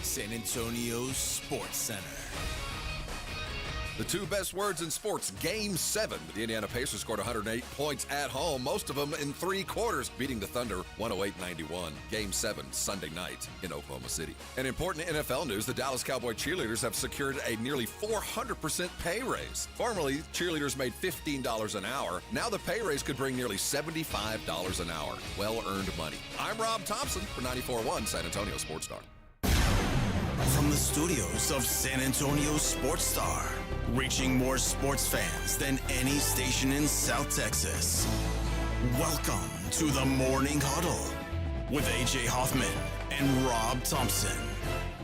San Antonio's Sports Center. The two best words in sports, Game 7. The Indiana Pacers scored 108 points at home, most of them in three quarters, beating the Thunder 108-91. Game 7, Sunday night in Oklahoma City. In important NFL news, the Dallas Cowboy cheerleaders have secured a nearly 400% pay raise. Formerly, cheerleaders made $15 an hour. Now the pay raise could bring nearly $75 an hour. Well-earned money. I'm Rob Thompson for 94.1 San Antonio Sports Star. From the studios of San Antonio Sports Star, reaching more sports fans than any station in South Texas. Welcome to the Morning Huddle with AJ Hoffman and Rob Thompson.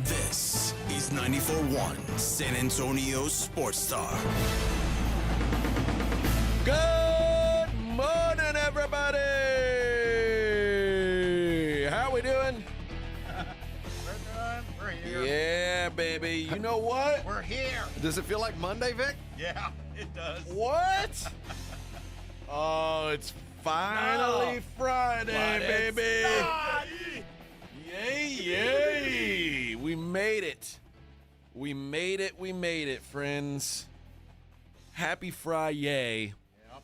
This is 94.1 San Antonio Sports Star. Good morning, everybody. How we doing? We're here. Yeah, baby. You know what? We're here. Does it feel like Monday, Vic? Yeah, it does. What? Oh, it's finally Friday, baby. Yay, yay. We made it. We made it, friends. Happy Friday. Yep.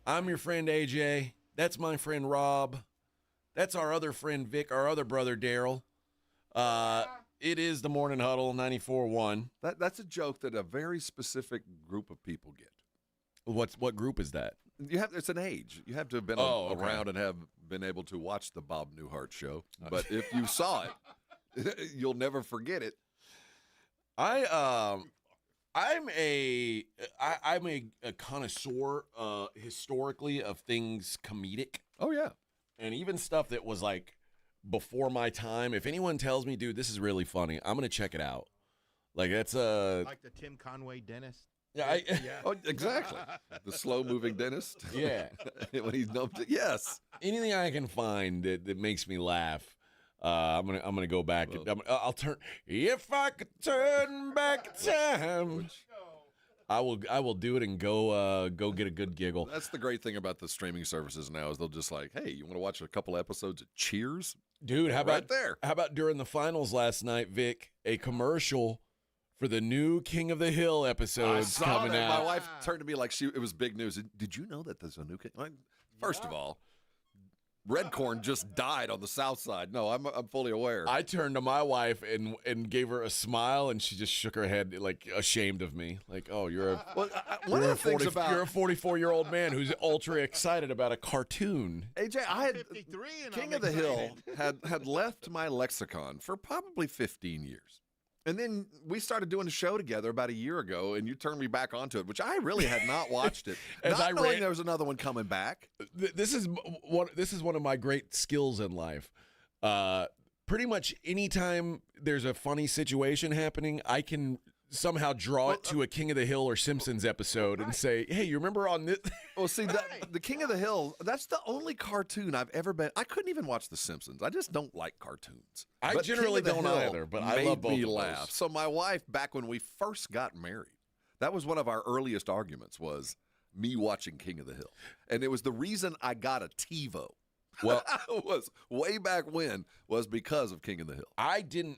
I'm your friend AJ. That's my friend Rob. That's our other friend Vic, our other brother Daryl. It is the Morning Huddle 94.1. That's a joke that a very specific group of people get. What group is that? It's an age. You have to have been around and have been able to watch the Bob Newhart show. But if you saw it, you'll never forget it. I'm a connoisseur historically of things comedic. Oh yeah. And even stuff that was like before my time. If anyone tells me, dude, this is really funny, I'm gonna check it out. Like that's like the Tim Conway dentist. yeah. Oh, exactly. The slow-moving dentist. Yeah. When he's dumped it. Yes. Anything I can find that makes me laugh. I'm gonna go back. I'll turn. If I could turn back time, I will do it and go get a good giggle. That's the great thing about the streaming services now is they'll just like, hey, you want to watch a couple episodes of Cheers? Dude, how about right there? How about during the finals last night, Vic? A commercial for the new King of the Hill episodes coming out. My wife turned to me like it was big news. Did you know that there's a new King? First of all, red corn just died on the south side. No, I'm fully aware. I turned to my wife and gave her a smile, and she just shook her head, like ashamed of me. Like, oh, you're a one of the things about you're a 44-year-old man who's ultra excited about a cartoon. AJ, I had 53 and King I'm of the Hill excited. had left my lexicon for probably 15 years. And then we started doing a show together about a year ago, and you turned me back onto it, which I really had not watched it. Not knowing there was another one coming back. This is one of my great skills in life. Pretty much anytime there's a funny situation happening, I can somehow draw it to a King of the Hill or Simpsons episode and say, hey, you remember on this? Well, see, the King of the Hill, that's the only cartoon I've ever been. I couldn't even watch The Simpsons. I just don't like cartoons. I But generally King of the don't Hill either, but I love both made me of those. laugh. So my wife, back when we first got married, that was one of our earliest arguments was me watching King of the Hill. And it was the reason I got a TiVo. Well, was way back when was because of King of the Hill. I didn't.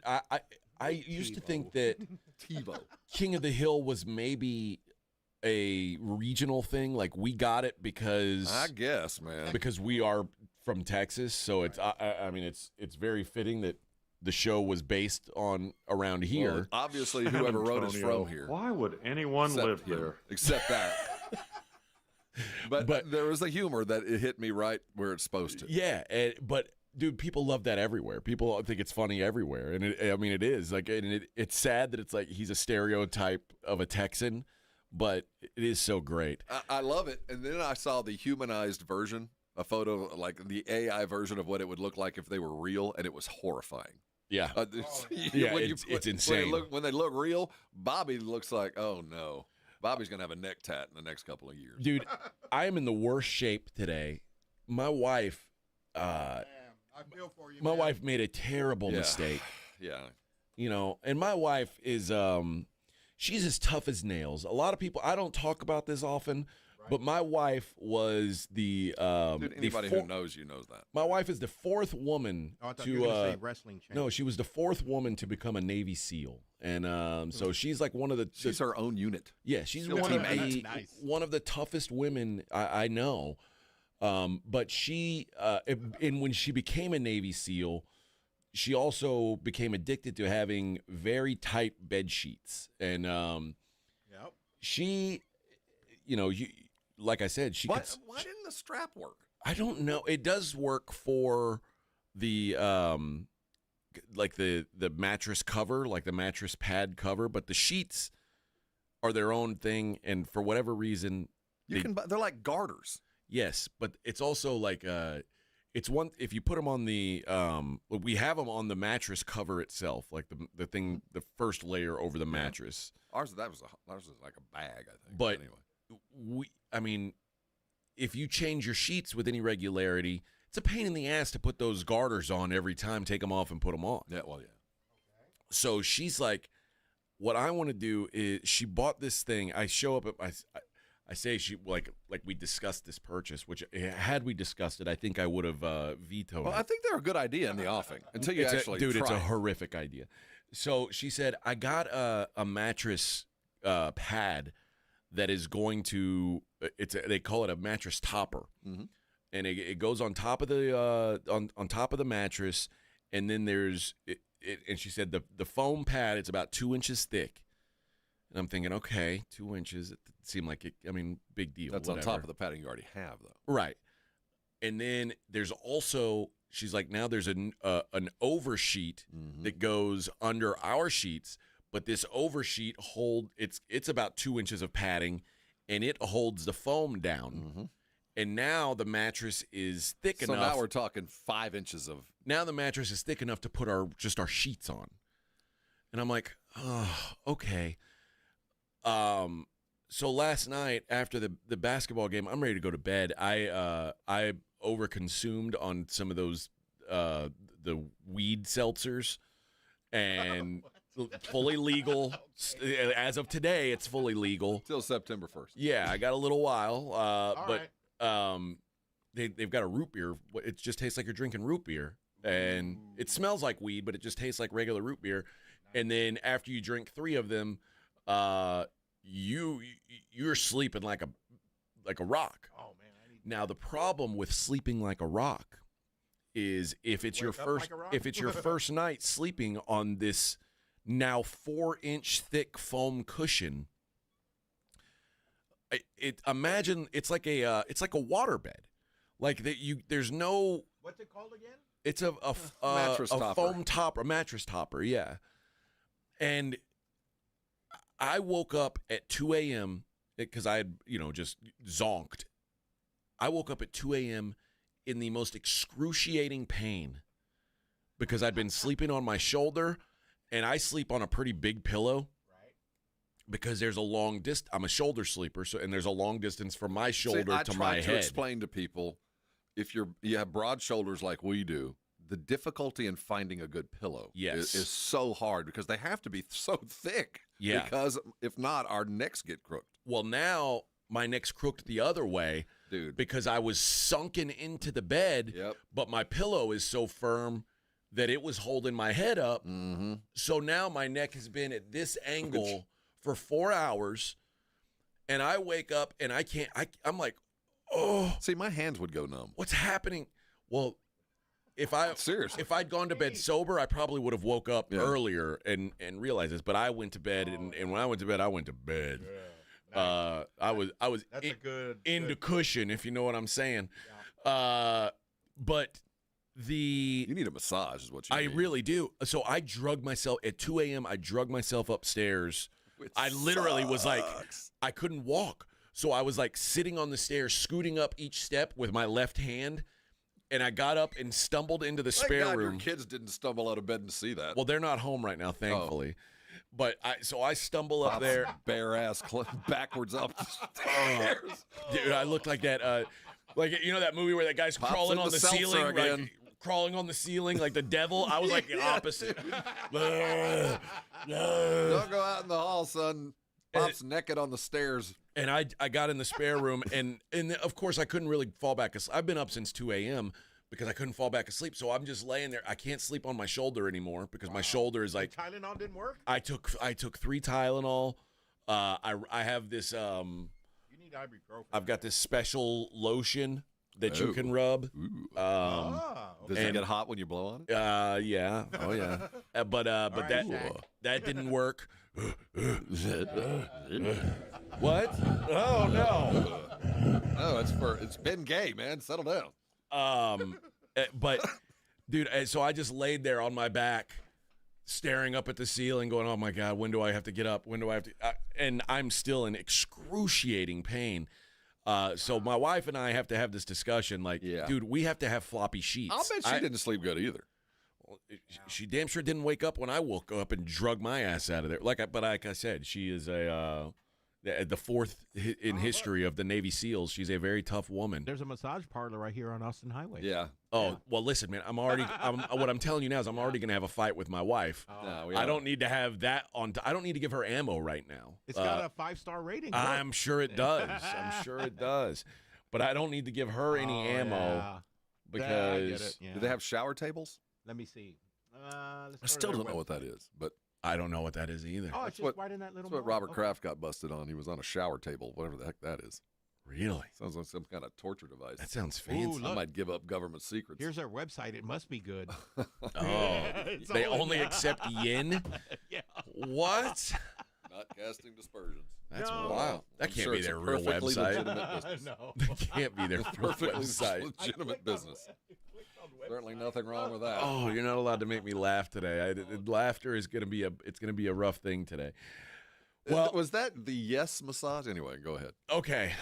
I used to think that TiVo. King of the Hill was maybe a regional thing. Like we got it because I guess, man. because we are from Texas. So it's I mean it's very fitting that the show was based on around here. Well, obviously, whoever wrote is from here. Why would anyone Except live him. there? Except that. But there was a humor that it hit me right where it's supposed to. Yeah, but dude, people love that everywhere. People think it's funny everywhere, and it is. Like, and it's sad that it's like he's a stereotype of a Texan, but it is so great. I love it. And then I saw the humanized version, a photo, like the AI version of what it would look like if they were real, and it was horrifying. Yeah, it's insane. When they look real, Bobby looks like, oh no. Bobby's going to have a neck tat in the next couple of years. Dude, I am in the worst shape today. My wife, I feel for you, my man. wife made a terrible mistake. Yeah. You know, and my wife is, she's as tough as nails. A lot of people, I don't talk about this often, But my wife was the Dude, anybody who knows you knows that. My wife is the fourth woman Oh, I thought to you were going to say wrestling champion. no, she was the fourth woman to become a Navy SEAL, and so she's like one of the. She's her own unit. Yeah, she's SEAL one team of eight. the Nice. one of the toughest women I know. But she, and when she became a Navy SEAL, she also became addicted to having very tight bed sheets, and Yep. she, like I said, Why didn't the strap work? I don't know. It does work for the like the mattress cover, like the mattress pad cover, but the sheets are their own thing, and for whatever reason, They're like garters. yes, but it's also like it's one if you put them on the we have them on the mattress cover itself, like the thing, the first layer over the mattress. Ours was like a bag, I think. But anyway, I mean, if you change your sheets with any regularity, it's a pain in the ass to put those garters on every time, take them off and put them on. yeah, well, yeah. So she's like, what I want to do is, she bought this thing. I show up at I say she like we discussed this purchase, which had we discussed it, I think I would have vetoed Well, it. I think they're a good idea in the offing until you It's actually dude, it's try a it. horrific idea. So she said, I got a mattress pad that is going to they call it a mattress topper, and it goes on top of the on top of the mattress, and then there's and she said the foam pad, it's about 2 inches thick, and I'm thinking, okay, 2 inches, it seemed like it. I mean, big deal. That's whatever. on top of the padding you already have, though. Right. And then there's also, she's like, now there's an oversheet that goes under our sheets, but this oversheet it's about 2 inches of padding, and it holds the foam down. And now the mattress is thick So enough. now we're talking 5 inches of. Now the mattress is thick enough to put our sheets on. And I'm like, oh, okay. So last night after the basketball game, I'm ready to go to bed. I overconsumed on some of those the weed seltzers, and fully legal as of today. It's fully legal Till September 1st. Yeah, I got a little while, but right. they've got a root beer. It just tastes like you're drinking root beer, and it smells like weed, but it just tastes like regular root beer. And then after you drink 3 of them, you're sleeping like a rock. Oh man, I need Now the problem with sleeping like a rock is if it's your Wake up first like a rock? if it's your first night sleeping on this now 4-inch thick foam cushion. Imagine it's like a waterbed, like that. There's no. What's it called again? It's a Mattress topper. foam topper, a mattress topper, yeah. And I woke up at 2 a.m. because I had, just zonked. I woke up at 2 a.m. in the most excruciating pain because I'd been sleeping on my shoulder, and I sleep on a pretty big pillow. Because there's a long distance. I'm a shoulder sleeper, and there's a long distance from my shoulder to my I try to head. explain to people, if you have broad shoulders like we do, the difficulty in finding a good pillow is so hard because they have to be so thick. Yeah. Because if not, our necks get crooked. Well, now my neck's crooked the other way, dude, because I was sunken into the bed, but my pillow is so firm that it was holding my head up. So now my neck has been at this angle for 4 hours, and I wake up and I'm like, oh. See, my hands would go numb. What's happening? Well, if I'd gone to bed sober, I probably would have woke up earlier and realized this. But I went to bed, and when I went to bed, I went to bed. Yeah, nice. I was That's a good into cushion, if you know what I'm saying. But you need a massage, is what you need. I really do. So I drug myself at 2 a.m. I drug myself upstairs. I literally was like, I couldn't walk. So I was like sitting on the stairs, scooting up each step with my left hand. And I got up and stumbled into the spare God, room. Your kids didn't stumble out of bed and see that. Well, they're not home right now, thankfully. But I stumble up there. Bare ass backwards up the stairs. Dude, I looked like that. Like, that movie where that guy's crawling on the ceiling. Like, crawling on the ceiling like the devil. I was like the opposite. Don't go out in the hall, son. Pop's naked on the stairs. And I got in the spare room, and of course I couldn't really fall back asleep. I've been up since 2 a.m. because I couldn't fall back asleep. So I'm just laying there. I can't sleep on my shoulder anymore because my shoulder is like. Tylenol didn't work? I took 3 Tylenol. I have this. You need ibuprofen. I've got this special lotion that you can rub. Does it get hot when you blow on it? Yeah. Oh yeah. But right, that didn't work. What? Oh no. No, it's been gay, man. Settle down. But dude, so I just laid there on my back, staring up at the ceiling, going, "Oh my God, when do I have to get up? When do I have to?" And I'm still in excruciating pain. So my wife and I have to have this discussion. Like, dude, we have to have floppy sheets. I'll bet she didn't sleep good either. She damn sure didn't wake up when I woke up and drug my ass out of there. But like I said, she is the 4th in history of the Navy SEALs. She's a very tough woman. There's a massage parlor right here on Austin Highway. Yeah. Oh, well, listen, man, what I'm telling you now is I'm already going to have a fight with my wife. No, I don't need to have that on. I don't need to give her ammo right now. It's got a 5-star rating. I'm sure it does. I'm sure it does. But I don't need to give her any ammo because. I get it. Yeah. Do they have shower tables? Let me see. I still don't know what that is, but I don't know what that is either. Oh, it's just right in that little. that's what Robert Kraft got busted on. He was on a shower table, whatever the heck that is. Really? Sounds like some kind of torture device. That sounds fancy. I might give up government secrets. Here's our website. It must be good. Oh, they only accept yen? Yeah. What? Not casting dispersions. That's No. wild. That I'm can't sure be it's their a real perfectly website. legitimate business. No. That can't be their real Perfectly website. legitimate business. Certainly nothing wrong with that. Oh, you're not allowed to make me laugh today. Laughter is gonna be a rough thing today. Well, was that the yes massage? Anyway, go ahead. okay.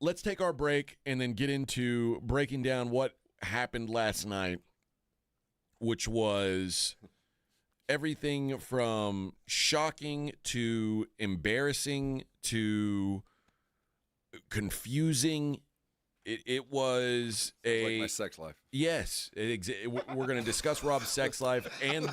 Let's take our break and then get into breaking down what happened last night, which was everything from shocking to embarrassing to confusing. It was Like my sex life. yes. We're going to discuss Rob's sex life and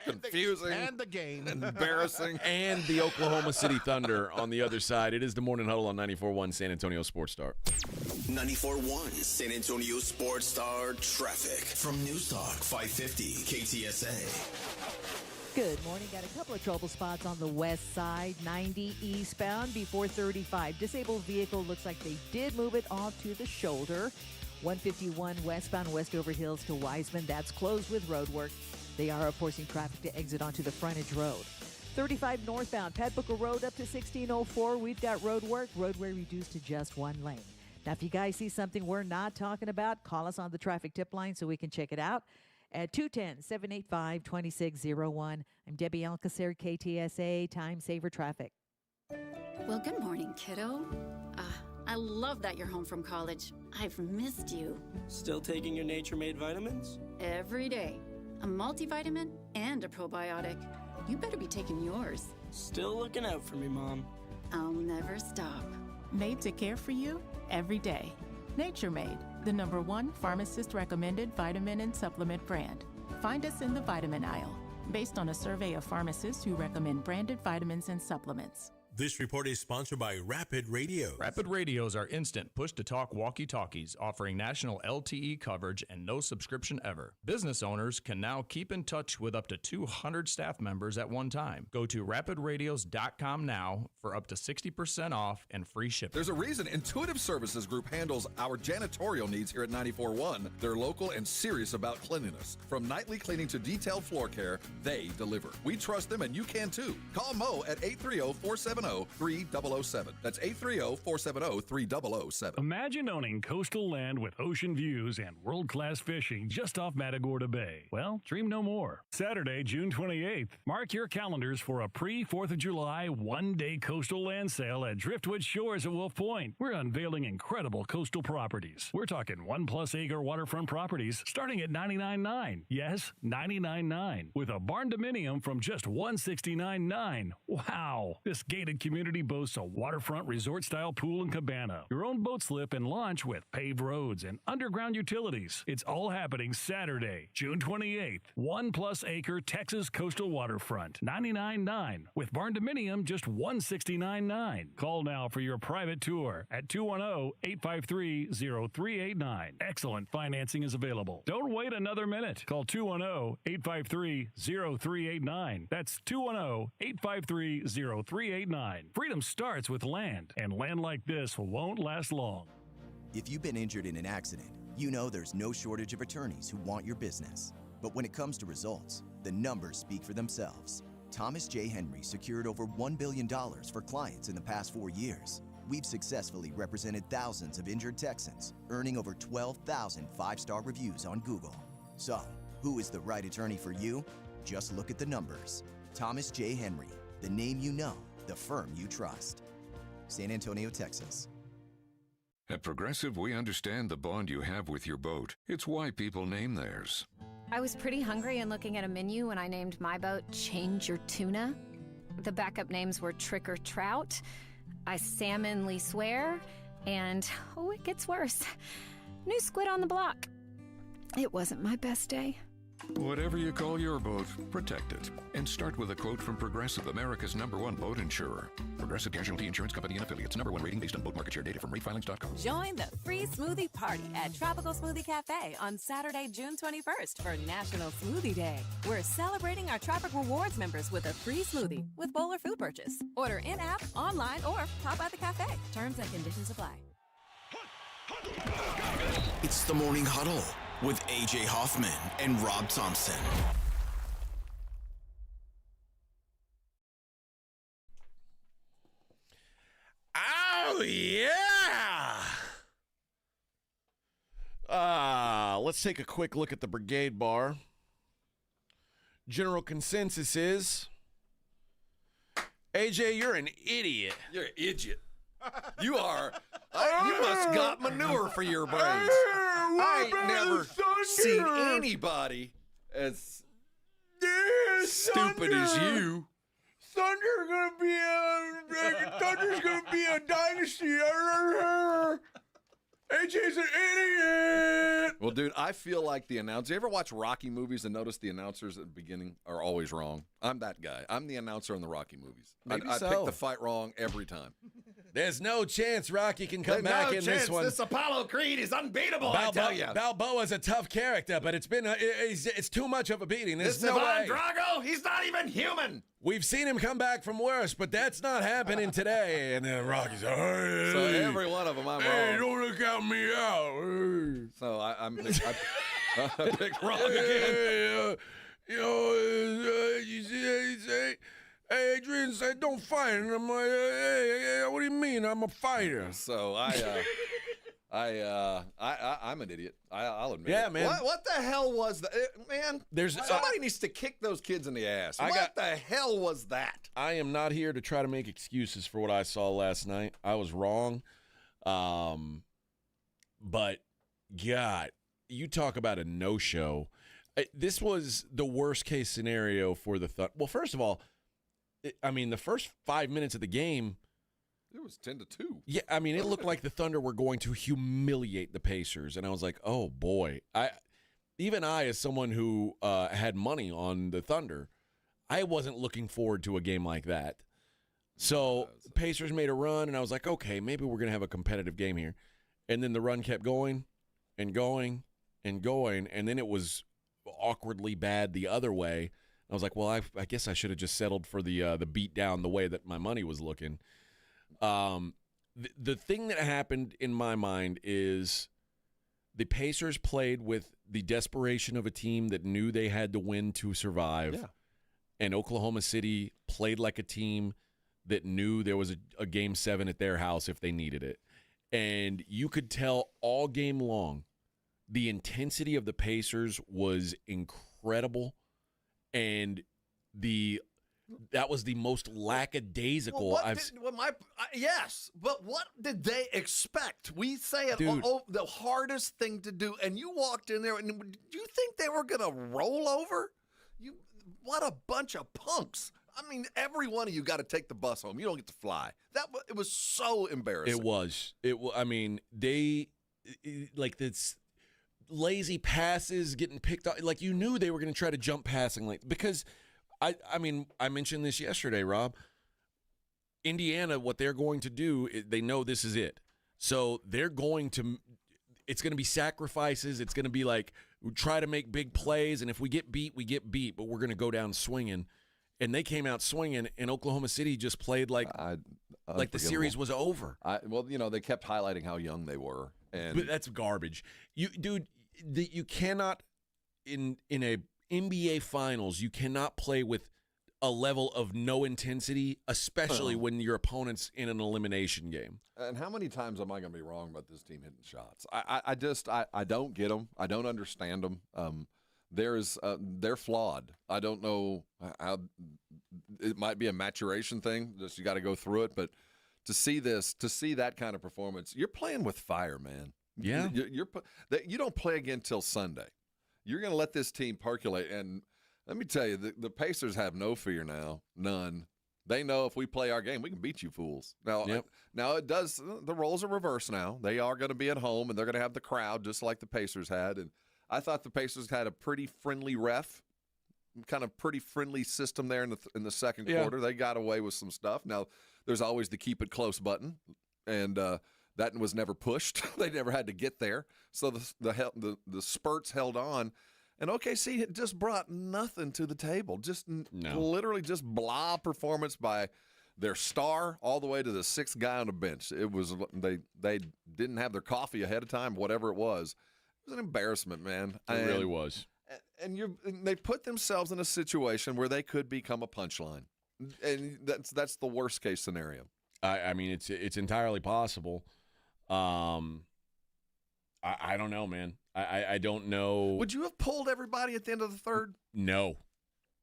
Confusing. And the game. Embarrassing. and the Oklahoma City Thunder on the other side. It is the Morning Huddle on 94.1 San Antonio Sports Star. 94.1 San Antonio Sports Star traffic from News Talk 550 KTSA. Good morning. Got a couple of trouble spots on the west side, 90 eastbound before 35. Disabled vehicle looks like they did move it off to the shoulder. 151 westbound Westover Hills to Wiseman. That's closed with road work. They are forcing traffic to exit onto the frontage road. 35 northbound, Pat Booker Road up to 1604. We've got road work. Roadway reduced to just one lane. Now, if you guys see something we're not talking about, call us on the traffic tip line so we can check it out at 210-785-2601. I'm Debbie Alcacer, KTSA, Time Saver Traffic. Well, good morning, kiddo. I love that you're home from college. I've missed you. Still taking your nature-made vitamins? Every day. A multivitamin and a probiotic. You better be taking yours. Still looking out for me, Mom. I'll never stop. Made to care for you every day. Nature Made, the #1 pharmacist-recommended vitamin and supplement brand. Find us in the vitamin aisle, based on a survey of pharmacists who recommend branded vitamins and supplements. This report is sponsored by Rapid Radio. Rapid Radios are instant push-to-talk walkie-talkies offering national LTE coverage and no subscription ever. Business owners can now keep in touch with up to 200 staff members at one time. Go to rapidradios.com now for up to 60% off and free shipping. There's a reason Intuitive Services Group handles our janitorial needs here at 94.1. They're local and serious about cleanliness. From nightly cleaning to detailed floor care, they deliver. We trust them and you can too. Call Mo at 830-470-3007. That's 830-470-3007. Imagine owning coastal land with ocean views and world-class fishing just off Matagorda Bay. Well, dream no more. Saturday, June 28th. Mark your calendars for a pre-4th of July one-day coastal land sale at Driftwood Shores at Wolf Point. We're unveiling incredible coastal properties. We're talking 1+ acre waterfront properties starting at $99,900. Yes, $99,900. With a barn dominium from just $169,900. Wow! This gated gated community boasts a waterfront resort-style pool and cabana, your own boat slip and launch with paved roads and underground utilities. It's all happening Saturday, June 28th. 1+ acre Texas coastal waterfront, $99.9. With barn dominium, just $169.9. Call now for your private tour at 210-853-0389. Excellent financing is available. Don't wait another minute. Call 210-853-0389. That's 210-853-0389. Freedom starts with land, and land like this won't last long. If you've been injured in an accident, you know there's no shortage of attorneys who want your business. But when it comes to results, the numbers speak for themselves. Thomas J. Henry secured over $1 billion for clients in the past 4 years. We've successfully represented thousands of injured Texans, earning over 12,000 five-star reviews on Google. So, who is the right attorney for you? Just look at the numbers. Thomas J. Henry, the name you know, the firm you trust. San Antonio, Texas. At Progressive, we understand the bond you have with your boat. It's why people name theirs. I was pretty hungry and looking at a menu when I named my boat Change Your Tuna. The backup names were Trick or Trout, I Salmonly Swear, and, oh, it gets worse, New Squid on the Block. It wasn't my best day. Whatever you call your boat, protect it. And start with a quote from Progressive, America's #1 boat insurer. Progressive Casualty Insurance Company and Affiliates. #1 rating based on boat market share data from ratefilings.com. Join the free smoothie party at Tropical Smoothie Cafe on Saturday, June 21st for National Smoothie Day. We're celebrating our Tropic Rewards members with a free smoothie with bowl or food purchase. Order in-app, online, or pop by the cafe. Terms and conditions apply. It's the Morning Huddle with AJ Hoffman and Rob Thompson. Oh, yeah! Let's take a quick look at the Brigade Bar. General consensus is, AJ, you're an idiot. You're an idiot. You are. You must got manure for your brains. I ain't never seen anybody as stupid as you. Thunder's gonna be a dynasty. AJ's an idiot. Well, dude, I feel like the announcer. You ever watch Rocky movies and notice the announcers at the beginning are always wrong? I'm that guy. I'm the announcer in the Rocky movies. I pick the fight wrong every time. There's no chance Rocky can come back in this one. This Apollo Creed is unbeatable, I tell you. Balboa's a tough character, but it's too much of a beating. There's no way. Drago, he's not even human. We've seen him come back from worse, but that's not happening today. And then Rocky's like, hey, so every one of them, I'm hey, wrong. Don't look out me out. Hey. So I picked wrong again. You say, hey, Adrian said, don't fight. And I'm like, hey, what do you mean? I'm a fighter. So I'm an idiot. I'll admit. Yeah, it. man. What the hell was that, man? Somebody needs to kick those kids in the ass. What the hell was that? I am not here to try to make excuses for what I saw last night. I was wrong. But God, you talk about a no-show. This was the worst case scenario for the Thunder. Well, first of all, the first 5 minutes of the game, it was 10-2. Yeah, it looked like the Thunder were going to humiliate the Pacers, and I was like, oh boy. Even I, as someone who had money on the Thunder, I wasn't looking forward to a game like that. So Pacers made a run, and I was like, okay, maybe we're going to have a competitive game here. And then the run kept going and going and going, and then it was awkwardly bad the other way. I was like, well, I guess I should have just settled for the beat down the way that my money was looking. The thing that happened in my mind is the Pacers played with the desperation of a team that knew they had to win to survive. Yeah. And Oklahoma City played like a team that knew there was a Game 7 at their house if they needed it. And you could tell all game long the intensity of the Pacers was incredible. And that was the most lackadaisical yes, but what did they expect? We say it, the hardest thing to do, and you walked in there, and do you think they were going to roll over? What a bunch of punks. I mean, every one of you got to take the bus home. You don't get to fly. It was so embarrassing. It was. I mean, they like this lazy passes getting picked up. Like you knew they were going to try to jump passing lanes because I mean, I mentioned this yesterday, Rob. Indiana, what they're going to do, they know this is it. So they're going to. It's going to be sacrifices. It's going to be like we try to make big plays, and if we get beat, we get beat. But we're going to go down swinging. And they came out swinging, and Oklahoma City just played like the series was over. Well, they kept highlighting how young they were, but that's garbage. You cannot in a NBA Finals. You cannot play with a level of no intensity, especially when your opponent's in an elimination game. And how many times am I going to be wrong about this team hitting shots? I don't get them. I don't understand them. They're flawed. I don't know how it might be a maturation thing. Just you got to go through it. But to see that kind of performance, you're playing with fire, man. Yeah, you don't play again till Sunday. You're going to let this team percolate. And let me tell you, the Pacers have no fear now, none. They know if we play our game, we can beat you fools. Now it does. The roles are reversed now. They are going to be at home, and they're going to have the crowd just like the Pacers had. And I thought the Pacers had a pretty friendly ref, kind of pretty friendly system there in the second quarter. They got away with some stuff. Now, there's always the keep it close button, and that was never pushed. They never had to get there. So the spurts held on, and OKC just brought nothing to the table. Just literally just blah performance by their star all the way to the sixth guy on the bench. It was they didn't have their coffee ahead of time, whatever it was. It was an embarrassment, man. It really was. And they put themselves in a situation where they could become a punchline, and that's the worst case scenario. I mean, it's entirely possible. I don't know, man. I don't know. Would you have pulled everybody at the end of the third? No.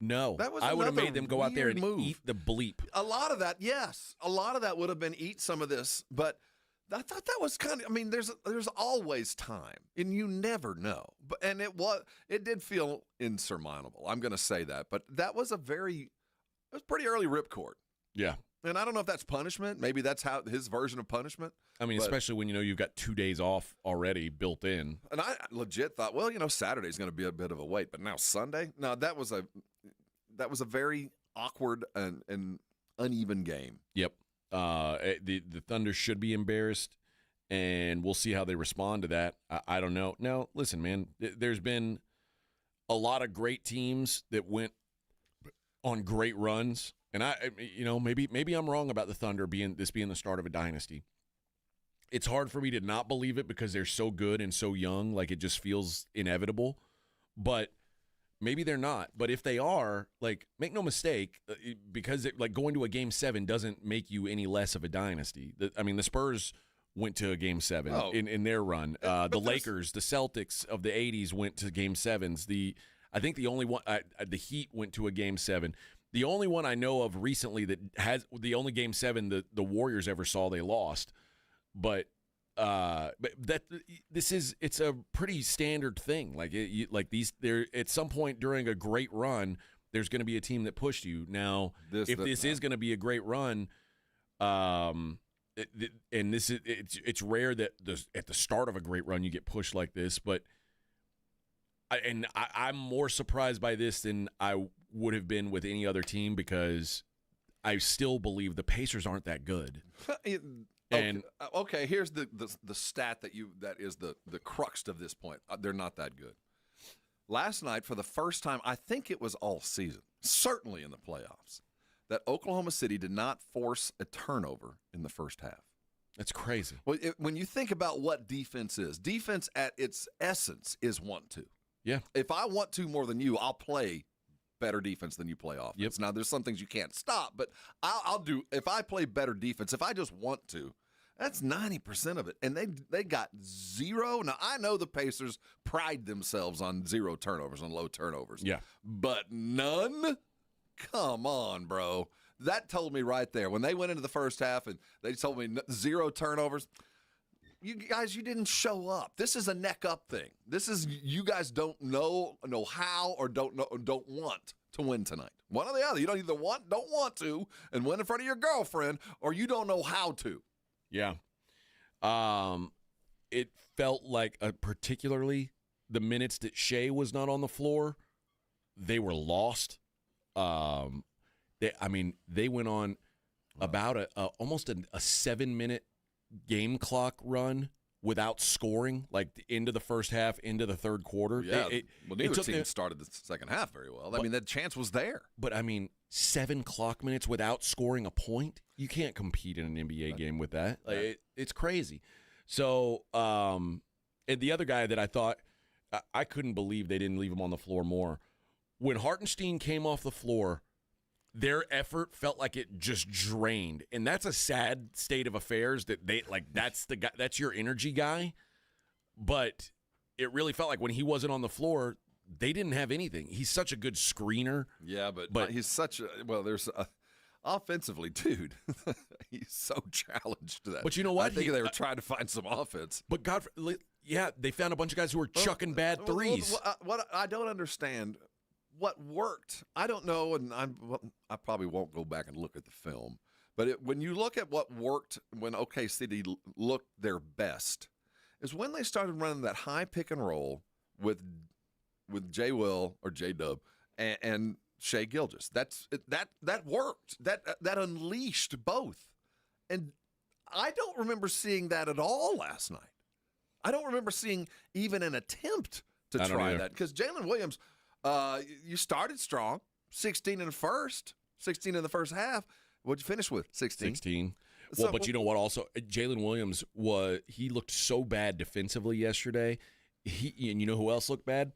That was I would have made them go out there and eat the bleep. A lot of that, yes. A lot of that would have been eat some of this, but I thought that was kind of. I mean, there's always time, and you never know. And it did feel insurmountable. I'm going to say that, but that was it was pretty early ripcord. Yeah, and I don't know if that's punishment. Maybe that's how his version of punishment. I mean, especially when you've got 2 days off already built in. And I legit thought, well, Saturday's going to be a bit of a wait, but now Sunday, no, that was a very awkward and uneven game. Yep. The Thunder should be embarrassed, and we'll see how they respond to that. I don't know. Now, listen, man, there's been a lot of great teams that went on great runs, and maybe I'm wrong about the Thunder being the start of a dynasty. It's hard for me to not believe it because they're so good and so young, like it just feels inevitable. But maybe they're not, but if they are, like, make no mistake, because going to a Game 7 doesn't make you any less of a dynasty. The Spurs went to a Game 7 in their run. The Lakers, the Celtics of the 80s went to Game 7s. I think the only one, the Heat went to a Game 7. The only one I know of recently that has the only Game 7 the Warriors ever saw, they lost. But it's a pretty standard thing. There at some point during a great run, there's going to be a team that pushed you. Now, if this is going to be a great run, it's rare that at the start of a great run you get pushed like this. But I'm more surprised by this than I would have been with any other team because I still believe the Pacers aren't that good. Okay, here's the stat that is the crux of this point. They're not that good. Last night, for the first time, I think it was all season, certainly in the playoffs, that Oklahoma City did not force a turnover in the first half. That's crazy. Well, when you think about what defense is, defense at its essence is want to. Yeah. If I want to more than you, I'll play better defense than you play offense. Yep. Now, there's some things you can't stop, but I'll do – if I play better defense, if I just want to, that's 90% of it. And they got zero. Now, I know the Pacers pride themselves on 0 turnovers, on low turnovers. Yeah. But none? Come on, bro. That told me right there. When they went into the first half and they told me 0 turnovers, you guys, you didn't show up. This is a neck up thing. This is you guys don't know how or don't want to win tonight. One or the other. You don't either don't want to and win in front of your girlfriend, or you don't know how to. Yeah. It felt like particularly the minutes that Shea was not on the floor, they were lost. They went on about almost a 7-minute game clock run without scoring, like the end of the first half, into the third quarter. Yeah, neither team started the second half very well. The chance was there. But, 7 clock minutes without scoring a point? You can't compete in an NBA game with that. It's crazy. So, and the other guy that I thought, I couldn't believe they didn't leave him on the floor more. When Hartenstein came off the floor, their effort felt like it just drained. And that's a sad state of affairs that that's the guy, that's your energy guy. But it really felt like when he wasn't on the floor, they didn't have anything. He's such a good screener. Yeah, but he's such there's offensively, dude, he's so challenged that. But you know what? I think they were trying to find some offense. But they found a bunch of guys who were chucking bad threes. What I don't understand, what worked, I don't know, and I probably won't go back and look at the film. But when you look at what worked when OKC looked their best, is when they started running that high pick and roll with J. Will or J. Dub and Shea Gilgeous. That worked. That unleashed both. And I don't remember seeing that at all last night. I don't remember seeing even an attempt to try that. Because Jalen Williams, you started strong, 16 in the first half. What'd you finish with? 16. Well, but you know what also? Jalen Williams, he looked so bad defensively yesterday. And you know who else looked bad?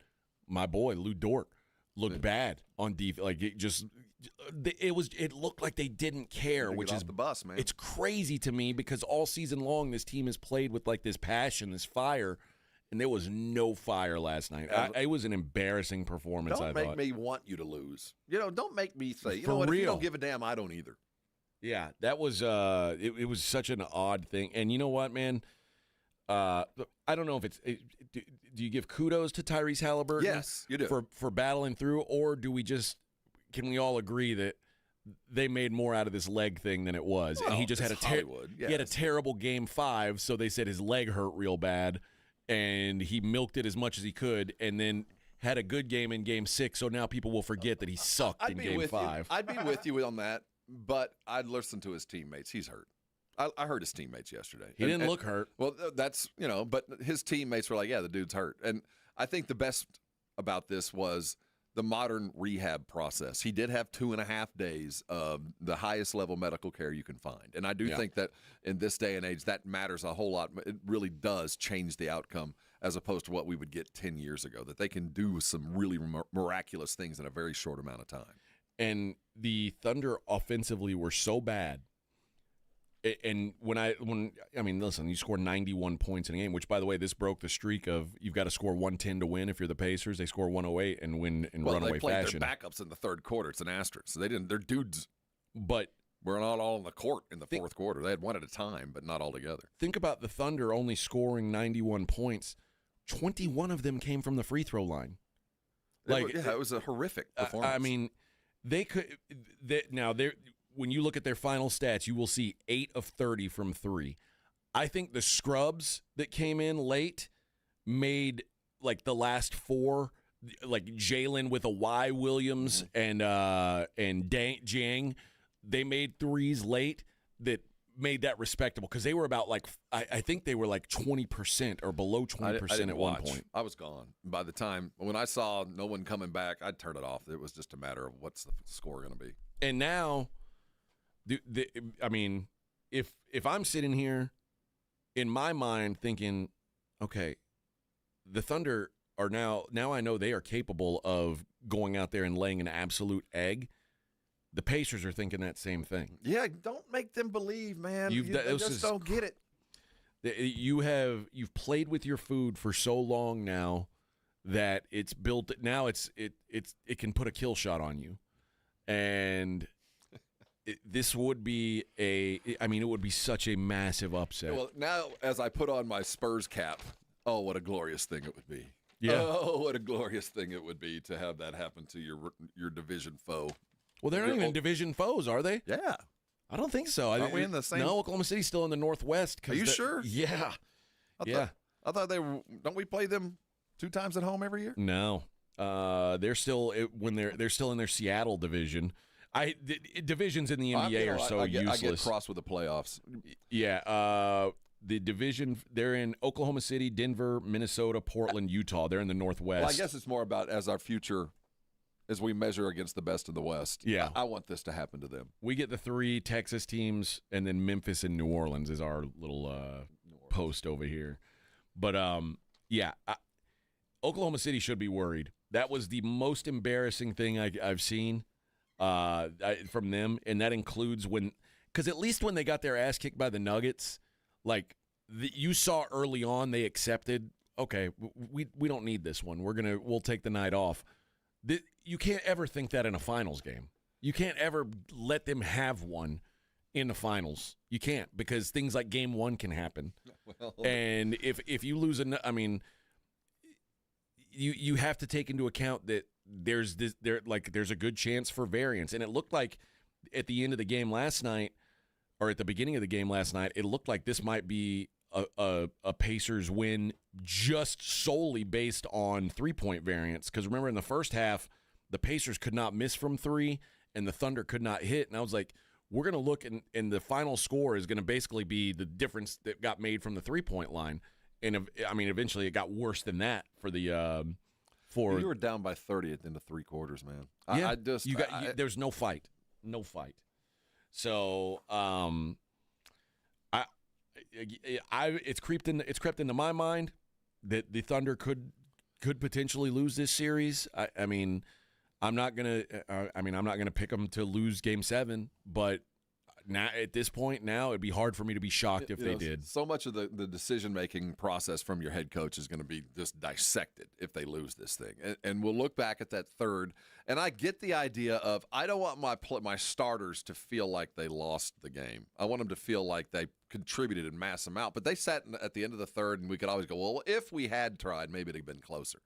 My boy, Lou Dort, looked bad on defense. Like, it looked like they didn't care, which is the bus, man. It's crazy to me because all season long this team has played with like this passion, this fire, and there was no fire last night. It was an embarrassing performance. Don't make me want you to lose. Don't make me say, For what? real. If you don't give a damn, I don't either. Yeah, that was it was such an odd thing. And you know what, man? I don't know if do you give kudos to Tyrese Halliburton? Yes, you do. For battling through, or can we all agree that they made more out of this leg thing than it was? Well, and he just had Hollywood. He had a terrible game 5, so they said his leg hurt real bad, and he milked it as much as he could, and then had a good game in game 6, so now people will forget that he sucked in game 5. I'd be with you on that, but I'd listen to his teammates. He's hurt. I heard his teammates yesterday. He didn't look hurt. Well, that's, but his teammates were like, yeah, the dude's hurt. And I think the best about this was the modern rehab process. He did have 2.5 days of the highest level medical care you can find. And I do think that in this day and age, that matters a whole lot. It really does change the outcome as opposed to what we would get 10 years ago, that they can do some really miraculous things in a very short amount of time. And the Thunder offensively were so bad. And listen, you score 91 points in a game, which, by the way, this broke the streak of you've got to score 110 to win. If you're the Pacers, they score 108 and win in runaway fashion. Well, they played their backups in the third quarter. It's an asterisk. So their dudes were not all on the court in the fourth quarter. They had one at a time, but not all together. Think about the Thunder only scoring 91 points. 21 of them came from the free throw line. It was a horrific performance. When you look at their final stats, you will see 8 of 30 from 3. I think the scrubs that came in late made like the last 4, like Jalen with a Y Williams and Jiang, they made threes late that made that respectable because they were about I think they were like 20% or below 20% at one point. I was gone. By the time when I saw no one coming back, I'd turn it off. It was just a matter of what's the score going to be. And now, if I'm sitting here in my mind thinking, okay, the Thunder are now I know they are capable of going out there and laying an absolute egg. The Pacers are thinking that same thing. Yeah, don't make them believe, man. They just don't get it. You've played with your food for so long now that it's built. Now it can put a kill shot on you, and this would be it would be such a massive upset. Well, now as I put on my Spurs cap, oh, what a glorious thing it would be. Yeah. Oh, what a glorious thing it would be to have that happen to your division foe. Well, they're not even division foes, are they? Yeah. I don't think so. Aren't we in the same? No, Oklahoma City's still in the Northwest. Are you sure? Yeah. I thought they were. Don't we play them 2 times at home every year? No. They're still they're still in their Seattle division. Divisions in the NBA are so useless. I get crossed with the playoffs. Yeah. The division, they're in Oklahoma City, Denver, Minnesota, Portland, Utah. They're in the Northwest. Well, I guess it's more about as our future, as we measure against the best of the West. Yeah. I want this to happen to them. We get the 3 Texas teams, and then Memphis and New Orleans is our little post over here. But, Oklahoma City should be worried. That was the most embarrassing thing I've seen from them, and that includes because at least when they got their ass kicked by the Nuggets, like you saw early on, they accepted. Okay, we don't need this one. We'll take the night off. You can't ever think that in a finals game. You can't ever let them have one in the finals. You can't, because things like Game 1 can happen. Well, and if you lose you have to take into account that there's a good chance for variance. And it looked like at the end of the game last night, or at the beginning of the game last night, it looked like this might be a Pacers win just solely based on 3-point variance. Because remember, in the first half, the Pacers could not miss from 3, and the Thunder could not hit. And I was like, we're going to look, and the final score is going to basically be the difference that got made from the 3-point line. And eventually it got worse than that for the you were down by 30 at the end of 3 quarters, man. Yeah, there's no fight. So it's crept into my mind that the Thunder could potentially lose this series. I'm not gonna pick them to lose Game 7, but now at this point, it'd be hard for me to be shocked if they did. So much of the decision-making process from your head coach is going to be just dissected if they lose this thing. And we'll look back at that third, and I get the idea of I don't want my starters to feel like they lost the game. I want them to feel like they contributed in mass amount. But they sat at the end of the third, and we could always go, well, if we had tried, maybe it'd have been closer.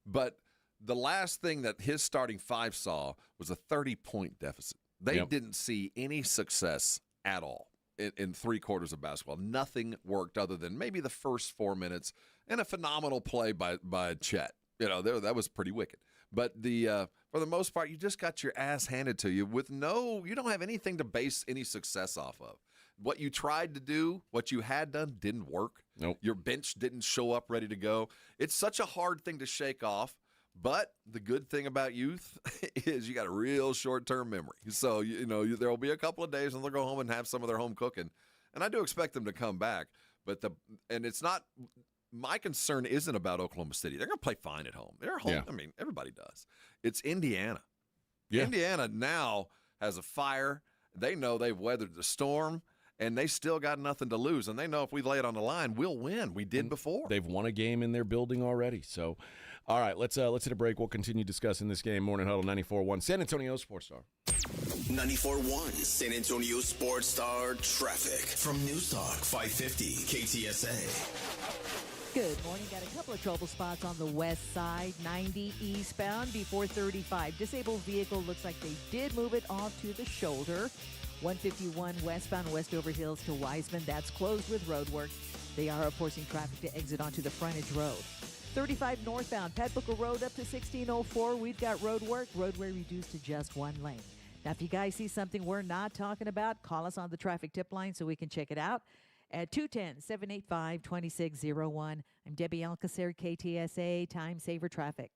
But the last thing that his starting 5 saw was a 30-point deficit. They didn't see any success at all in 3 quarters of basketball. Nothing worked other than maybe the first 4 minutes and a phenomenal play by Chet. That was pretty wicked. But for the most part, you just got your ass handed to you you don't have anything to base any success off of. What you tried to do, what you had done didn't work. Nope. Your bench didn't show up ready to go. It's such a hard thing to shake off. But the good thing about youth is you got a real short-term memory. So, there will be a couple of days when they'll go home and have some of their home cooking. And I do expect them to come back. And it's not – my concern isn't about Oklahoma City. They're going to play fine at home. They're home. Yeah. Everybody does. It's Indiana. Yeah. Indiana now has a fire. They know they've weathered the storm, and they still got nothing to lose. And they know if we lay it on the line, we'll win. We did before. They've won a game in their building already. So – all right, let's hit a break. We'll continue discussing this game. Morning Huddle 94.1, San Antonio Sports Star. 94.1 San Antonio Sports Star traffic from News Talk 550 KTSA. Good morning. Got a couple of trouble spots on the west side, 90 eastbound before 35. Disabled vehicle looks like they did move it off to the shoulder. 151 westbound Westover Hills to Wiseman. That's closed with road work. They are forcing traffic to exit onto the frontage road. 35 northbound, Pat Booker Road up to 1604. We've got road work. Roadway reduced to just 1 lane. Now, if you guys see something we're not talking about, call us on the traffic tip line so we can check it out at 210-785-2601. I'm Debbie Alcacer, KTSA, Time Saver Traffic.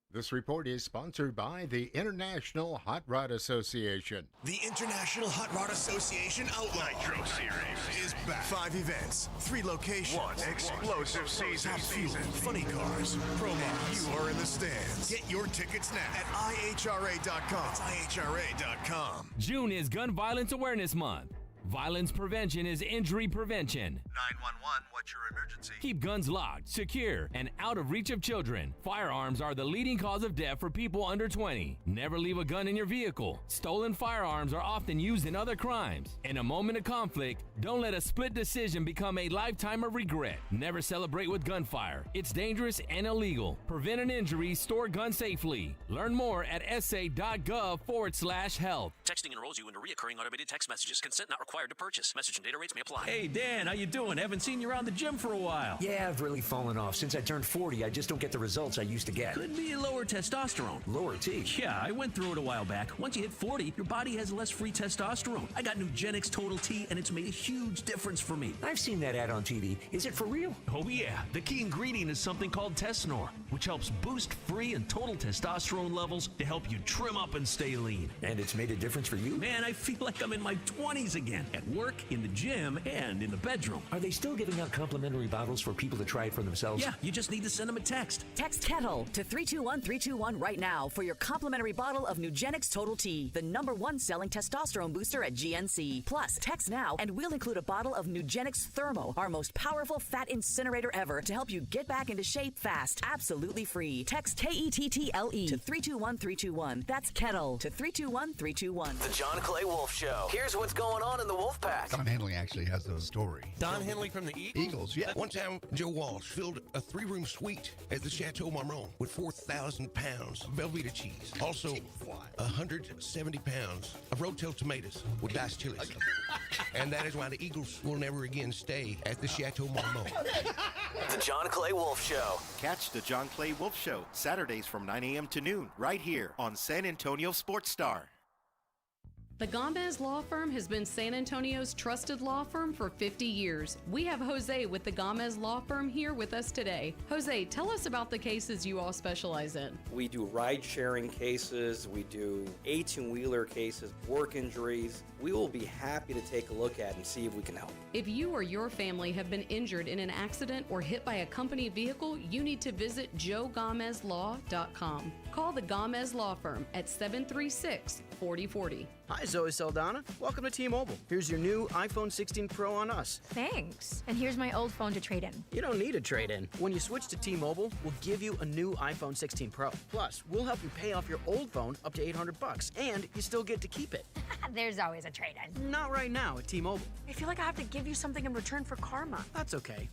This report is sponsored by the International Hot Rod Association. The International Hot Rod Association Outlaw Nitro Series is back. 5 events, 3 locations. 1 explosive season. Top fuel, funny cars, promos. You are in the stands. Get your tickets now at IHRA.com. That's IHRA.com. June is Gun Violence Awareness Month. Violence prevention is injury prevention. 911, what's your emergency? Keep guns locked, secure, and out of reach of children. Firearms are the leading cause of death for people under 20. Never leave a gun in your vehicle. Stolen firearms are often used in other crimes. In a moment of conflict, don't let a split decision become a lifetime of regret. Never celebrate with gunfire. It's dangerous and illegal. Prevent an injury, store guns safely. Learn more at sa.gov/health. Texting enrolls you into recurring automated text messages. Consent not required to purchase. Message and data rates may apply. Hey, Dan, how you doing? Haven't seen you around the gym for a while. Yeah, I've really fallen off. Since I turned 40, I just don't get the results I used to get. Could be lower testosterone. Lower T? Yeah, I went through it a while back. Once you hit 40, your body has less free testosterone. I got Nugenix Total T, and it's made a huge difference for me. I've seen that ad on TV. Is it for real? Oh, yeah. The key ingredient is something called Tesnor, which helps boost free and total testosterone levels to help you trim up and stay lean. And it's made a difference for you? Man, I feel like I'm in my 20s again. At work, in the gym, and in the bedroom. Are they still giving out complimentary bottles for people to try it for themselves? Yeah, you just need to send them a text. Text Kettle to 321-321 right now for your complimentary bottle of Nugenix Total T, the #1 selling testosterone booster at GNC. Plus, text now and we'll include a bottle of Nugenix Thermo, our most powerful fat incinerator ever, to help you get back into shape fast. Absolutely free. Text KETTLE to 321-321. That's Kettle to 321-321. The John Clay Wolf Show. Here's what's going on in the Wolf Pack. Don Henley actually has a story. Don Henley from the Eagles, yeah. One time, Joe Walsh filled a 3-room suite at the Chateau Marmont with 4,000 pounds of Velveeta cheese. Also, 170 pounds of Rotel tomatoes with diced chilies. And that is why the Eagles will never again stay at the Chateau Marmont. The John Clay Wolf Show. Catch the John Clay Wolf Show Saturdays from 9 a.m. to noon right here on San Antonio Sports Star. The Gomez Law Firm has been San Antonio's trusted law firm for 50 years. We have Jose with the Gomez Law Firm here with us today. Jose, tell us about the cases you all specialize in. We do ride-sharing cases, we do 18-wheeler cases, work injuries. We will be happy to take a look at and see if we can help. If you or your family have been injured in an accident or hit by a company vehicle, you need to visit joegomezlaw.com. Call the Gomez Law Firm at 736-4040. Hi, Zoe Saldana. Welcome to T-Mobile. Here's your new iPhone 16 Pro on us. Thanks. And here's my old phone to trade in. You don't need a trade-in. When you switch to T-Mobile, we'll give you a new iPhone 16 Pro. Plus, we'll help you pay off your old phone up to $800, and you still get to keep it. There's always a trade-in. Not right now at T-Mobile. I feel like I have to give you something in return for karma. That's okay.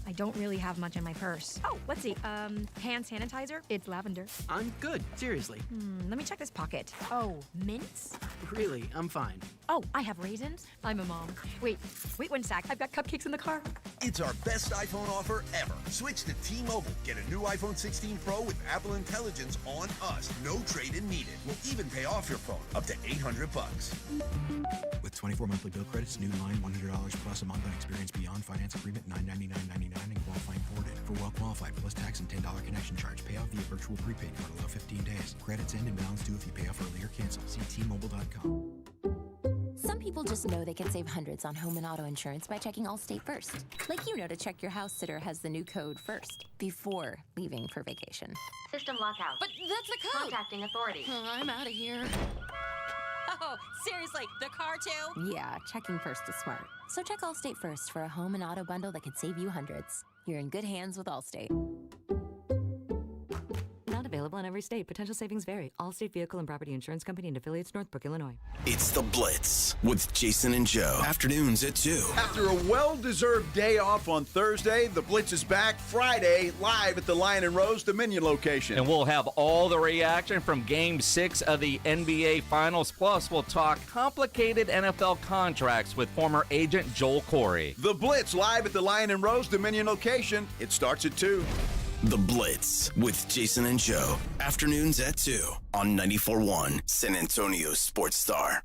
I don't really have much in my purse. Oh, let's see. Hand sanitizer. It's lavender. I'm good. Seriously. Let me check this pocket. Oh, mints? Really, I'm fine. Oh, I have raisins. I'm a mom. Wait 1 sec. I've got cupcakes in the car. It's our best iPhone offer ever. Switch to T-Mobile. Get a new iPhone 16 Pro with Apple Intelligence on us. No trade-in needed. We'll even pay off your phone up to $800. With 24 monthly bill credits, new line $100 plus a month on experience beyond finance agreement $999.99 and qualifying forwarded. For well qualified plus tax and $10 connection charge. Pay off via virtual prepaid card. Allow 15 days. Credits end and balance due if you pay off early or cancel. See T-Mobile.com. Some people just know they can save hundreds on home and auto insurance by checking Allstate first. Like to check your house sitter has the new code first before leaving for vacation. System lockout. But that's the code! Contacting authority. I'm out of here. Oh, seriously, the car too? Yeah, checking first is smart. So check Allstate first for a home and auto bundle that could save you hundreds. You're in good hands with Allstate. Not available in every state. Potential savings vary. Allstate Vehicle and Property Insurance Company and affiliates, Northbrook, Illinois. It's The Blitz with Jason and Joe. Afternoons at 2. After a well-deserved day off on Thursday, The Blitz is back Friday live at the Lion and Rose Dominion location. And we'll have all the reaction from Game 6 of the NBA Finals. Plus, we'll talk complicated NFL contracts with former agent Joel Corey. The Blitz live at the Lion and Rose Dominion location. It starts at 2. The Blitz with Jason and Joe. Afternoons at 2 on 94.1 San Antonio Sports Star.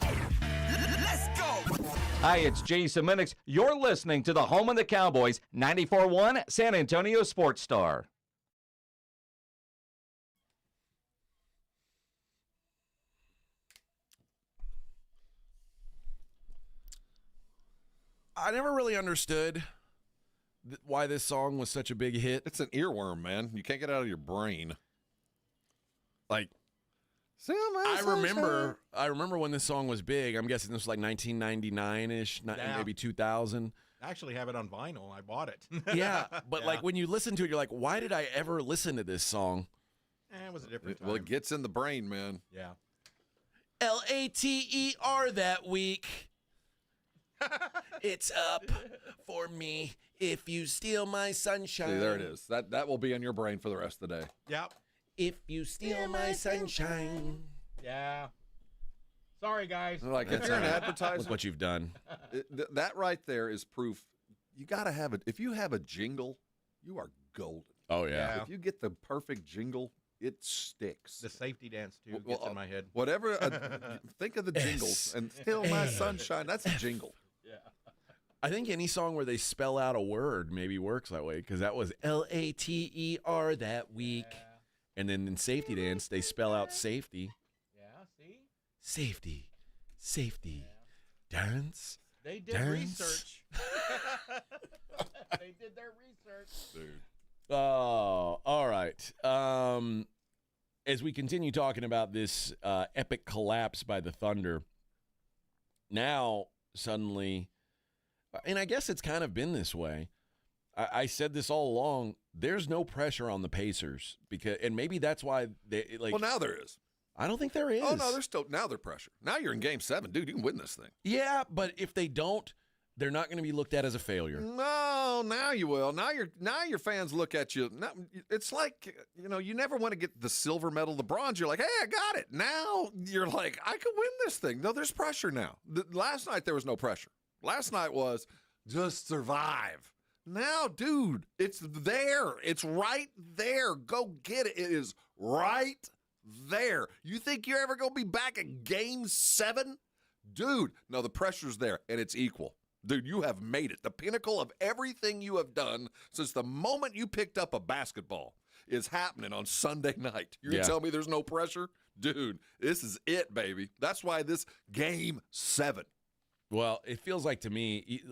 Let's go! Hi, it's Jason Minix. You're listening to the home of the Cowboys, 94.1 San Antonio Sports Star. I never really understood why this song was such a big hit. It's an earworm, man. You can't get it out of your brain. Like, I remember when this song was big. I'm guessing this was like 1999-ish, maybe 2000. I actually have it on vinyl. I bought it. Yeah, but like when you listen to it, you're like, why did I ever listen to this song? It was a different time. Well, it gets in the brain, man. Yeah. LATER that week. It's up for me if you steal my sunshine. See, there it is. That will be in your brain for the rest of the day. Yep. If you steal my sunshine. Yeah. Sorry, guys. Like, if you're an advertiser, Look what you've done. That right there is proof. You got to have it. If you have a jingle, you are golden. Oh, yeah. If you get the perfect jingle, it sticks. The safety dance, too, gets in my head. Whatever. Think of the jingles. And steal my sunshine. That's a jingle. Yeah. I think any song where they spell out a word maybe works that way, because that was LATER that week. Yeah. And then in Safety Dance, they spell out safety. Yeah, see? Safety. Dance. They did research. They did their research. Dude. Oh, all right. As we continue talking about this epic collapse by the Thunder, now suddenly, and I guess it's kind of been this way. I said this all along. There's no pressure on the Pacers and maybe that's why they like. Well, now there is. I don't think there is. Oh no, there's pressure. Now you're in Game 7, dude. You can win this thing. Yeah, but if they don't, they're not going to be looked at as a failure. No, now you will. Now your fans look at you. Now, it's like, you never want to get the silver medal, the bronze. You're like, hey, I got it. Now you're like, I could win this thing. No, there's pressure now. Last night there was no pressure. Last night was just survive. Now, dude, it's there. It's right there. Go get it. It is right there. You think you're ever going to be back in Game 7? Dude, no, the pressure's there, and it's equal. Dude, you have made it. The pinnacle of everything you have done since the moment you picked up a basketball is happening on Sunday night. You're going to tell me there's no pressure? Dude, this is it, baby. That's why this Game 7. Well, it feels like to me,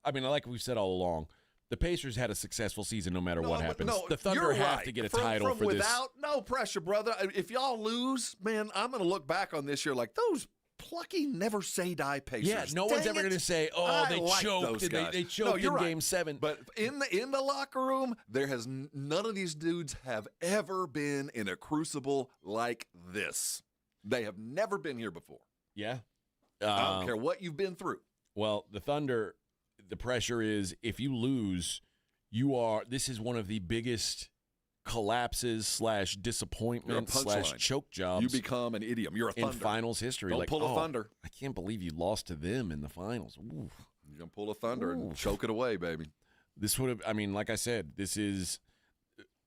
I mean, like we've said all along, the Pacers had a successful season no matter what happens. The Thunder have to get a title for this. Without no pressure, brother. If y'all lose, man, I'm going to look back on this year like those plucky, never say die Pacers. Yeah, no one's ever going to say, "Oh, they choked." They choked in Game 7. But in the locker room, there has none of these dudes have ever been in a crucible like this. They have never been here before. Yeah, I don't care what you've been through. Well, the Thunder, the pressure is if you lose, this is one of the biggest collapses / disappointment / choke jobs. You become an idiom. You're a Thunder. In finals history. Don't pull a Thunder. I can't believe you lost to them in the finals. Ooh. You're going to pull a Thunder and choke it away, baby. This would have, like I said,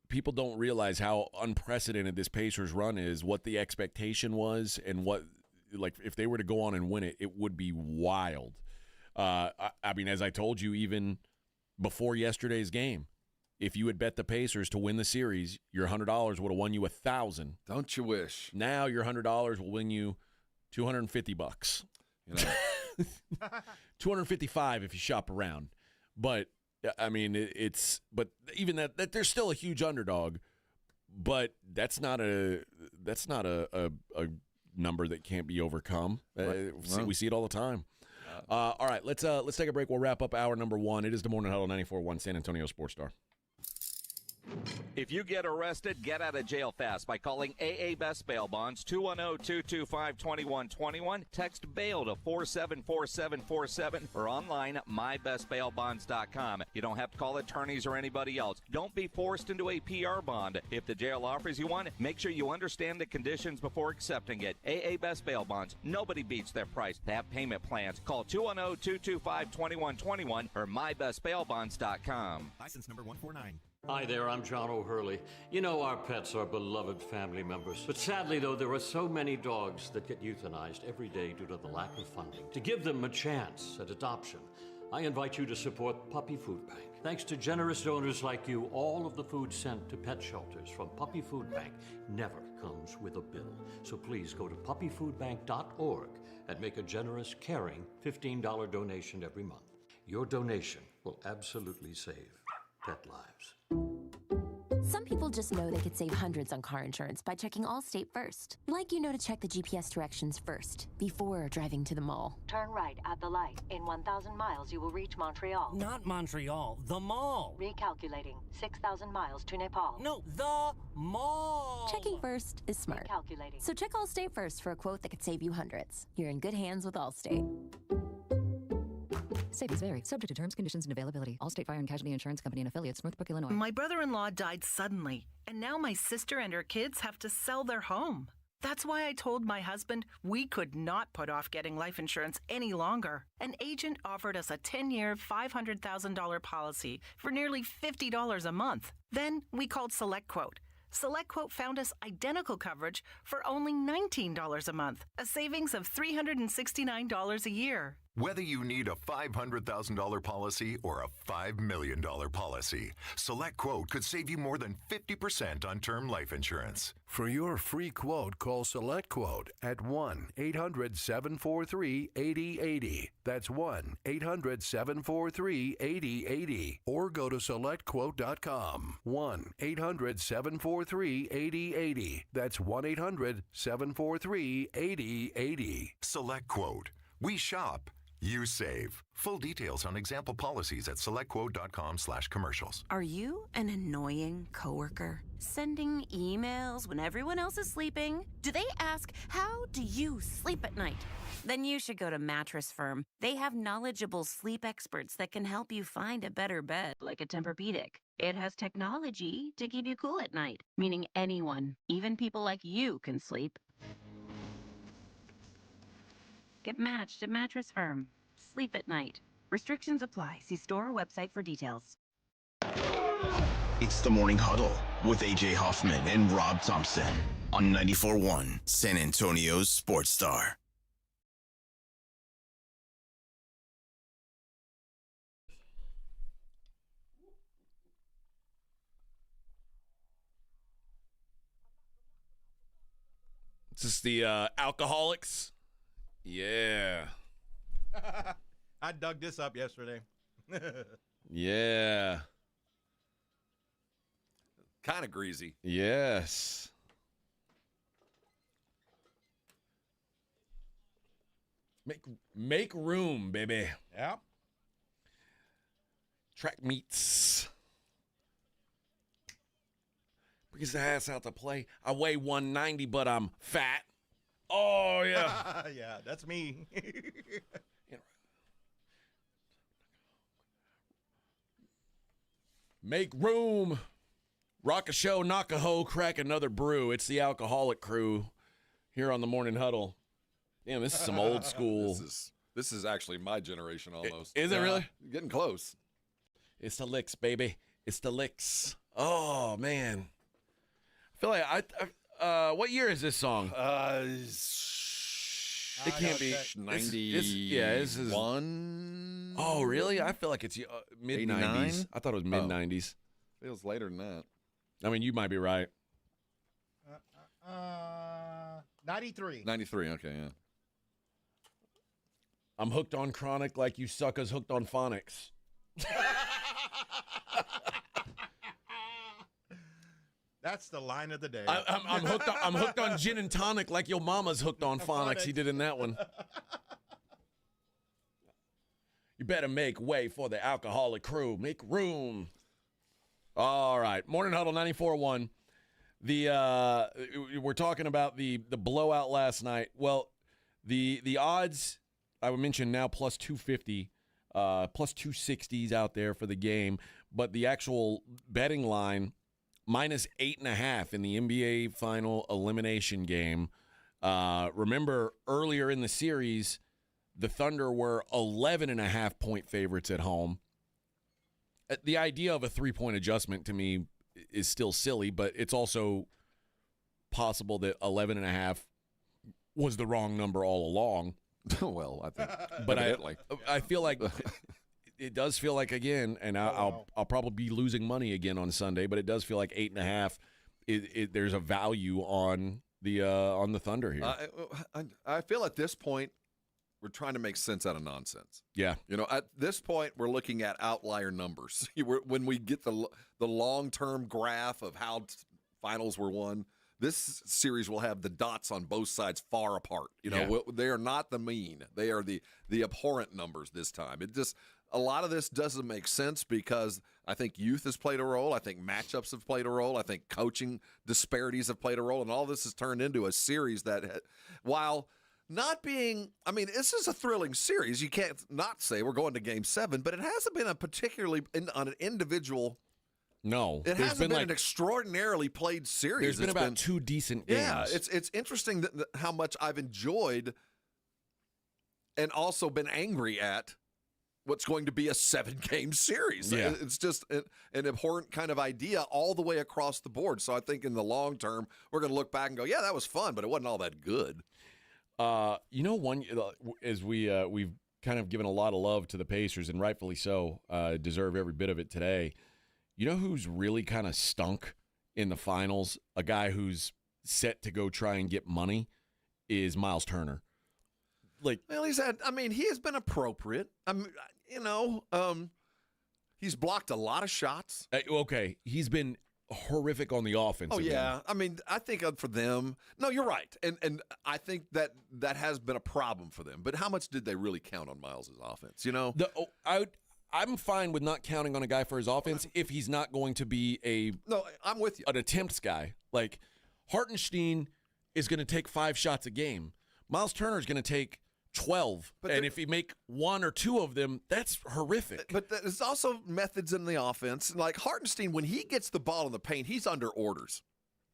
people don't realize how unprecedented this Pacers run is, what the expectation was, and if they were to go on and win it, it would be wild. As I told you, even before yesterday's game, if you had bet the Pacers to win the series, your $100 would have won you $1,000. Don't you wish? Now your $100 will win you $250. $255 if you shop around. But but even that there's still a huge underdog. But that's not a number that can't be overcome. Right. We see it all the time. All right, let's take a break. We'll wrap up hour number 1. It is the Morning Huddle 94.1 San Antonio Sports Star. If you get arrested, get out of jail fast by calling AA Best Bail Bonds, 210-225-2121. Text bail to 474747 or online at mybestbailbonds.com. You don't have to call attorneys or anybody else. Don't be forced into a PR bond. If the jail offers you one, make sure you understand the conditions before accepting it. AA Best Bail Bonds. Nobody beats their price. They have payment plans. Call 210-225-2121 or mybestbailbonds.com. License number 149. Hi there, I'm John O'Hurley. You know our pets are beloved family members. But sadly, though, there are so many dogs that get euthanized every day due to the lack of funding. To give them a chance at adoption, I invite you to support Puppy Food Bank. Thanks to generous donors like you, all of the food sent to pet shelters from Puppy Food Bank never comes with a bill. So please go to puppyfoodbank.org and make a generous, caring $15 donation every month. Your donation will absolutely save pet lives. Some people just know they could save hundreds on car insurance by checking Allstate first. Like you know to check the GPS directions first before driving to the mall. Turn right at the light. In 1,000 miles, you will reach Montreal. Not Montreal, the mall. Recalculating. 6,000 miles to Nepal. No, the mall. Checking first is smart. Recalculating. So check Allstate first for a quote that could save you hundreds. You're in good hands with Allstate. Savings vary. Subject to terms, conditions, and availability. Allstate Fire and Casualty Insurance Company and affiliates, Northbrook, Illinois. My brother-in-law died suddenly, and now my sister and her kids have to sell their home. That's why I told my husband we could not put off getting life insurance any longer. An agent offered us a 10-year, $500,000 policy for nearly $50 a month. Then we called SelectQuote. SelectQuote found us identical coverage for only $19 a month, a savings of $369 a year. Whether you need a $500,000 policy or a $5 million policy, SelectQuote could save you more than 50% on term life insurance. For your free quote, call SelectQuote at 1-800-743-8080. That's 1-800-743-8080. Or go to SelectQuote.com. 1-800-743-8080. That's 1-800-743-8080. SelectQuote. We shop. You save. Full details on example policies at selectquote.com/commercials. Are you an annoying coworker? Sending emails when everyone else is sleeping? Do they ask, how do you sleep at night? Then you should go to Mattress Firm. They have knowledgeable sleep experts that can help you find a better bed, like a Tempur-Pedic. It has technology to keep you cool at night, meaning anyone, even people like you, can sleep. Get matched at Mattress Firm. Sleep at night. Restrictions apply. See store or website for details. It's the Morning Huddle with AJ Hoffman and Rob Thompson on 94.1 San Antonio's Sports Star. Is this the Alcoholics? Yeah. I dug this up yesterday. Yeah. Kind of greasy. Yes. Make room, baby. Yeah. Track meets. Bring his ass out to play. I weigh 190, but I'm fat. Oh, yeah. Yeah, that's me. Make room. Rock a show, knock a hoe, crack another brew. It's the Alcoholic Crew here on the Morning Huddle. Damn, this is some old school. This is actually my generation almost. Is it really? Getting close. It's the licks, baby. It's the licks. Oh, man. I feel like what year is this song? It can't be 91. Oh, really? I feel like it's mid-90s. I thought it was mid-90s. Feels later than that. I mean, you might be right. 93. 93, okay, yeah. I'm hooked on chronic like you suckers hooked on phonics. That's the line of the day. I'm hooked on gin and tonic like your mama's hooked on phonics. He did in that one. You better make way for the Alcoholic Crew. Make room. All right. Morning Huddle 94.1. We're talking about the blowout last night. Well, the odds I would mention now plus 250, plus 260s out there for the game, but the actual betting line minus 8.5 in the NBA final elimination game. Remember earlier in the series, the Thunder were 11.5 point favorites at home. The idea of a 3-point adjustment to me is still silly, but it's also possible that 11.5 was the wrong number all along. Well, I think, but I feel like it does feel like, again, and I'll probably be losing money again on Sunday, but it does feel like 8.5. There's a value on the Thunder here. I feel at this point, we're trying to make sense out of nonsense. Yeah. You know, at this point, we're looking at outlier numbers. When we get the long-term graph of how finals were won, this series will have the dots on both sides far apart. You know, they are not the mean. They are the abhorrent numbers this time. A lot of this doesn't make sense because I think youth has played a role. I think matchups have played a role. I think coaching disparities have played a role. And all this has turned into a series that, while not being, I mean, this is a thrilling series. You can't not say we're going to Game 7, but it hasn't been a particularly, on an individual. No. It hasn't been an extraordinarily played series. There's been about 2 decent games. Yeah, it's interesting that how much I've enjoyed and also been angry at what's going to be a 7-game series. Yeah. It's just an abhorrent kind of idea all the way across the board. So I think in the long term, we're going to look back and go, yeah, that was fun, but it wasn't all that good. You know, one as we've kind of given a lot of love to the Pacers, and rightfully so, deserve every bit of it today. You know who's really kind of stunk in the finals? A guy who's set to go try and get money is Miles Turner. Well, he has been appropriate. He's blocked a lot of shots. Okay, he's been horrific on the offense. Oh, yeah. I mean, I think for them, no, you're right. And I think that has been a problem for them. But how much did they really count on Miles' offense, you know? I'm fine with not counting on a guy for his offense if he's not going to be I'm with you. An attempts guy. Like, Hartenstein is going to take 5 shots a game. Miles Turner is going to take 12. And if he make 1 or 2 of them, that's horrific. But there's also methods in the offense. Like Hartenstein, when he gets the ball in the paint, he's under orders.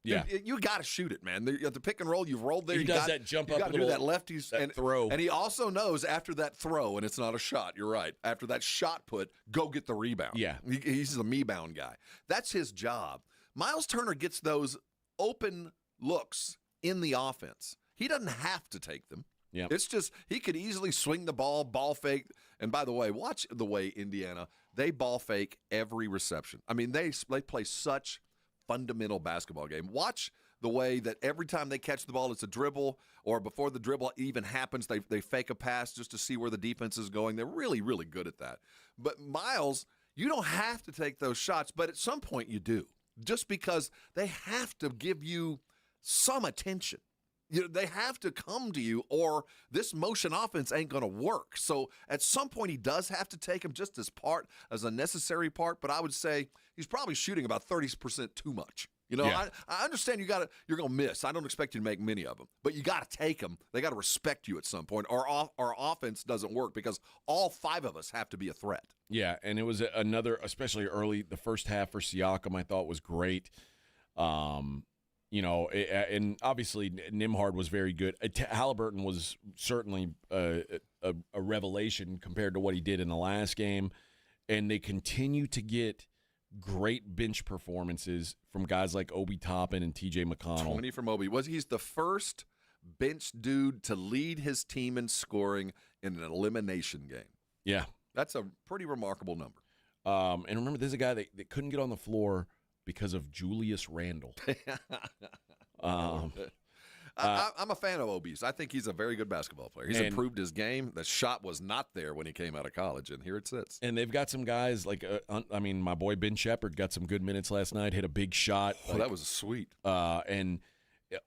Yeah. You got to shoot it, man. At the pick and roll, you've rolled there. He does that jump up. You got to do that lefties and throw. And he also knows after that throw, and it's not a shot, you're right. After that shot put, go get the rebound. Yeah. He's the me-bound guy. That's his job. Miles Turner gets those open looks in the offense. He doesn't have to take them. Yeah. It's just he could easily swing the ball fake. And by the way, watch the way Indiana, they ball fake every reception. I mean, they play such fundamental basketball game. Watch the way that every time they catch the ball, it's a dribble, or before the dribble even happens, they fake a pass just to see where the defense is going. They're really, really good at that. But Miles, you don't have to take those shots, but at some point you do, just because they have to give you some attention. They have to come to you, or this motion offense ain't going to work. So at some point, he does have to take them just as a necessary part. But I would say he's probably shooting about 30% too much. You know, Yeah. I understand you're going to miss. I don't expect you to make many of them, but you got to take them. They got to respect you at some point, or our offense doesn't work because all 5 of us have to be a threat. Yeah, and it was another, especially early, the first half for Siakam, I thought was great. You know, and obviously Nembhard was very good. Halliburton was certainly a revelation compared to what he did in the last game. And they continue to get great bench performances from guys like Obi Toppin and T.J. McConnell. 20 from Obi. He's the first bench dude to lead his team in scoring in an elimination game. Yeah. That's a pretty remarkable number. And remember, there's a guy that couldn't get on the floor because of Julius Randle. I'm a fan of Obi's. I think he's a very good basketball player. He's improved his game. The shot was not there when he came out of college, and here it sits. And they've got some guys like, my boy Ben Shepherd got some good minutes last night, hit a big shot. That was sweet. And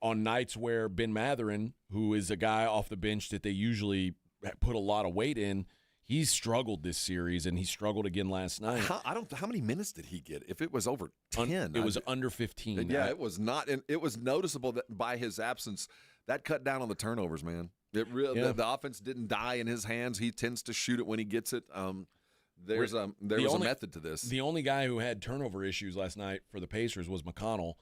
on nights where Ben Matherin, who is a guy off the bench that they usually put a lot of weight in, he's struggled this series, and he struggled again last night. How many minutes did he get? If it was over 10. It was under 15. Yeah, it was not. And it was noticeable that by his absence, that cut down on the turnovers, man. The offense didn't die in his hands. He tends to shoot it when he gets it. There was a method to this. The only guy who had turnover issues last night for the Pacers was McConnell,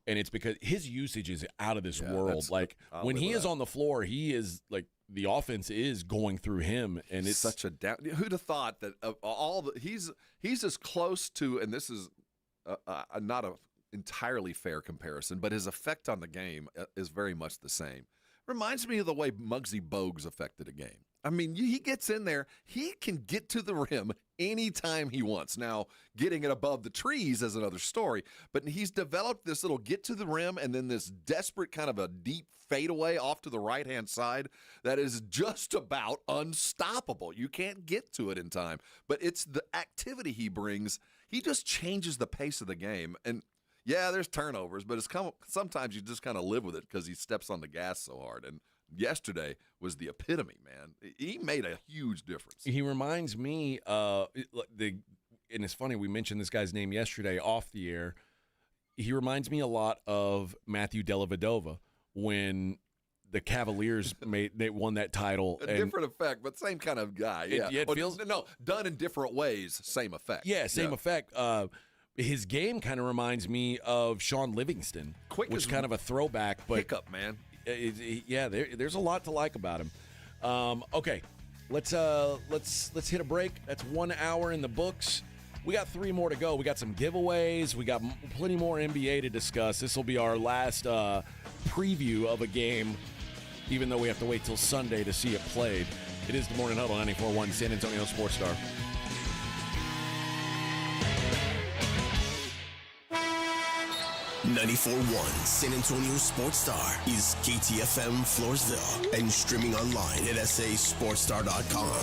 and it's because his usage is out of this world. Like, when he is on the floor, he is like, the offense is going through him, and it's such a down. Who'd have thought that of all the he's as close to, and this is not an entirely fair comparison, but his effect on the game is very much the same. Reminds me of the way Muggsy Bogues affected a game. I mean, he gets in there. He can get to the rim anytime he wants. Now, getting it above the trees is another story, but he's developed this little get to the rim and then this desperate kind of a deep fadeaway off to the right-hand side that is just about unstoppable. You can't get to it in time, but it's the activity he brings. He just changes the pace of the game. And yeah, there's turnovers, but sometimes you just kind of live with it because he steps on the gas so hard. And yesterday was the epitome, man. He made a huge difference. He reminds me, and it's funny, we mentioned this guy's name yesterday off the air. He reminds me a lot of Matthew Dellavedova when the Cavaliers they won that title. A different effect, but same kind of guy. Yeah, it feels done in different ways, same effect. Yeah, same effect. His game kind of reminds me of Sean Livingston, which is kind of a throwback, but hiccup, man. There's a lot to like about him. Okay, let's hit a break. That's 1 hour in the books. We got 3 more to go. We got some giveaways. We got plenty more NBA to discuss. This will be our last preview of a game, even though we have to wait till Sunday to see it played. It is the Morning Huddle, 94.1 San Antonio Sports Star. .1 San Antonio Sports Star is KTFM Floresville and streaming online at sasportstar.com.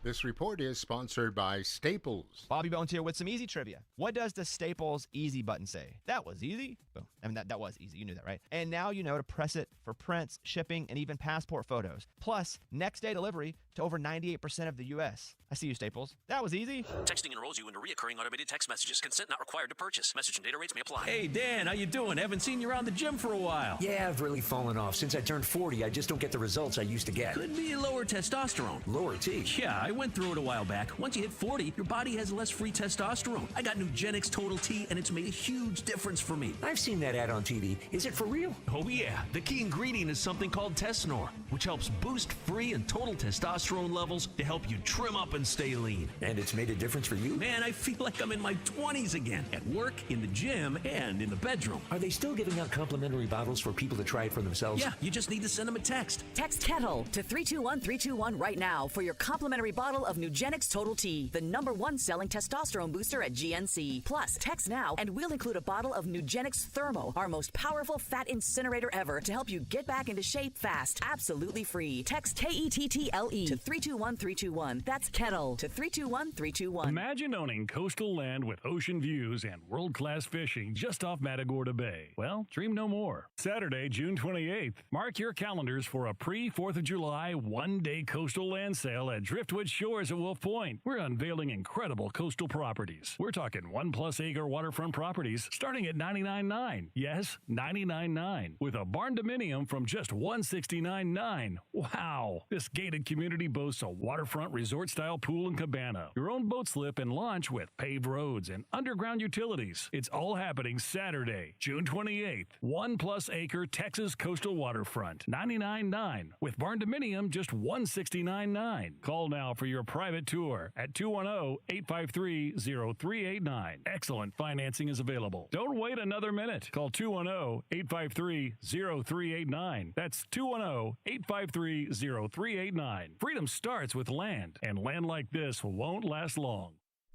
This report is sponsored by Staples. Bobby Bones here with some easy trivia. What does the Staples Easy button say? That was easy. Boom. I mean, that was easy. You knew that, right? And now you know to press it for prints, shipping, and even passport photos. Plus, next day delivery to over 98% of the U.S. I see you, Staples. That was easy. Texting enrolls you into recurring automated text messages. Consent not required to purchase. Message and data rates may apply. Hey, Dan, how you doing? Haven't seen you around the gym for a while. Yeah, I've really fallen off. Since I turned 40, I just don't get the results I used to get. Could be lower testosterone. Lower T? Yeah, I went through it a while back. Once you hit 40, your body has less free testosterone. I got Nugenix Total T, and it's made a huge difference for me. I've seen that ad on TV. Is it for real? Oh, yeah. The key ingredient is something called Tesnor, which helps boost free and total testosterone levels to help you trim up and stay lean. And it's made a difference for you? Man, I feel like I'm in my 20s again. At work, in the gym, and in the bedroom. Are they still giving out complimentary bottles for people to try it for themselves? Yeah, you just need to send them a text. Text KETTLE to 321-321 right now for your complimentary bottle of Nugenix Total T, the #1 selling testosterone booster at GNC. Plus, text now and we'll include a bottle of Nugenix Thermo, our most powerful fat incinerator ever, to help you get back into shape fast. Absolutely free. Text KETTLE to 321-321. That's KETTLE to 321-321. Imagine owning coastal land with ocean views and world-class fishing just off Matagorda Bay. Well, dream no more. Saturday, June 28th. Mark your calendars for a pre-4th of July one-day coastal land sale at Driftwood Shores at Wolf Point. We're unveiling incredible coastal properties. We're talking 1+ acre waterfront properties starting at $99.9. Yes, $99.9. With a barn dominium from just $169.9. Wow. This gated community boasts a waterfront resort-style pool and cabana, your own boat slip and launch with paved roads and underground utilities. It's all happening Saturday, June 28th. 1+ acre Texas coastal waterfront, $99.9. With barn dominium, just $169.9. Call now for your private tour at 210-853-0389. Excellent financing is available. Don't wait another minute. Call 210-853-0389. That's 210-853-0389. Freedom starts with land, and land like this won't last long.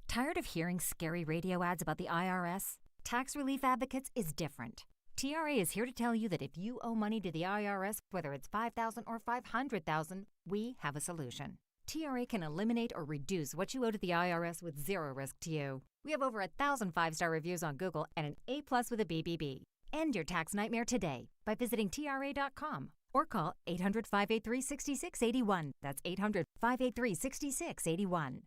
Tired of hearing scary radio ads about the IRS? Tax Relief Advocates is different. TRA is here to tell you that if you owe money to the IRS, whether it's $5,000 or $500,000, we have a solution. TRA can eliminate or reduce what you owe to the IRS with zero risk to you. We have over 1,000 5-star reviews on Google and an A+ with a BBB. End your tax nightmare today by visiting TRA.com or call 800-583-6681. That's 800-583-6681.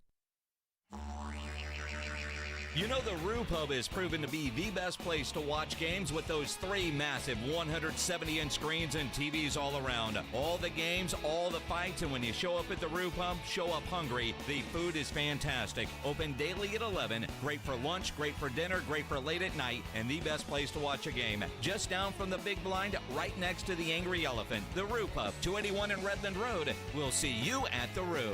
You know the Roo Pub is proven to be the best place to watch games with those 3 massive 170-inch screens and TVs all around. All the games, all the fights, and when you show up at the Roo Pub, show up hungry. The food is fantastic. Open daily at 11. Great for lunch, great for dinner, great for late at night, and the best place to watch a game. Just down from the big blind, right next to the Angry Elephant. The Roo Pub, 281 in Redland Road. We'll see you at the Roo.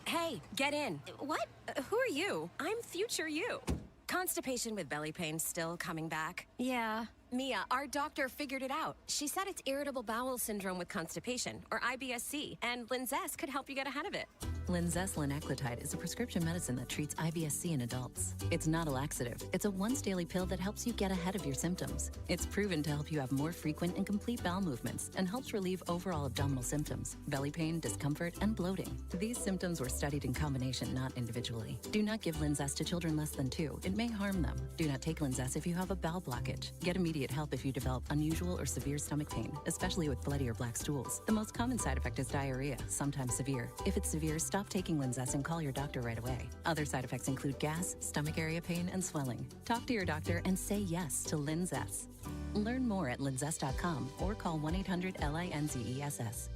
Hey, get in. What? Who are you? I'm future you. Constipation with belly pain still coming back? Yeah, Mia, our doctor figured it out. She said it's irritable bowel syndrome with constipation, or IBS-C, and Linzess could help you get ahead of it. Linzess linaclotide is a prescription medicine that treats IBS-C in adults. It's not a laxative. It's a once-daily pill that helps you get ahead of your symptoms. It's proven to help you have more frequent and complete bowel movements and helps relieve overall abdominal symptoms, belly pain, discomfort, and bloating. These symptoms were studied in combination, not individually. Do not give Linzess to children less than 2. It may harm them. Do not take Linzess if you have a bowel blockage. Get immediate help if you develop unusual or severe stomach pain, especially with bloody or black stools. The most common side effect is diarrhea, sometimes severe. If it's severe, stop taking Linzess and call your doctor right away. Other side effects include gas, stomach area pain, and swelling. Talk to your doctor and say yes to Linzess. Learn more at linzess.com or call 1-800-LINZESS.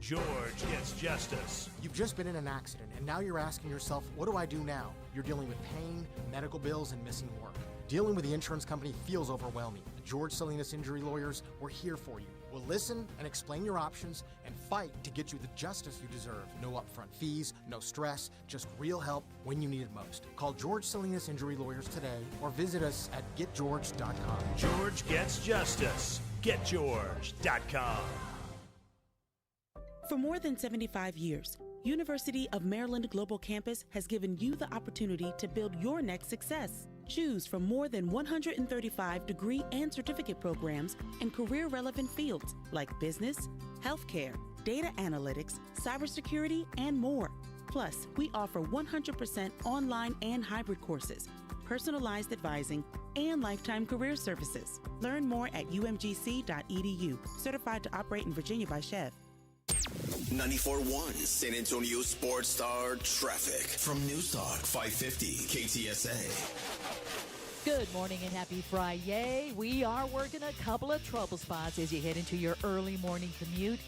George gets justice. You've just been in an accident, and now you're asking yourself, what do I do now? You're dealing with pain, medical bills, and missing work. Dealing with the insurance company feels overwhelming. The George Salinas Injury Lawyers, we're here for you. We'll listen and explain your options and fight to get you the justice you deserve. No upfront fees, no stress, just real help when you need it most. Call George Salinas Injury Lawyers today or visit us at getgeorge.com. George gets justice. Getgeorge.com. For more than 75 years, University of Maryland Global Campus has given you the opportunity to build your next success. Choose from more than 135 degree and certificate programs in career-relevant fields like business, healthcare, data analytics, cybersecurity, and more. Plus, we offer 100% online and hybrid courses, personalized advising, and lifetime career services. Learn more at umgc.edu. Certified to operate in Virginia by Chev. 94.1 San Antonio Sports Star traffic from News Talk 550 KTSA. Good morning and happy Friday. We are working a couple of trouble spots as you head into your early morning commute.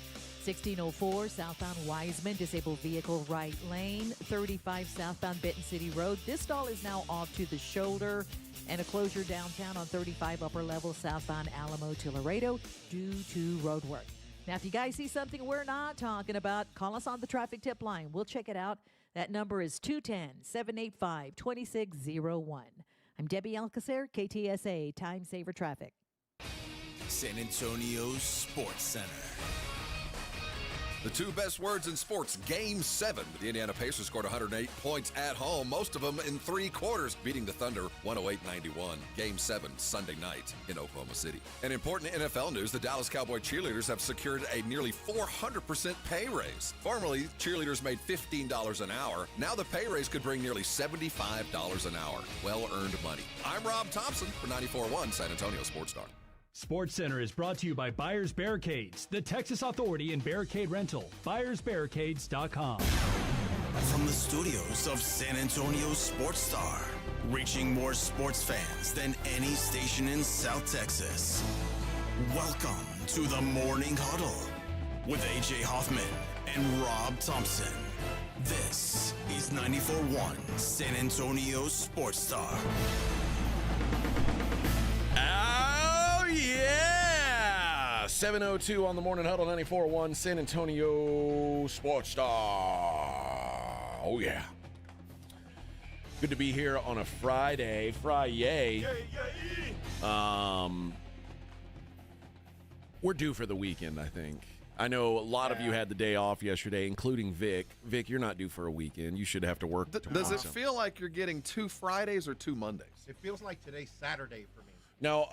1604 southbound Wiseman, disabled vehicle right lane. 35 southbound Benton City Road. This stall is now off to the shoulder. And a closure downtown on 35 upper level southbound Alamo to Laredo due to road work. Now, if you guys see something we're not talking about, call us on the traffic tip line. We'll check it out. That number is 210-785-2601. I'm Debbie Alcacer, KTSA Time Saver Traffic. San Antonio Sports Center. The two best words in sports, Game 7. The Indiana Pacers scored 108 points at home, most of them in 3 quarters, beating the Thunder 108-91. Game 7, Sunday night in Oklahoma City. In important NFL news, the Dallas Cowboy cheerleaders have secured a nearly 400% pay raise. Formerly, cheerleaders made $15 an hour. Now the pay raise could bring nearly $75 an hour. Well-earned money. I'm Rob Thompson for 94.1 San Antonio Sports Star. Sports Center is brought to you by Buyers Barricades, the Texas Authority in Barricade Rental. BuyersBarricades.com. From the studios of San Antonio Sports Star, reaching more sports fans than any station in South Texas. Welcome to the Morning Huddle with A.J. Hoffman and Rob Thompson. This is 94.1 San Antonio Sports Star. Yeah! 7:02 on the Morning Huddle, 94.1 San Antonio Sports Star. Oh, yeah. Good to be here on a Friday. We're due for the weekend, I think. I know a lot of you had the day off yesterday, including Vic. Vic, you're not due for a weekend. You should have to work tomorrow. Does it feel like you're getting 2 Fridays or 2 Mondays? It feels like today's Saturday for me. Now,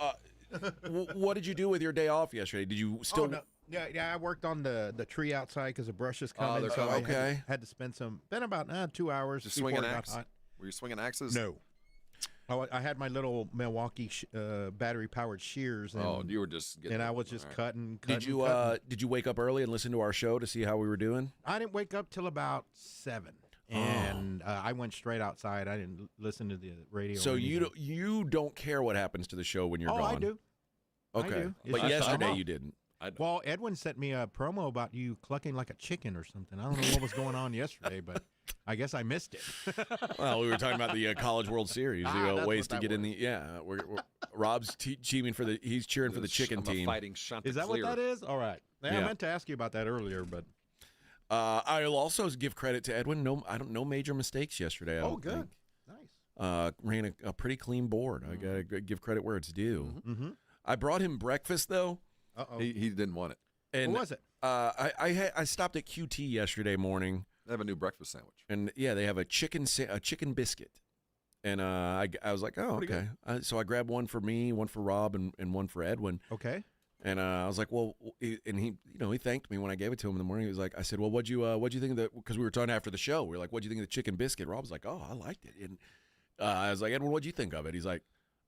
what did you do with your day off yesterday? Did you still? Oh, no. Yeah, I worked on the tree outside because the brush is coming. they're so coming. I had to spend about 2 hours. Just swinging axe? Were you swinging axes? No. Oh, I had my little Milwaukee battery-powered shears. And, you were just getting I was just cutting. Did you wake up early and listen to our show to see how we were doing? I didn't wake up till about 7. And I went straight outside. I didn't listen to the radio. So you don't care what happens to the show when you're gone? Oh, I do. Okay. I do. But yesterday you didn't. Well, Edwin sent me a promo about you clucking like a chicken or something. I don't know what was going on yesterday, but I guess I missed it. Well, we were talking about the College World Series, ways to get in the. Yeah, Rob's cheering for the. He's cheering for the chicken team. Fighting is that what that is? All right. Yeah. I meant to ask you about that earlier, but. I'll also give credit to Edwin. No major mistakes yesterday. Oh, good. Nice. ran a pretty clean board. I got to give credit where it's due. Mm-hmm. I brought him breakfast, though. Uh-oh. He didn't want it. And what was it? I stopped at QT yesterday morning. They have a new breakfast sandwich. And, yeah, they have a chicken biscuit. And I was like, oh, Pretty okay. So I grabbed one for me, one for Rob, and one for Edwin. Okay. And I was like, well, and he thanked me when I gave it to him in the morning. He was like, I said, well, what'd you think of that? Because we were talking after the show. We were like, what'd you think of the chicken biscuit? Rob was like, oh, I liked it. And I was like, Edwin, what'd you think of it? He's like,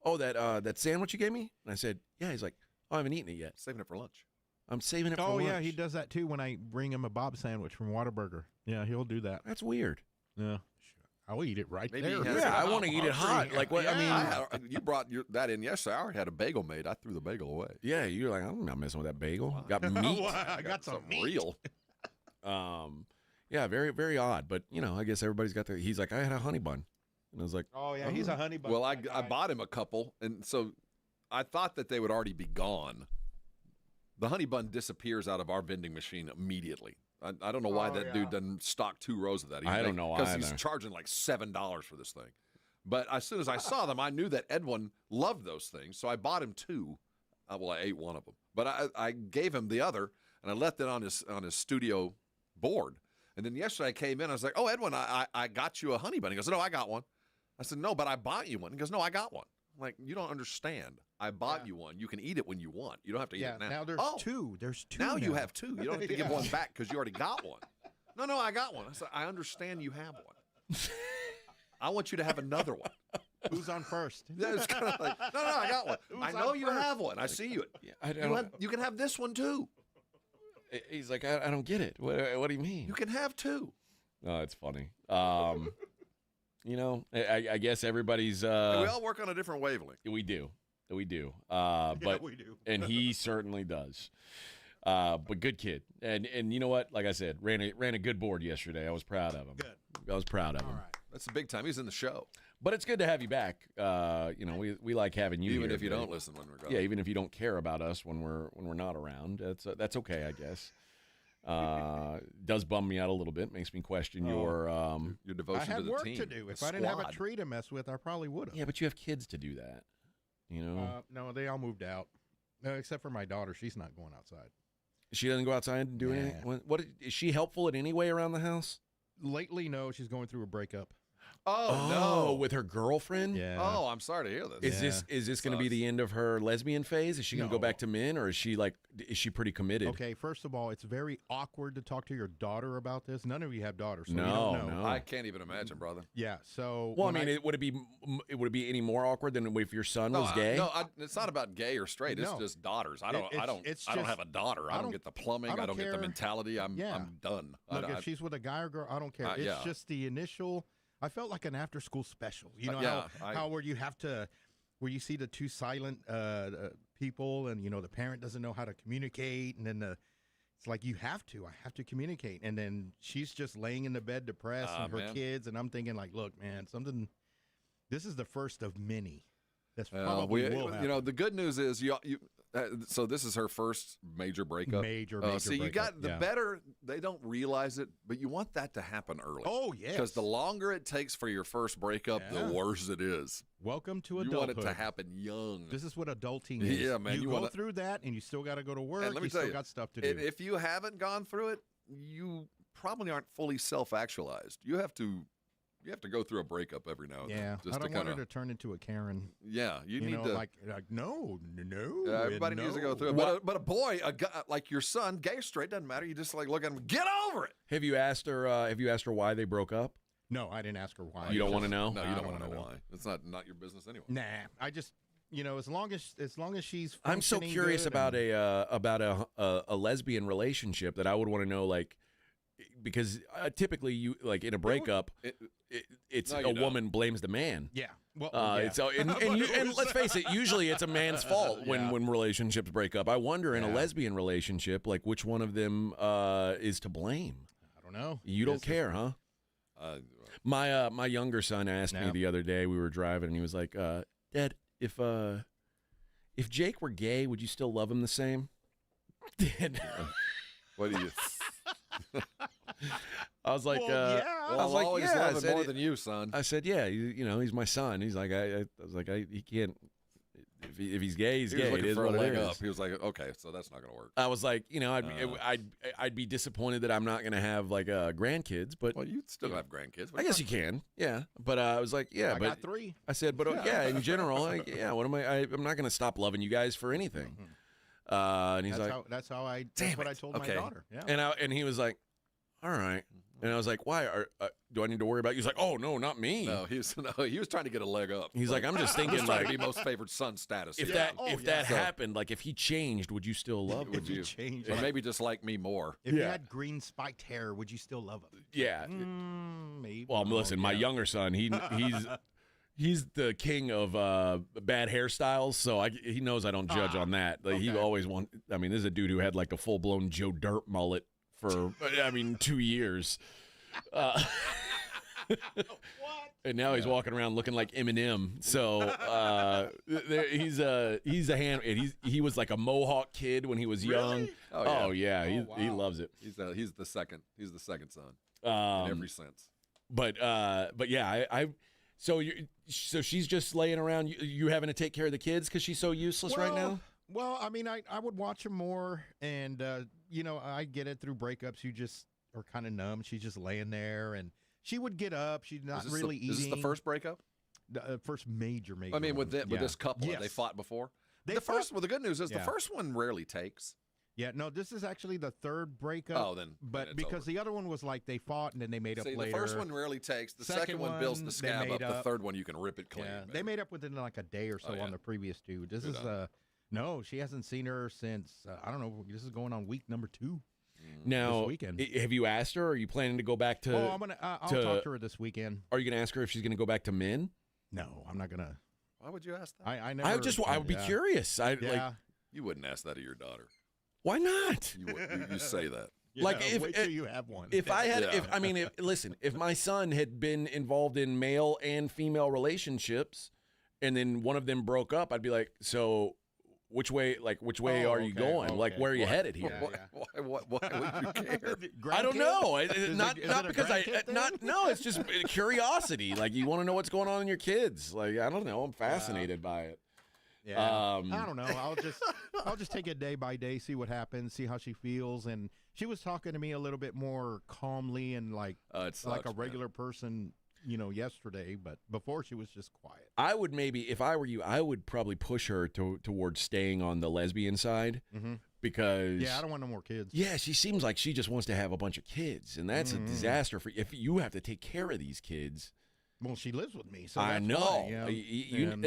oh, that sandwich you gave me? And I said, yeah. He's like, oh, I haven't eaten it yet. Saving it for lunch. I'm saving it for lunch. Oh, yeah, lunch. he does that too when I bring him a Bob sandwich from Whataburger. Yeah, he'll do that. That's weird. Yeah. I'll eat it right Maybe there. Yeah, I want to eat it hot. Like what? I mean, you brought that in yesterday. I already had a bagel made. I threw the bagel away. Yeah, you're like, I'm not messing with that bagel. Got meat. I got some meat. Real. Yeah, very, very odd. But, I guess everybody's got their. He's like, I had a honey bun. And I was like, oh, yeah, he's a honey bun. Well, I bought him a couple. And so I thought that they would already be gone. The honey bun disappears out of our vending machine immediately. I don't know why that dude doesn't stock 2 rows of that. I don't know because he's charging like $7 for this thing. But as soon as I saw them, I knew that Edwin loved those things, so I bought him 2. Well, I ate one of them, but I gave him the other, and I left it on his studio board. And then yesterday I came in, I was like, "Oh, Edwin, I got you a honey bun." He goes, "No, I got one." I said, "No, but I bought you one." He goes, "No, I got one." I'm like, you don't understand. I bought you one. You can eat it when you want. You don't have to eat it now. Now there's 2. There's 2 Now you have 2. You don't have to give one back because you already got one. No, I got one. I said, I understand you have one. I want you to have another one. Who's on first? Yeah, it's kind of like, no, I got one. I know you have one. I see you. You can have this one too. He's like, I don't get it. What do you mean? You can have 2. Oh, it's funny. I guess everybody's. We all work on a different wavelength. We do. But we do. And he certainly does. But good kid. And you know what? Like I said, ran a good board yesterday. I was proud of him. Good. I was proud of him. All right. That's the big time. He's in the show. But it's good to have you back. We like having you even here, if you don't listen when we're gone. Yeah, even if you don't care about us when we're not around. That's okay, I guess. Does bum me out a little bit. Makes me question your devotion I had to the work team. to do. If I didn't have a tree to mess with, I probably would have. Yeah, but you have kids to do that. No, they all moved out. No, except for my daughter. She's not going outside. She doesn't go outside and do anything? What is she helpful in any way around the house? Lately, no. She's going through a breakup. Oh, no. With her girlfriend? Yeah. Oh, I'm sorry to hear this. Is this going to be the end of her lesbian phase? Is she going to go back to men, or is she pretty committed? Okay, first of all, it's very awkward to talk to your daughter about this. None of you have daughters, so no, you don't know. No. I can't even imagine, brother. Yeah. So. Well, would it be any more awkward than if your son was gay? It's not about gay or straight. It's just daughters. I don't have a daughter. I don't get the plumbing. I don't get the mentality. I'm done. Look, if she's with a guy or girl, I don't care. It's just the initial. I felt like an after-school special. You know how where you have to, where you see the 2 silent people, and the parent doesn't know how to communicate, and then it's like I have to communicate, and then she's just laying in the bed depressed, and her kids, and I'm thinking like, look, man, this is the first of many. That's probably will happen. The good news is so this is her first major breakup. Major so breakup. You got the better. They don't realize it, but you want that to happen early. Oh yes. Because the longer it takes for your first breakup, the worse it is. Welcome to adulthood. You want it to happen young. This is what adulting is. Yeah, man. You go through that, and you still got to go to work. And let me you tell still you, got stuff to do. If you haven't gone through it, you probably aren't fully self-actualized. You have to go through a breakup every now and then. Yeah, I don't want her to turn into a Karen. Yeah, you need to like no. Everybody needs to go through it. But a boy, a guy like your son, gay or straight, doesn't matter. You just look at him, get over it. Have you asked her why they broke up? No, I didn't ask her why. You don't want to know? No, you don't want to know why. It's not your business anyway. Nah, I just as long as she's. I'm so curious about a lesbian relationship that I would want to know because typically you in a breakup. It's a woman blames the man. Yeah. Well, and let's face it, usually it's a man's fault when relationships break up. I wonder in a lesbian relationship, which one of them is to blame. I don't know. You don't care, huh? My younger son asked me the other day. We were driving, and he was like, "Dad, if Jake were gay, would you still love him the same?" What do you? I was like, yeah. I'll always love him more than you, son. I said, yeah, he's my son. He's like, I was like, he can't. If he's gay, he's gay. It is what it is. He was like, okay, so that's not going to work. I was like, I'd be disappointed that I'm not going to have like grandkids, but well, you still have grandkids. I guess you can, yeah. But I was like, yeah, I got 3. I said, but in general, like, yeah, what am I'm not going to stop loving you guys for anything. And he's that's what I told my daughter. Yeah. And he was like, all right. And I was like, why? Do I need to worry about you? He's like, oh, no, not me. No, he was trying to get a leg up. He's like, I'm just thinking, like, be most favored son status. If that happened, like, if he changed, would you still love him? Would you change? Or maybe just like me more. If he had green spiked hair, would you still love him? Yeah. Maybe. Well, listen, my younger son, he's the king of bad hairstyles, so he knows I don't judge on that. Like, he always this is a dude who had like a full blown Joe Dirt mullet for 2 years. And now he's walking around looking like Eminem. So he was like a Mohawk kid when he was young. Oh yeah, he loves it. He's the second son in every sense. But yeah, so she's just laying around. You having to take care of the kids because she's so useless right now. Well, I mean, I would watch him more, and I get it through breakups. You just are kind of numb. She's just laying there, and she would get up. She's not really eating. Is this the first breakup? The first major. I mean, with this couple, they fought before. The good news is the first one rarely takes. Yeah, no, this is actually the third breakup. Oh, then because over. the other one was like they fought and then they made up later. The first one rarely takes. The second one builds the scab up. The third one you can rip it clean. Yeah, they made up within like a day or so on the previous two. This is no, she hasn't seen her since I don't know. This is going on week number 2. Now, this weekend. Have you asked her? Or are you planning to go back to? Oh, I'll talk to her this weekend. Are you gonna ask her if she's gonna go back to men? No, I'm not gonna. Why would you ask that? I would be curious. You wouldn't ask that of your daughter. Why not? You say that. Like wait till you have one. If I had, listen, if my son had been involved in male and female relationships, and then one of them broke up, I'd be like, so. Which way are you going? Okay. Like, where are you headed here? Why would you care? I don't know. Not because it's just curiosity. Like, you want to know what's going on in your kids. Like, I don't know. I'm fascinated by it. Yeah. I don't know. I'll just take it day by day, see what happens, see how she feels. And she was talking to me a little bit more calmly and like a regular person. Yesterday, but before she was just quiet. I would maybe, if I were you, I would probably push her towards staying on the lesbian side because... Yeah, I don't want no more kids. Yeah, she seems like she just wants to have a bunch of kids, and that's a disaster for if you have to take care of these kids. Well, she lives with me, so I that's know. Why,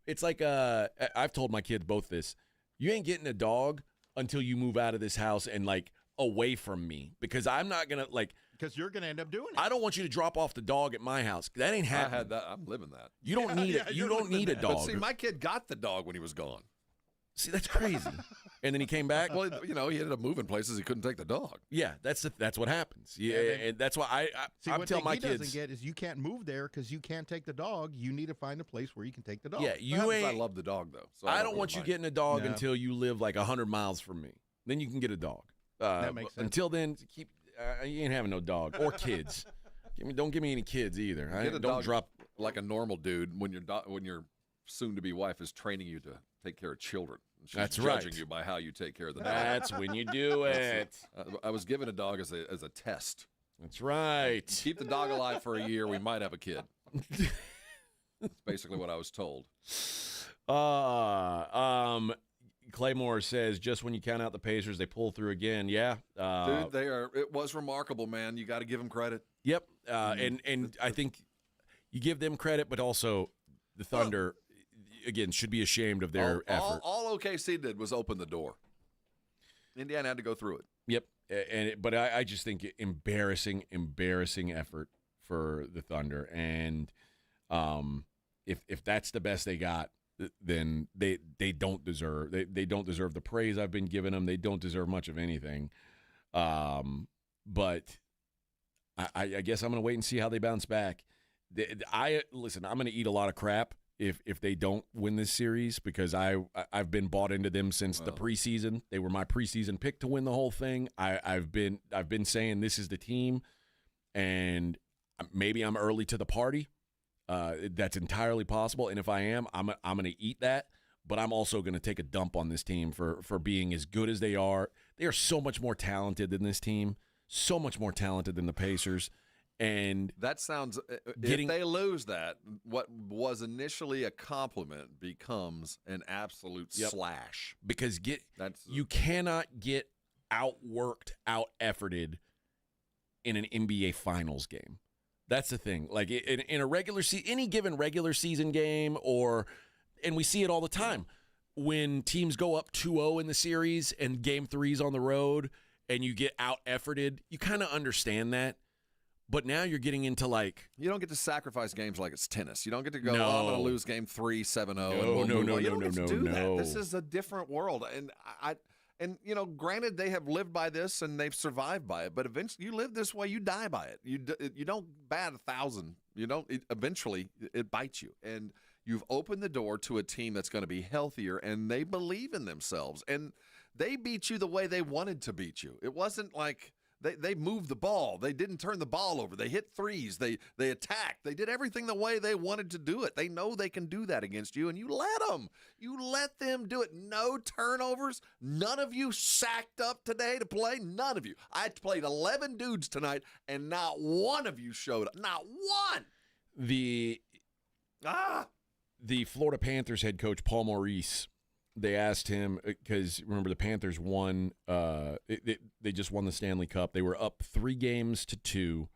It's like I've told my kid both this. You ain't getting a dog until you move out of this house and like away from me because I'm not gonna like. Because you're going to end up doing it. I don't want you to drop off the dog at my house. That ain't happening. I had that. I'm living that. You don't need it. You don't need a dog. But see, my kid got the dog when he was gone. See, that's crazy. And then he came back. Well, he ended up moving places. He couldn't take the dog. Yeah, that's what happens. Yeah, and that's why I tell my kids. Doesn't get is you can't move there because you can't take the dog. You need to find a place where you can take the dog. Yeah, you ain't. I love the dog though. So I don't want you getting a dog until you live like 100 miles from me. Then you can get a dog. That makes sense. Until then, keep. You ain't having no dog or kids. Don't give me any kids either. Don't drop like a normal dude when your soon-to-be wife is training you to take care of children. She's judging you by how you take care of the dog. That's when you do it. I was given a dog as a test. That's right. Keep the dog alive for a year. We might have a kid. That's basically what I was told. Claymore says, just when you count out the Pacers, they pull through again. Yeah. Dude, they are. It was remarkable, man. You got to give them credit. Yep. And I think you give them credit, but also the Thunder, again, should be ashamed of their effort. All OKC did was open the door. Indiana had to go through it. Yep. But I just think embarrassing effort for the Thunder. And if that's the best they got, then they don't deserve they don't deserve the praise I've been giving them. They don't deserve much of anything. But I guess I'm going to wait and see how they bounce back. I'm going to eat a lot of crap if they don't win this series, because I've been bought into them since the preseason. They were my preseason pick to win the whole thing. I've been saying this is the team, and maybe I'm early to the party. That's entirely possible, and if I am, I'm going to eat that. But I'm also going to take a dump on this team for being as good as they are. They are so much more talented than this team, so much more talented than the Pacers. And that sounds, if they lose that, what was initially a compliment becomes an absolute slash. Because you cannot get outworked, out-efforted in an NBA Finals game. That's the thing. Like in a regular season, any given regular season game, and we see it all the time, when teams go up 2-0 in the series and game 3's on the road and you get out-efforted, you kind of understand that. But now you're getting into you don't get to sacrifice games like it's tennis. You don't get to go, I'm going to lose game 3, 7-0. No. You don't get to do that. This is a different world. And granted, they have lived by this and they've survived by it. But eventually, you live this way, you die by it. You don't bat 1,000. Eventually, it bites you. And you've opened the door to a team that's going to be healthier, and they believe in themselves. And they beat you the way they wanted to beat you. It wasn't like they moved the ball. They didn't turn the ball over. They hit threes. They attacked. They did everything the way they wanted to do it. They know they can do that against you, and you let them. You let them do it. No turnovers. None of you sacked up today to play. None of you. I played 11 dudes tonight, and not one of you showed up. Not one. The Florida Panthers head coach, Paul Maurice, they asked him, because remember the Panthers won, they just won the Stanley Cup. They were up 3-2,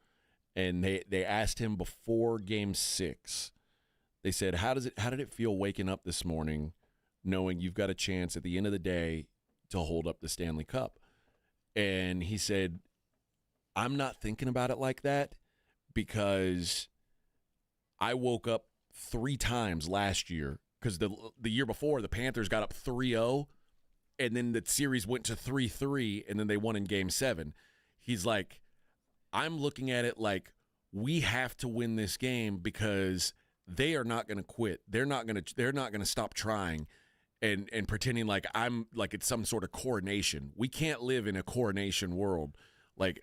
and they asked him before Game 6. They said, how did it feel waking up this morning knowing you've got a chance at the end of the day to hold up the Stanley Cup? And he said, I'm not thinking about it like that, because I woke up 3 times last year, because the year before, the Panthers got up 3-0, and then the series went to 3-3, and then they won in Game 7. He's like, I'm looking at it like we have to win this game because they are not going to quit. They're not going to stop trying and pretending like it's some sort of coronation. We can't live in a coronation world. Like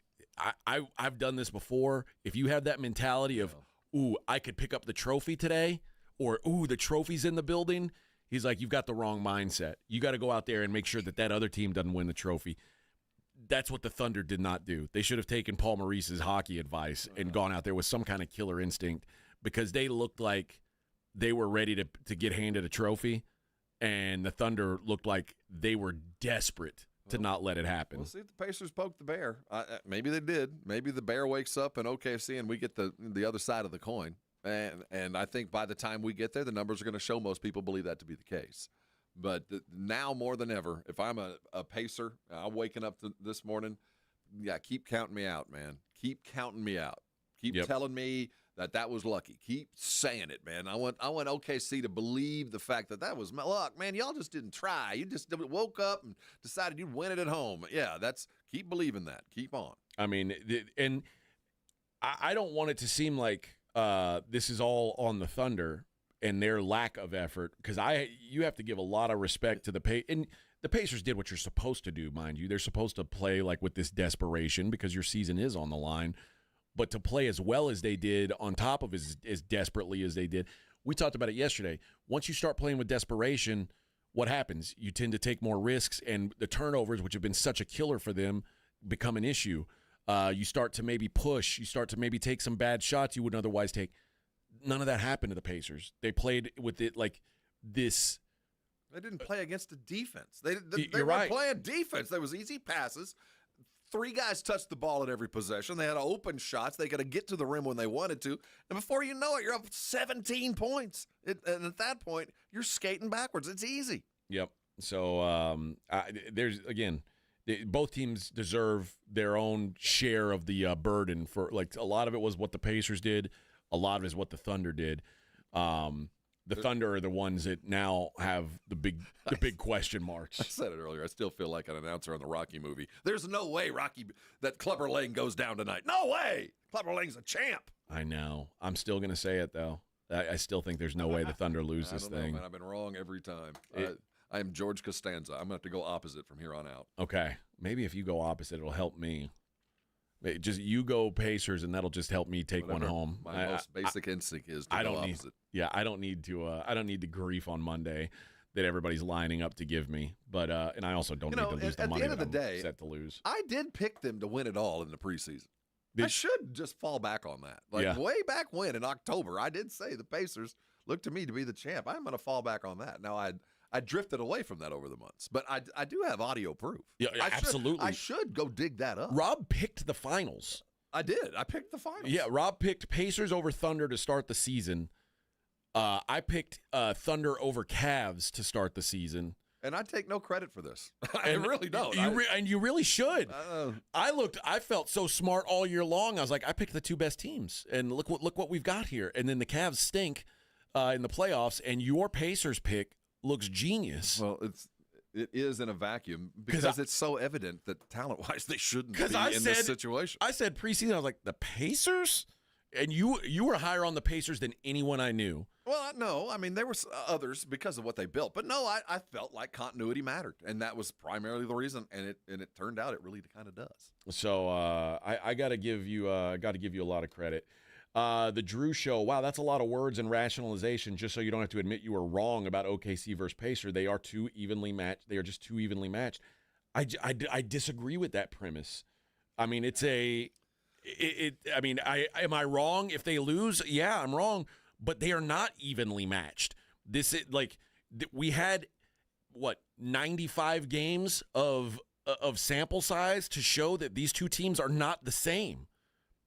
I've done this before. If you have that mentality of, ooh, I could pick up the trophy today, or, ooh, the trophy's in the building, he's like, you've got the wrong mindset. You got to go out there and make sure that other team doesn't win the trophy. That's what the Thunder did not do. They should have taken Paul Maurice's hockey advice and gone out there with some kind of killer instinct, because they looked like they were ready to get handed a trophy, and the Thunder looked like they were desperate to not let it happen. We'll see if the Pacers poke the bear. Maybe they did. Maybe the bear wakes up in OKC and we get the other side of the coin. And I think by the time we get there, the numbers are going to show most people believe that to be the case. But now more than ever, if I'm a Pacer, I'm waking up this morning, keep counting me out, man. Keep counting me out. Keep telling me that was lucky. Keep saying it, man. I want OKC to believe the fact that was my luck. Man, y'all just didn't try. You just woke up and decided you'd win it at home. Yeah, keep believing that. Keep on. I mean, and I don't want it to seem like this is all on the Thunder and their lack of effort, because you have to give a lot of respect to the and the Pacers did what you're supposed to do, mind you. They're supposed to play like with this desperation because your season is on the line, but to play as well as they did, on top of as desperately as they did. We talked about it yesterday. Once you start playing with desperation, what happens? You tend to take more risks, and the turnovers, which have been such a killer for them, become an issue. You start to maybe push. You start to maybe take some bad shots you wouldn't otherwise take. None of that happened to the Pacers. They played with it like this. They didn't play against the defense. They You're were right. playing defense. There was easy passes. 3 guys touched the ball at every possession. They had open shots. They got to get to the rim when they wanted to. And before you know it, you're up 17 points. And at that point, you're skating backwards. It's easy. Yep. So there's, again, both teams deserve their own share of the burden. For like, a lot of it was what the Pacers did. A lot of it is what the Thunder did. The Thunder are the ones that now have the big question marks. I said it earlier. I still feel like an announcer on the Rocky movie. There's no way that Clubber Lang goes down tonight. No way. Clubber Lang's a champ. I know. I'm still going to say it, though. I still think there's no way the Thunder lose this thing. Man, I've been wrong every time. I am George Costanza. I'm going to have to go opposite from here on out. Okay. Maybe if you go opposite, it'll help me. Just you go Pacers, and that'll just help me take one home. My most basic instinct is to go opposite. I don't need to grief on Monday that everybody's lining up to give me. But and I also don't need to lose the money. At the end of the day, set to lose. I did pick them to win it all in the preseason. I should just fall back on that. Way back when in October, I did say the Pacers looked to me to be the champ. I'm going to fall back on that. Now, I drifted away from that over the months, but I do have audio proof. Yeah, absolutely. I should go dig that up. Rob picked the finals. I did. I picked the finals. Yeah, Rob picked Pacers over Thunder to start the season. I picked Thunder over Cavs to start the season. And I take no credit for this. I really don't. And you really should. I felt so smart all year long. I was like, I picked the two best teams, and look what we've got here. And then the Cavs stink in the playoffs, and your Pacers pick looks genius. Well, it is in a vacuum because it's so evident that talent-wise they shouldn't be in this situation. I said preseason, I was like, the Pacers? And you were higher on the Pacers than anyone I knew. Well, no. I mean, there were others because of what they built. But no, I felt like continuity mattered, and that was primarily the reason, and it turned out it really kind of does. So I got to give you a lot of credit. The Drew Show, wow, that's a lot of words and rationalization just so you don't have to admit you were wrong about OKC versus Pacer. They are too evenly matched. They are just too evenly matched. I disagree with that premise. I mean, am I wrong if they lose? Yeah, I'm wrong, but they are not evenly matched. We had 95 games of sample size to show that these two teams are not the same.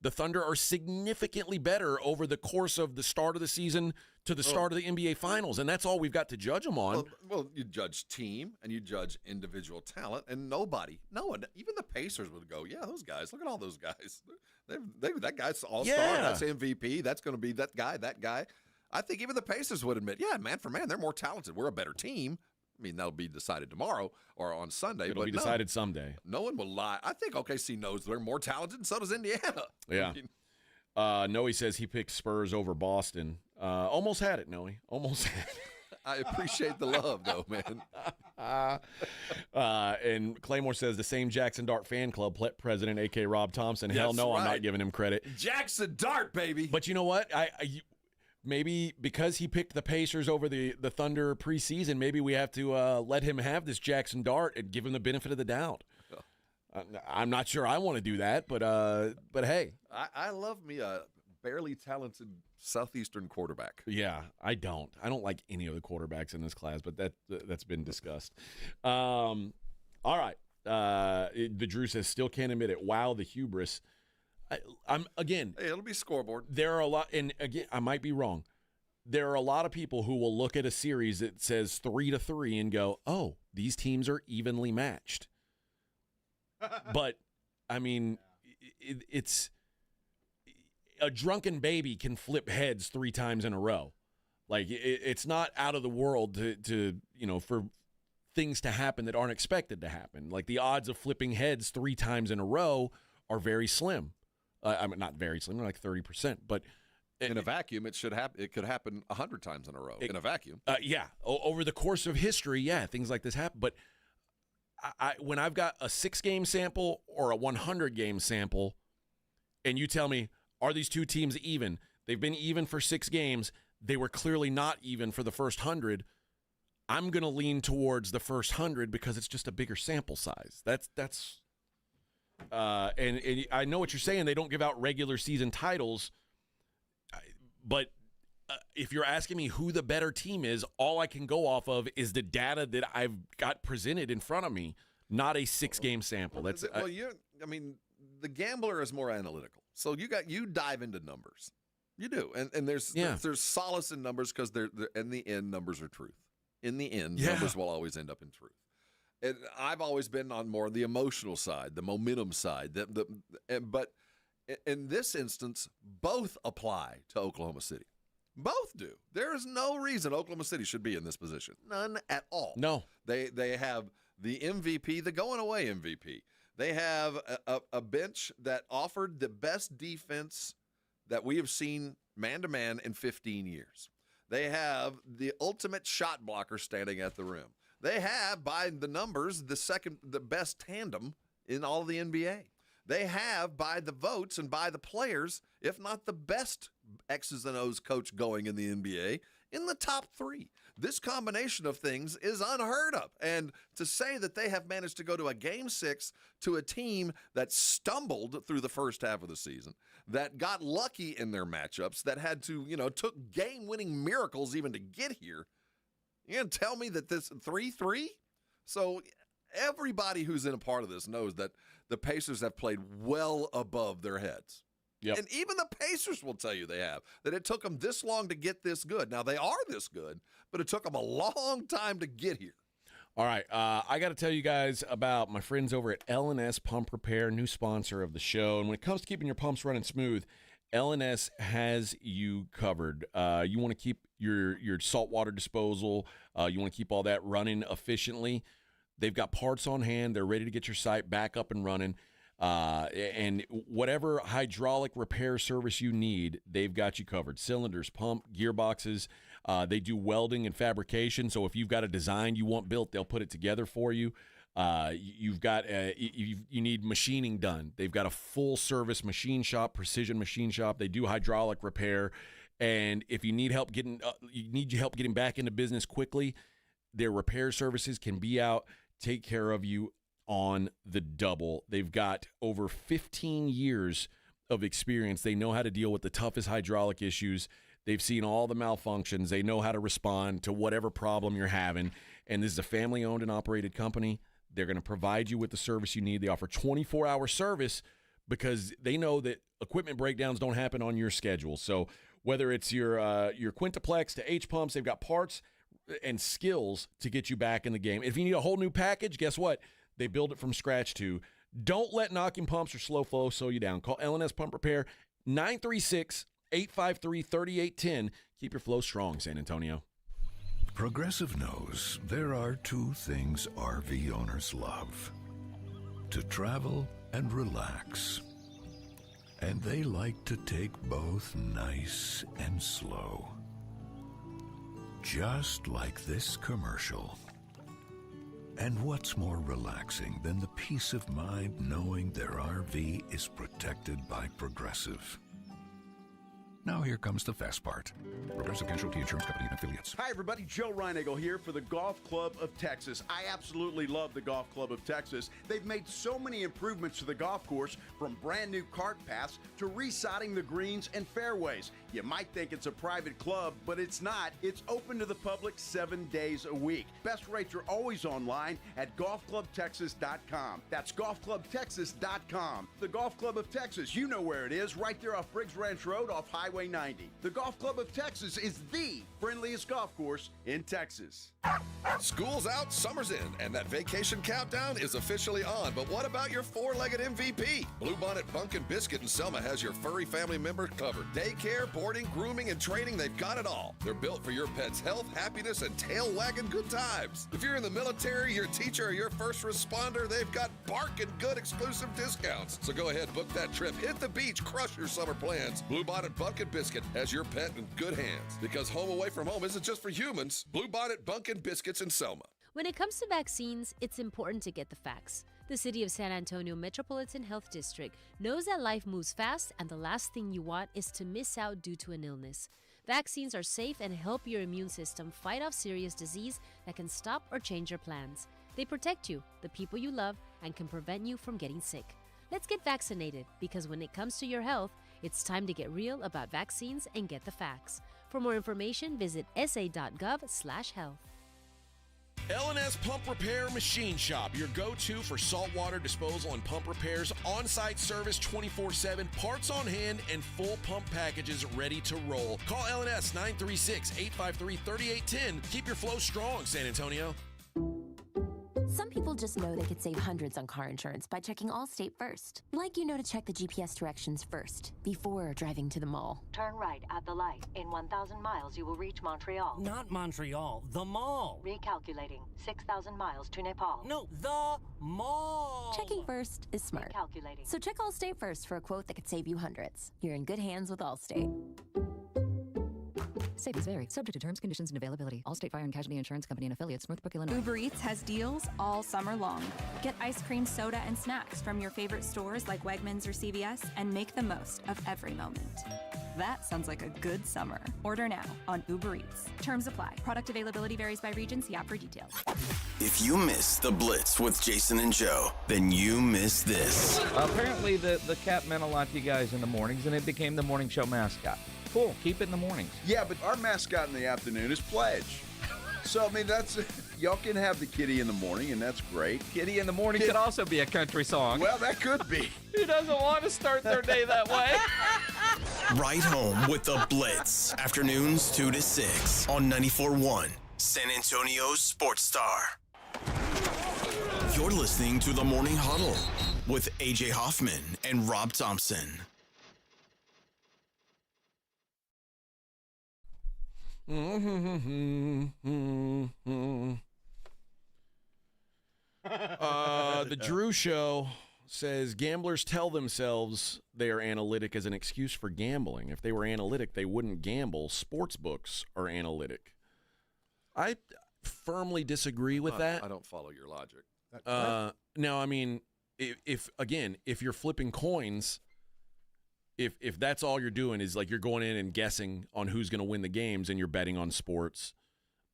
The Thunder are significantly better over the course of the start of the season to the start of the NBA Finals, and that's all we've got to judge them on. Well, you judge team and you judge individual talent, and no one, even the Pacers would go, yeah, those guys, look at all those guys. That guy's all-star, that's MVP, that's going to be that guy. I think even the Pacers would admit, yeah, man for man, they're more talented. We're a better team. I mean, that'll be decided tomorrow or on Sunday. It'll be decided someday. No one will lie. I think OKC knows they're more talented, and so does Indiana. Yeah. Noe says he picked Spurs over Boston. Almost had it, Noe. Almost had it. I appreciate the love, though, man. And Claymore says the same Jackson Dart fan club president, a.k.a. Rob Thompson. Hell no, right. I'm not giving him credit. Jackson Dart, baby. But you know what? Maybe because he picked the Pacers over the Thunder preseason, maybe we have to let him have this Jackson Dart and give him the benefit of the doubt. I'm not sure I want to do that, but hey. I love me a barely talented Southeastern quarterback. Yeah, I don't like any of the quarterbacks in this class, but that's been discussed. All right. The Drew says, still can't admit it. Wow, the hubris. Hey, it'll be scoreboard. There are a lot, and again, I might be wrong. There are a lot of people who will look at a series that says 3-3 and go, "Oh, these teams are evenly matched." But I mean, it's a drunken baby can flip heads 3 times in a row. Like it's not out of the world to for things to happen that aren't expected to happen. Like the odds of flipping heads 3 times in a row are very slim. I mean, not very slim, like 30%, but in a vacuum, it should happen. It could happen 100 times in a row in a vacuum. Yeah, over the course of history, yeah, things like this happen. But when I've got a 6-game sample or a 100-game sample, and you tell me, are these two teams even? They've been even for 6 games. They were clearly not even for the first 100. I'm going to lean towards the first 100 because it's just a bigger sample size. That's. And I know what you're saying. They don't give out regular season titles, but if you're asking me who the better team is, all I can go off of is the data that I've got presented in front of me, not a 6-game sample. That's the gambler is more analytical, so you dive into numbers. You do, and there's solace in numbers because they're in the end numbers are truth. In the end, numbers will always end up in truth. And I've always been on more the emotional side, the momentum side. But in this instance, both apply to Oklahoma City. Both do. There is no reason Oklahoma City should be in this position. None at all. No. They have the MVP, the going-away MVP. They have a bench that offered the best defense that we have seen man-to-man in 15 years. They have the ultimate shot blocker standing at the rim. They have, by the numbers, the best tandem in all of the NBA. They have, by the votes and by the players, if not the best X's and O's coach going in the NBA, in the top 3. This combination of things is unheard of. And to say that they have managed to go to a Game 6 to a team that stumbled through the first half of the season, that got lucky in their matchups, that had to, took game-winning miracles even to get here, you're going to tell me that this 3-3? So everybody who's in a part of this knows that the Pacers have played well above their heads. Yep. And even the Pacers will tell you they have, that it took them this long to get this good. Now, they are this good, but it took them a long time to get here. All right, I got to tell you guys about my friends over at L&S Pump Repair, new sponsor of the show. And when it comes to keeping your pumps running smooth, L&S has you covered. You want to keep your saltwater disposal. You want to keep all that running efficiently. They've got parts on hand. They're ready to get your site back up and running. And whatever hydraulic repair service you need, they've got you covered. Cylinders, pump, gearboxes. They do welding and fabrication. So if you've got a design you want built, they'll put it together for you. You need machining done. They've got a full service machine shop, precision machine shop. They do hydraulic repair. And if you need help getting back into business quickly, their repair services can be out, take care of you on the double. They've got over 15 years of experience. They know how to deal with the toughest hydraulic issues. They've seen all the malfunctions. They know how to respond to whatever problem you're having. And this is a family-owned and operated company. They're going to provide you with the service you need. They offer 24-hour service because they know that equipment breakdowns don't happen on your schedule. So whether it's your Quintuplex to H-pumps, they've got parts and skills to get you back in the game. If you need a whole new package, guess what? They build it from scratch too. Don't let knocking pumps or slow flow slow you down. Call L&S Pump Repair, 936-853-3810. Keep your flow strong, San Antonio. Progressive knows there are two things RV owners love: to travel and relax. And they like to take both nice and slow. Just like this commercial. And what's more relaxing than the peace of mind knowing their RV is protected by Progressive? Now here comes the fast part. Progressive Casualty Insurance Company and Affiliates. Hi, everybody. Joe Reinagle here for the Golf Club of Texas. I absolutely love the Golf Club of Texas. They've made so many improvements to the golf course, from brand new cart paths to resodding the greens and fairways. You might think it's a private club, but it's not. It's open to the public 7 days a week. Best rates are always online at golfclubtexas.com. That's golfclubtexas.com. The Golf Club of Texas, you know where it is, right there off Briggs Ranch Road off Highway 90. The Golf Club of Texas is the friendliest golf course in Texas. School's out, summer's in, and that vacation countdown is officially on. But what about your four-legged MVP? Bluebonnet Bunkin' Biscuit in Selma has your furry family member covered. Daycare, boarding, grooming, and training, they've got it all. They're built for your pet's health, happiness, and tail-wagging good times. If you're in the military, your teacher, or your first responder, they've got barking good exclusive discounts. So go ahead, book that trip, hit the beach, crush your summer plans. Bluebonnet Bunkin' Biscuit has your pet in good hands. Because home away from home isn't just for humans. Bluebonnet Bunkin' Biscuits in Selma. When it comes to vaccines, it's important to get the facts. The City of San Antonio Metropolitan Health District knows that life moves fast, and the last thing you want is to miss out due to an illness. Vaccines are safe and help your immune system fight off serious disease that can stop or change your plans. They protect you, the people you love, and can prevent you from getting sick. Let's get vaccinated, because when it comes to your health, it's time to get real about vaccines and get the facts. For more information, visit sa.gov/health. L&S Pump Repair Machine Shop, your go-to for saltwater disposal and pump repairs, on-site service 24/7, parts on hand, and full pump packages ready to roll. Call L&S 936-853-3810. Keep your flow strong, San Antonio. Some people just know they could save hundreds on car insurance by checking Allstate first. Like to check the GPS directions first, before driving to the mall. Turn right at the light. In 1,000 miles, you will reach Montreal. Not Montreal, the mall. Recalculating. 6,000 miles to Nepal. No, the mall. Checking first is smart. Recalculating. So check Allstate first for a quote that could save you hundreds. You're in good hands with Allstate. Savings vary. Subject to terms, conditions, and availability. Allstate Fire and Casualty Insurance Company and affiliates, Northbrook, Illinois. Uber Eats has deals all summer long. Get ice cream, soda, and snacks from your favorite stores like Wegmans or CVS and make the most of every moment. That sounds like a good summer. Order now on Uber Eats. Terms apply. Product availability varies by region. See app for details. If you missed the Blitz with Jason and Joe, then you missed this. Apparently the cat meant a lot to you guys in the mornings, and it became the morning show mascot. Cool. Keep it in the mornings. Yeah, but our mascot in the afternoon is Pledge. So, I mean, y'all can have the kitty in the morning, and that's great. Kitty in the morning could also be a country song. Well, that could be. Who doesn't want to start their day that way? Right home with the Blitz. Afternoons 2 to 6 on 94.1 San Antonio's Sports Star. You're listening to the Morning Huddle with AJ Hoffman and Rob Thompson. The Drew Show says gamblers tell themselves they are analytic as an excuse for gambling. If they were analytic, they wouldn't gamble. Sports books are analytic. I firmly disagree with that. I don't follow your logic. No, I mean, if you're flipping coins, if that's all you're doing is like you're going in and guessing on who's going to win the games and you're betting on sports,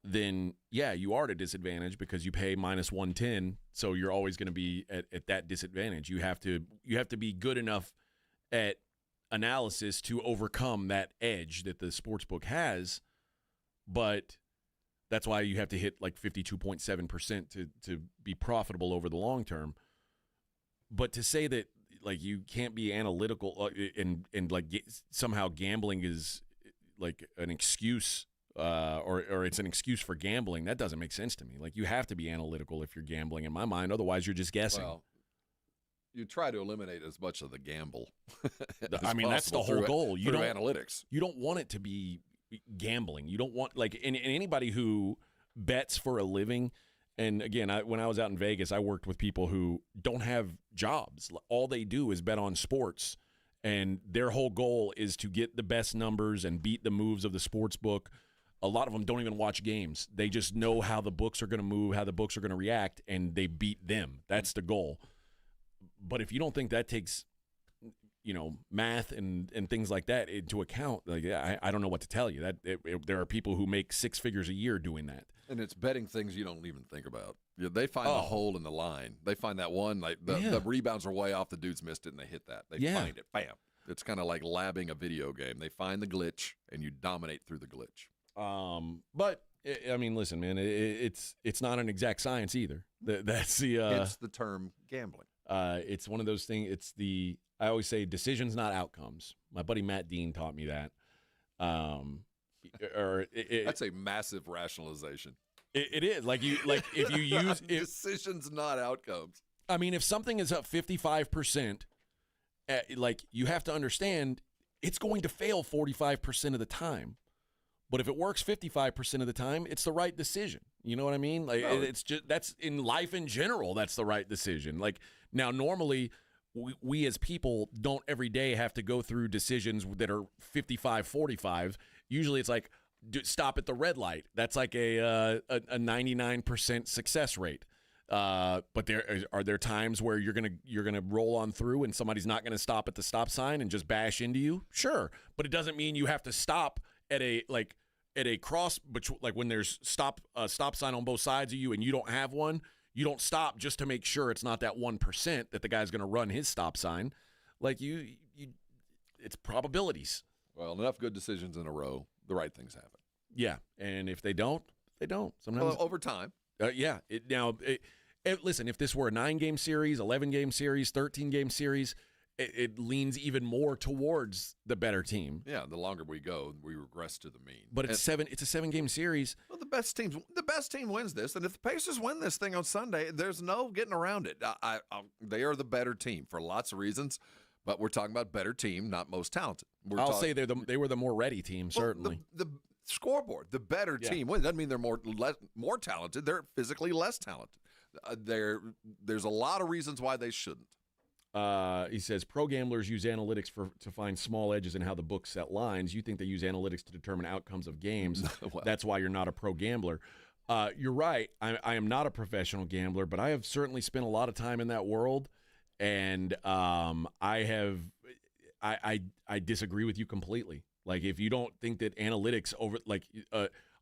then yeah, you are at a disadvantage because you pay minus 110, so you're always going to be at that disadvantage. You have to be good enough at analysis to overcome that edge that the sports book has, but that's why you have to hit like 52.7% to be profitable over the long term. But to say that like you can't be analytical and like somehow gambling is like an excuse or it's an excuse for gambling, that doesn't make sense to me. Like you have to be analytical if you're gambling in my mind, otherwise you're just guessing. Well, you try to eliminate as much of the gamble. I mean, that's the whole goal. Through analytics. You don't want it to be gambling. You don't want like and anybody who bets for a living. And again, when I was out in Vegas, I worked with people who don't have jobs. All they do is bet on sports, and their whole goal is to get the best numbers and beat the moves of the sports book. A lot of them don't even watch games. They just know how the books are going to move, how the books are going to react, and they beat them. That's the goal. But if you don't think that takes, math and things like that into account, like I don't know what to tell you. There are people who make six figures a year doing that. And it's betting things you don't even think about. They find the hole in the line. They find that one, like the rebounds are way off, the dude's missed it, and they hit that. They find it. Bam. It's kind of like labbing a video game. They find the glitch, and you dominate through the glitch. But I mean, listen, man, it's not an exact science either. That's the it's the term gambling. It's one of those things. I always say decisions, not outcomes. My buddy Matt Dean taught me that. That's a massive rationalization. It is if you use decisions, not outcomes. I mean, if something is up 55%, you have to understand it's going to fail 45% of the time. But if it works 55% of the time, it's the right decision. You know what I mean? Like it's just that's in life in general. That's the right decision. Like now, normally we as people don't every day have to go through decisions that are 55-45. Usually, it's like stop at the red light. That's like a 99% success rate. But are there times where you're gonna roll on through and somebody's not gonna stop at the stop sign and just bash into you? Sure, but it doesn't mean you have to stop at a cross, like when there's stop sign on both sides of you and you don't have one. You don't stop just to make sure it's not that 1% that the guy's going to run his stop sign. Like it's probabilities. Well, enough good decisions in a row, the right things happen. Yeah, and if they don't, they don't. Sometimes over time. Yeah. Listen, if this were a 9-game series, 11-game series, 13-game series, it leans even more towards the better team. Yeah, the longer we go, we regress to the mean. But it's a 7-game series. Well, the best team wins this, and if the Pacers win this thing on Sunday, there's no getting around it. They are the better team for lots of reasons, but we're talking about better team, not most talented. I'll say they were the more ready team, certainly. The scoreboard, the better team wins. Doesn't mean they're more talented. They're physically less talented. There's a lot of reasons why they shouldn't. He says, pro gamblers use analytics to find small edges in how the books set lines. You think they use analytics to determine outcomes of games. Well. That's why you're not a pro gambler. You're right. I am not a professional gambler, but I have certainly spent a lot of time in that world, and I disagree with you completely. Like, if you don't think that analytics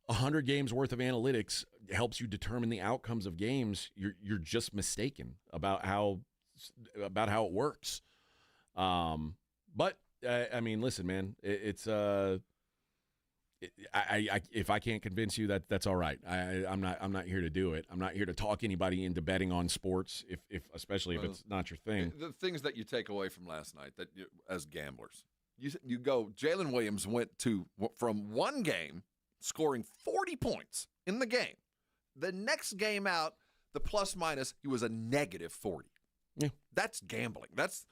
100 games worth of analytics helps you determine the outcomes of games, you're just mistaken about how it works. But I mean, listen, man, it's if I can't convince you, that's all right. I'm not here to do it. I'm not here to talk anybody into betting on sports, especially if it's not your thing. The things that you take away from last night as gamblers, you go. Jalen Williams went from one game scoring 40 points in the game. The next game out, the plus minus, he was a negative 40. Yeah. That's gambling. That's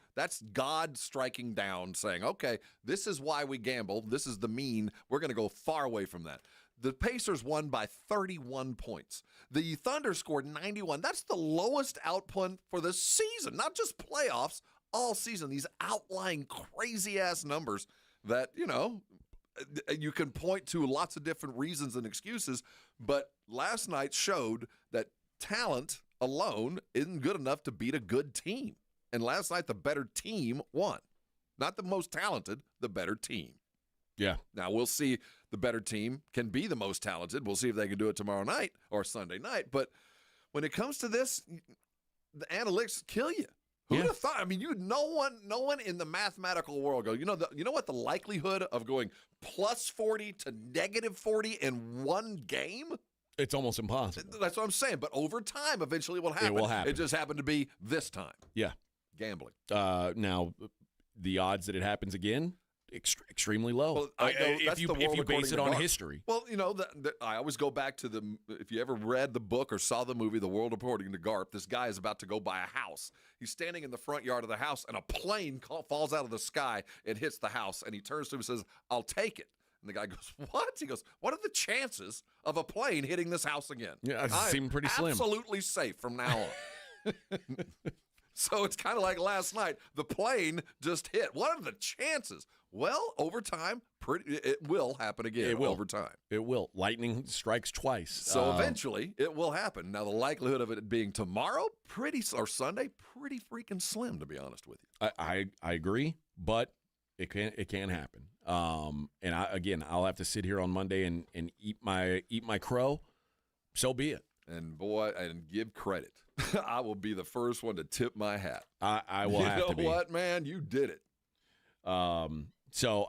God striking down, saying, okay, this is why we gamble. This is the mean. We're going to go far away from that. The Pacers won by 31 points. The Thunder scored 91. That's the lowest output for the season, not just playoffs, all season. These outlying crazy-ass numbers that, you can point to lots of different reasons and excuses, but last night showed that talent alone isn't good enough to beat a good team. And last night, the better team won. Not the most talented, the better team. Yeah. Now, we'll see the better team can be the most talented. We'll see if they can do it tomorrow night or Sunday night. But when it comes to this, the analytics kill you. Who would have thought? I mean, no one in the mathematical world goes, you know what the likelihood of going plus 40 to negative 40 in one game? It's almost impossible. That's what I'm saying. But over time, eventually it will happen. It will happen. It just happened to be this time. Yeah. Gambling. Now, the odds that it happens again, extremely low. Well, if you base it on history. Well, I always go back to if you ever read the book or saw the movie, The World According to Garp, this guy is about to go buy a house. He's standing in the front yard of the house, and a plane falls out of the sky and hits the house, and he turns to him and says, "I'll take it." And the guy goes, "What?" He goes, "What are the chances of a plane hitting this house again?" Yeah, it seemed pretty slim. Absolutely safe from now on. So it's kind of like last night. The plane just hit. What are the chances? Well, over time, it will happen again. It will. Over time. It will. Lightning strikes twice. So eventually, it will happen. Now, the likelihood of it being tomorrow, or Sunday, pretty freaking slim, to be honest with you. I agree, but it can happen. And I'll have to sit here on Monday and eat my crow. So be it. And boy, and give credit. I will be the first one to tip my hat. I will have to be. You know what, man? You did it. So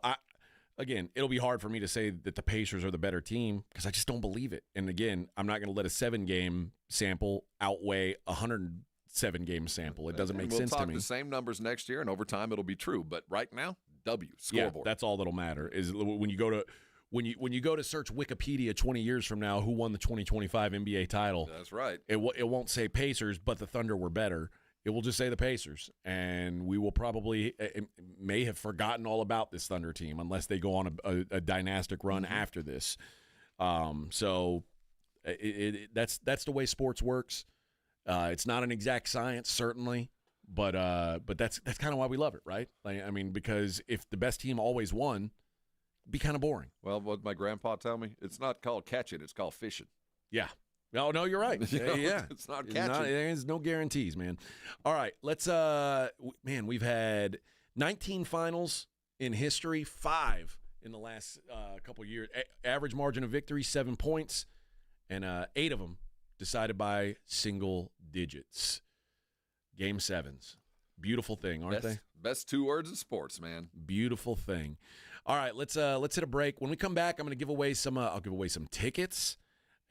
it'll be hard for me to say that the Pacers are the better team because I just don't believe it. And again, I'm not going to let a 7-game sample outweigh a 107-game sample. It doesn't make sense to me. We'll talk the same numbers next year, and over time it'll be true. But right now, scoreboard. Yeah, that's all that'll matter. Is when you go to search Wikipedia 20 years from now, who won the 2025 NBA title? That's right. It won't say Pacers, but the Thunder were better. It will just say the Pacers, and we will probably may have forgotten all about this Thunder team unless they go on a dynastic run after this. So that's the way sports works. It's not an exact science, certainly, but that's kind of why we love it, right? Because if the best team always won, it'd be kind of boring. Well, what my grandpa tell me, it's not called catching, it's called fishing. Yeah. No, you're right. Yeah. It's not catching. There's no guarantees, man. All right, let's we've had 19 finals in history, 5 in the last couple years. Average margin of victory 7 points, and 8 of them decided by single digits. Game 7s. Beautiful thing, aren't they? Best 2 words in sports, man. Beautiful thing. All right, let's hit a break. When we come back, I'm going to give away some I'll give away some tickets.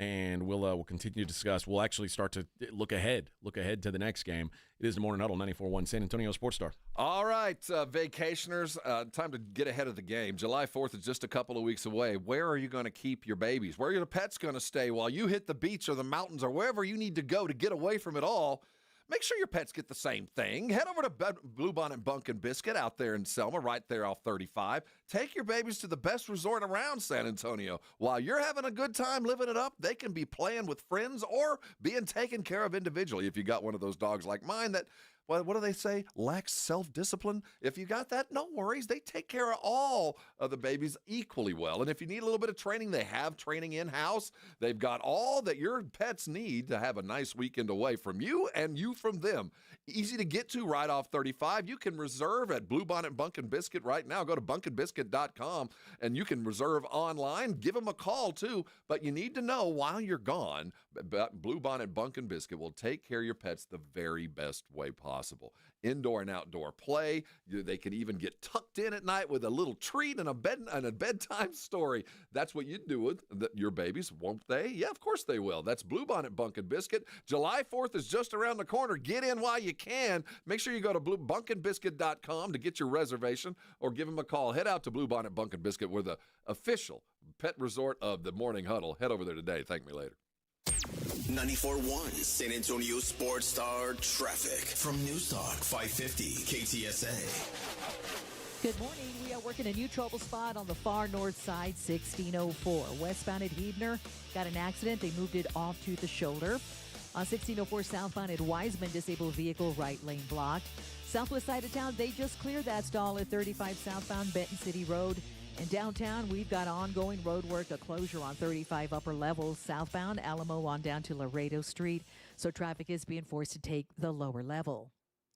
And we'll continue to discuss. We'll actually start to look ahead to the next game. It is the Morning Huddle, 94.1 San Antonio Sports Star. All right, vacationers, time to get ahead of the game. July 4th is just a couple of weeks away. Where are you going to keep your babies? Where are your pets going to stay while you hit the beach or the mountains or wherever you need to go to get away from it all? Make sure your pets get the same thing. Head over to Bluebonnet Bunk and Biscuit out there in Selma, right there off 35. Take your babies to the best resort around San Antonio. While you're having a good time living it up, they can be playing with friends or being taken care of individually. If you got one of those dogs like mine that, what do they say? Lacks self-discipline. If you got that, no worries. They take care of all of the babies equally well. And if you need a little bit of training, they have training in-house. They've got all that your pets need to have a nice weekend away from you and you from them. Easy to get to right off 35. You can reserve at Bluebonnet Bunkin' Biscuit right now. Go to bunkinbiscuit.com and you can reserve online. Give them a call too. But you need to know while you're gone, Bluebonnet Bunkin' Biscuit will take care of your pets the very best way possible. Indoor and outdoor play. They can even get tucked in at night with a little treat and a bedtime story. That's what you'd do with your babies, won't they? Yeah, of course they will. That's Bluebonnet Bunkin' Biscuit. July 4th is just around the corner. Get in while you can. Make sure you go to bunkinbiscuit.com to get your reservation or give them a call. Head out to Bluebonnet Bunkin' Biscuit. We're the official pet resort of the Morning Huddle. Head over there today. Thank me later. 94.1 San Antonio Sports Star traffic from News Talk 550 KTSA. Good morning. We are working a new trouble spot on the far north side, 1604. Westbound at Huebner, got an accident. They moved it off to the shoulder. On 1604 southbound at Wiseman, disabled vehicle right lane blocked. Southwest side of town, they just cleared that stall at 35 southbound Benton City Road. In downtown, we've got ongoing road work, a closure on 35 upper levels southbound, Alamo on down to Laredo Street. So traffic is being forced to take the lower level.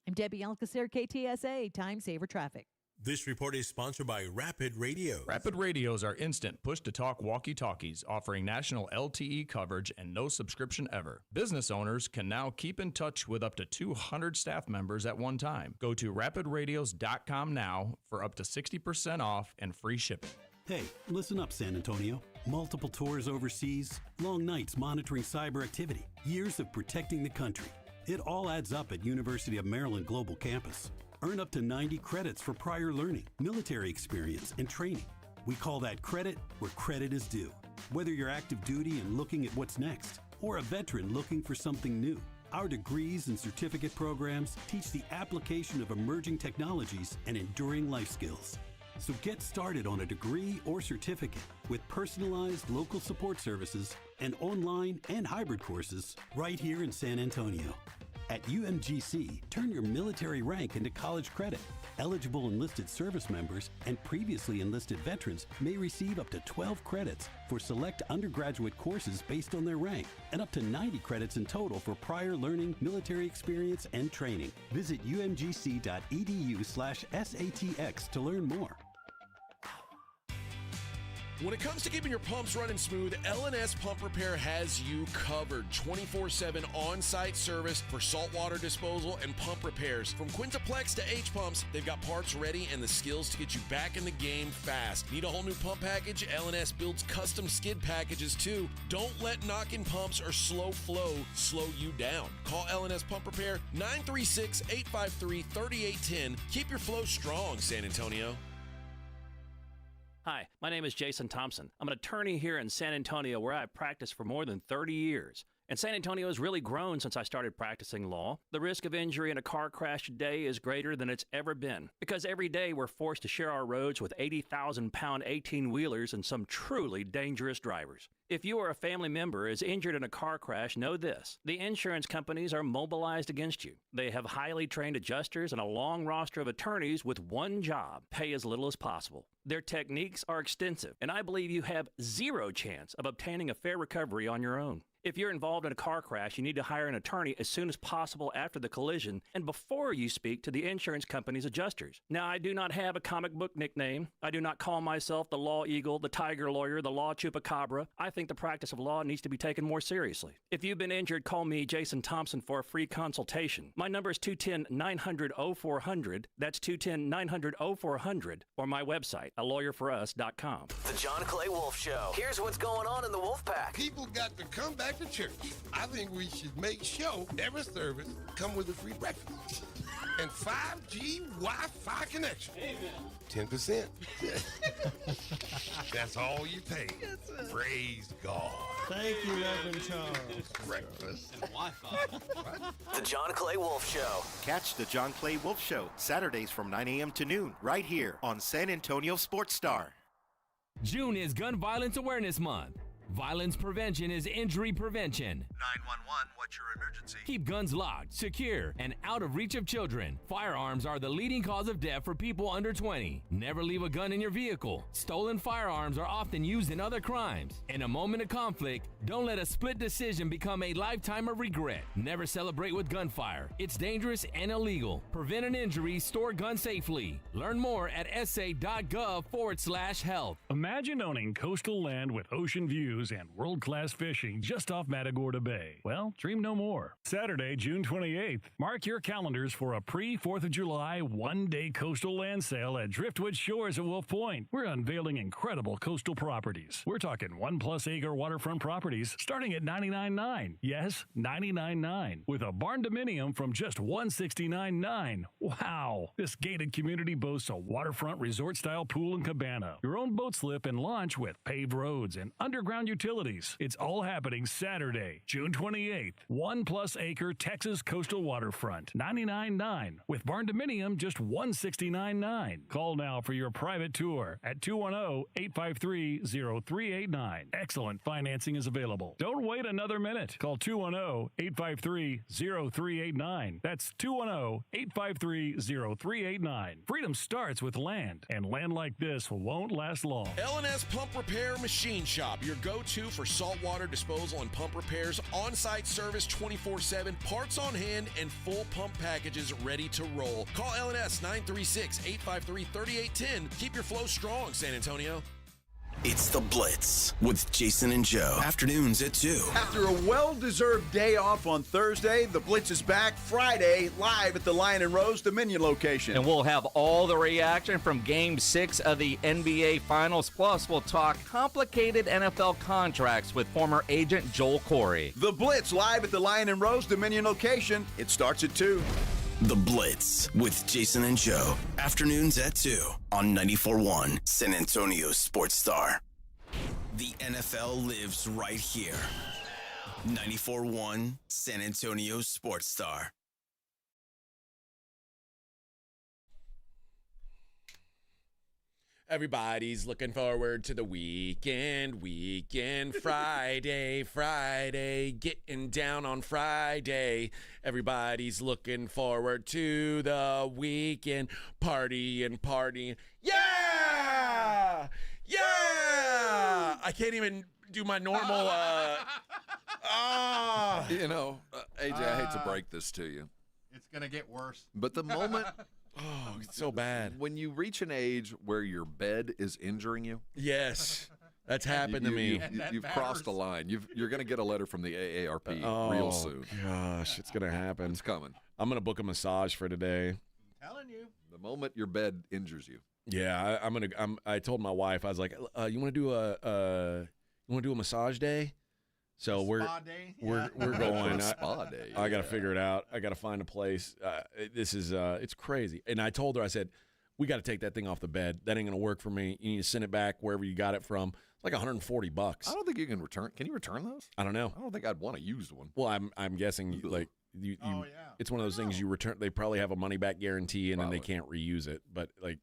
I'm Debbie Alcacer, KTSA, Time Saver Traffic. This report is sponsored by Rapid Radio. Rapid Radios are instant push-to-talk walkie-talkies offering national LTE coverage and no subscription ever. Business owners can now keep in touch with up to 200 staff members at one time. Go to rapidradios.com now for up to 60% off and free shipping. Hey, listen up, San Antonio. Multiple tours overseas, long nights monitoring cyber activity, years of protecting the country. It all adds up at University of Maryland Global Campus. Earn up to 90 credits for prior learning, military experience, and training. We call that credit where credit is due. Whether you're active duty and looking at what's next, or a veteran looking for something new, our degrees and certificate programs teach the application of emerging technologies and enduring life skills. So get started on a degree or certificate with personalized local support services and online and hybrid courses right here in San Antonio. At UMGC, turn your military rank into college credit. Eligible enlisted service members and previously enlisted veterans may receive up to 12 credits for select undergraduate courses based on their rank, and up to 90 credits in total for prior learning, military experience, and training. Visit umgc.edu/SATX to learn more. When it comes to keeping your pumps running smooth, L&S Pump Repair has you covered. 24/7 on-site service for saltwater disposal and pump repairs. From Quintaplex to H-Pumps, they've got parts ready and the skills to get you back in the game fast. Need a whole new pump package? L&S builds custom skid packages too. Don't let knocking pumps or slow flow slow you down. Call L&S Pump Repair 936-853-3810. Keep your flow strong, San Antonio. Hi, my name is Jason Thompson. I'm an attorney here in San Antonio where I've practiced for more than 30 years. And San Antonio has really grown since I started practicing law. The risk of injury in a car crash today is greater than it's ever been because every day we're forced to share our roads with 80,000-pound 18-wheelers and some truly dangerous drivers. If you or a family member is injured in a car crash, know this. The insurance companies are mobilized against you. They have highly trained adjusters and a long roster of attorneys with one job: pay as little as possible. Their techniques are extensive, and I believe you have zero chance of obtaining a fair recovery on your own. If you're involved in a car crash, you need to hire an attorney as soon as possible after the collision and before you speak to the insurance company's adjusters. Now, I do not have a comic book nickname. I do not call myself the Law Eagle, the Tiger Lawyer, the Law Chupacabra. I think the practice of law needs to be taken more seriously. If you've been injured, call me, Jason Thompson, for a free consultation. My number is 210-900-0400. That's 210-900-0400. Or my website, alawyerforus.com. The John Clay Wolf Show. Here's what's going on in the Wolf Pack. People got to come back to church. I think we should make sure every service come with a free breakfast and 5G Wi-Fi connection. Amen. 10%. That's all you pay. Praise God. Thank you, Reverend Charles. Breakfast and Wi-Fi. The John Clay Wolf Show. Catch the John Clay Wolf Show Saturdays from 9 a.m. to noon right here on San Antonio Sports Star. June is Gun Violence Awareness Month. Violence prevention is injury prevention. 911, what's your emergency? Keep guns locked, secure, and out of reach of children. Firearms are the leading cause of death for people under 20. Never leave a gun in your vehicle. Stolen firearms are often used in other crimes. In a moment of conflict, don't let a split decision become a lifetime of regret. Never celebrate with gunfire. It's dangerous and illegal. Prevent an injury, store guns safely. Learn more at sa.gov/health. Imagine owning coastal land with ocean views and world-class fishing just off Matagorda Bay. Well, dream no more. Saturday, June 28th. Mark your calendars for a pre-4th of July one-day coastal land sale at Driftwood Shores at Wolf Point. We're unveiling incredible coastal properties. We're talking 1+ acre waterfront properties starting at $99.9. Yes, $99.9. With a barn dominium from just $169.9. Wow! This gated community boasts a waterfront resort-style pool and cabana, your own boat slip and launch with paved roads and underground utilities. It's all happening Saturday, June 28th. 1+ acre Texas coastal waterfront, $99.9. With barn dominium, just $169.9. Call now for your private tour at 210-853-0389. Excellent financing is available. Don't wait another minute. Call 210-853-0389. That's 210-853-0389. Freedom starts with land, and land like this won't last long. L&S Pump Repair Machine Shop, your go-to for saltwater disposal and pump repairs, on-site service 24/7, parts on hand, and full pump packages ready to roll. Call L&S 936-853-3810. Keep your flow strong, San Antonio. It's The Blitz with Jason and Joe. Afternoons at 2. After a well-deserved day off on Thursday, The Blitz is back Friday live at the Lion and Rose Dominion location. And we'll have all the reaction from Game 6 of the NBA Finals. Plus, we'll talk complicated NFL contracts with former agent Joel Corey. The Blitz live at the Lion and Rose Dominion location. It starts at 2. The Blitz with Jason and Joe. Afternoons at 2 on 94.1 San Antonio Sports Star. The NFL lives right here. 94.1 San Antonio Sports Star. Everybody's looking forward to the weekend, Friday, getting down on Friday. Everybody's looking forward to the weekend, partying. Yeah! I can't even do my normal, You know, AJ, I hate to break this to you. It's going to get worse. But the moment... Oh, it's so bad. When you reach an age where your bed is injuring you. Yes, that's happened to me. You've crossed a line. You're going to get a letter from the AARP real soon. Gosh, it's going to happen. It's coming. I'm going to book a massage for today. I'm telling you. The moment your bed injures you. Yeah, I told my wife, I was like, you want to do a massage day? So we're going. Spa day. I got to figure it out. I got to find a place. This is it's crazy. And I told her, I said, we got to take that thing off the bed. That ain't gonna work for me. You need to send it back wherever you got it from. It's like $140. I don't think you can return. Can you return those? I don't know. I don't think I'd want a used one. Well, I'm guessing like you. It's one of those things you return. They probably have a money back guarantee, and then they can't reuse it. But like,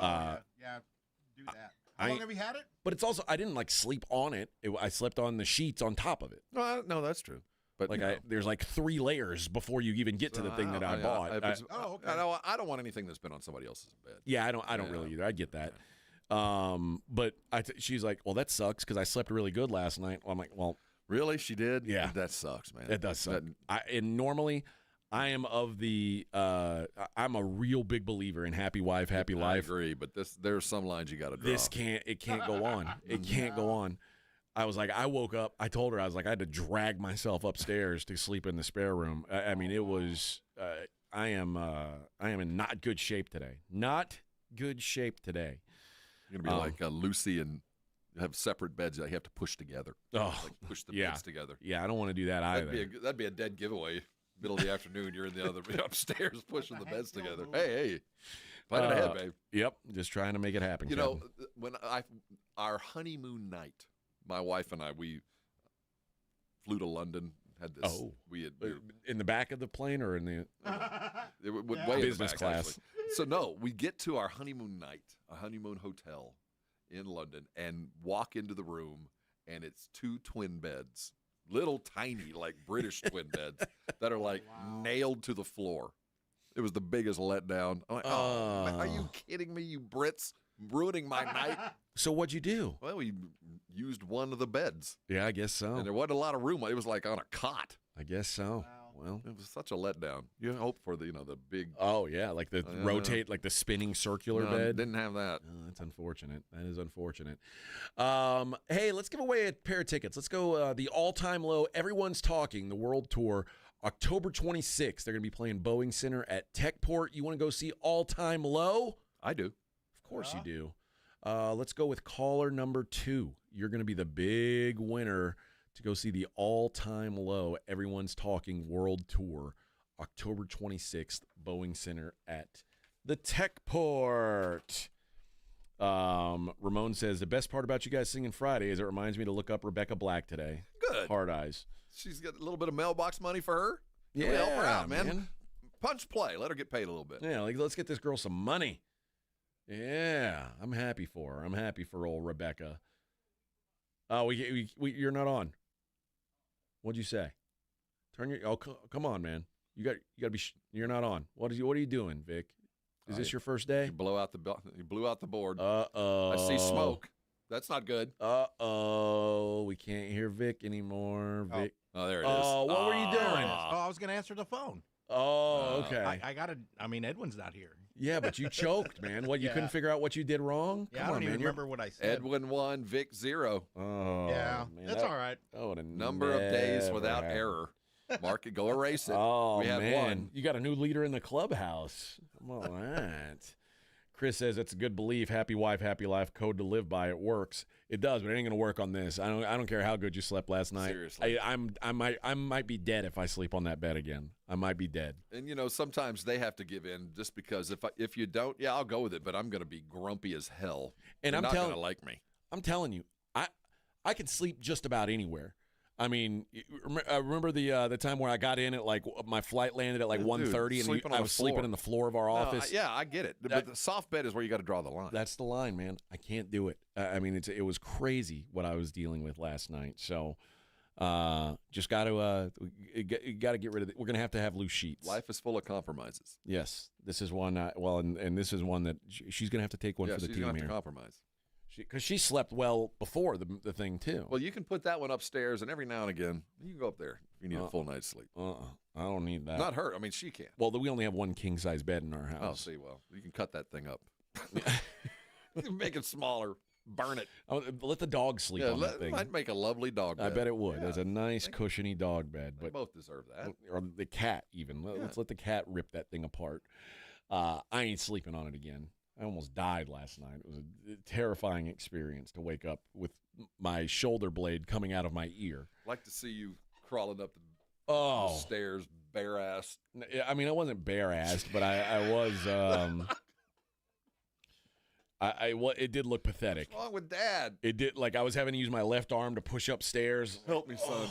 yeah, do that. How long have you had it? But it's also, I didn't like sleep on it. I slept on the sheets on top of it. No, that's true. But like there's like 3 layers before you even get to the thing that I bought. Okay. I don't want anything that's been on somebody else's bed. Yeah, I don't really either. I get that. But she's like, well, that sucks because I slept really good last night. Well, I'm like, well, really? She did? Yeah, that sucks, man. That does suck. And normally, I am of the I'm a real big believer in happy wife, happy life. I agree, but there's some lines you got to draw. It can't go on. It can't go on. I was like, I woke up. I told her, I was like, I had to drag myself upstairs to sleep in the spare room. I mean, it was. I am in not good shape today. Not good shape today. You're gonna be like Lucy and have separate beds that you have to push together. Oh, like push the beds together. Yeah, I don't want to do that either. That'd be a dead giveaway. Middle of the afternoon, you're in the other upstairs pushing the beds together. Hey, fight it ahead, babe. Yep, just trying to make it happen. You know, when our honeymoon night, my wife and I, we flew to London. Had this. Oh, in the back of the plane or in the way business back, class. Actually. So no, we get to our honeymoon night, a honeymoon hotel in London, and walk into the room, and it's 2 twin beds, little tiny like British twin beds that are like nailed to the floor. It was the biggest letdown. I'm like, are you kidding me, you Brits? Ruining my night. So what'd you do? Well, we used one of the beds. Yeah, I guess so. And there wasn't a lot of room. It was like on a cot. I guess so. Well, it was such a letdown. You hope for the big. Oh yeah, like the rotate, like the spinning circular bed. Didn't have that. Oh, that's unfortunate. That is unfortunate. Hey, let's give away a pair of tickets. Let's go the all-time low. Everyone's talking the World Tour, October 26th. They're going to be playing Boeing Center at Techport. You want to go see All-Time Low? I do. Of course you do. Let's go with caller number 2. You're going to be the big winner to go see the all-time low. Everyone's talking World Tour, October 26th, Boeing Center at the Techport. Ramon says, the best part about you guys singing Friday is it reminds me to look up Rebecca Black today. Good. Hard eyes. She's got a little bit of mailbox money for her. Yeah, help her out, man. Punch play. Let her get paid a little bit. Yeah, like, let's get this girl some money. Yeah, I'm happy for her. I'm happy for old Rebecca. Oh, you're not on. What'd you say? Turn your. Oh, come on, man. You got to be. You're not on. What are you doing, Vic? Is this your first day? You blew out the board. Uh-oh. I see smoke. That's not good. Uh-oh. We can't hear Vic anymore. Vic. Oh, there it is. Oh, what were you doing? Oh, I was going to answer the phone. Oh, okay. Edwin's not here. Yeah, but you choked, man. What, you couldn't figure out what you did wrong? Yeah, I don't even remember what I said. Edwin 1, Vic 0. Oh, yeah, man, that's all right. Number of days without error. Mark it, go erase it. Oh, we have man. one. You got a new leader in the clubhouse. Come on, that. Chris says it's a good belief. Happy wife, happy life. Code to live by. It works. It does, but it ain't gonna work on this. I don't care how good you slept last night. Seriously, I might be dead if I sleep on that bed again. I might be dead. And sometimes they have to give in just because if you don't, I'll go with it. But I'm gonna be grumpy as hell. And You're I'm not telling gonna like me. I'm telling you, I can sleep just about anywhere. I mean, remember the time where I got in at my flight landed at 1:30 and I was sleeping on the floor of our office. Yeah, I get it. But the soft bed is where you got to draw the line. That's the line, man. I can't do it. I mean, it was crazy what I was dealing with last night. So, just got to get rid of it. We're gonna have to have loose sheets. Life is full of compromises. Yes, this is one. And this is one that she's gonna have to take one for the team gonna have here. To compromise. Because she slept well before the thing too. Well, you can put that one upstairs, and every now and again you can go up there if you need a full night's sleep. I don't need that. Not her. I mean, she can. Well, we only have one king size bed in our house. Oh, see, well, you can cut that thing up. Make it smaller. Burn it. Let the dog sleep on that thing. Might make a lovely dog bed. I bet it would. It's a nice cushiony dog bed. They But both deserve that. Or the cat even. Let's let the cat rip that thing apart. I ain't sleeping on it again. I almost died last night. It was a terrifying experience to wake up with my shoulder blade coming out of my ear. I'd like to see you crawling up the stairs bare-assed. I mean, I wasn't bare-assed, but I was. It did look pathetic. What's wrong with Dad? It did. Like I was having to use my left arm to push up stairs. Help me, son.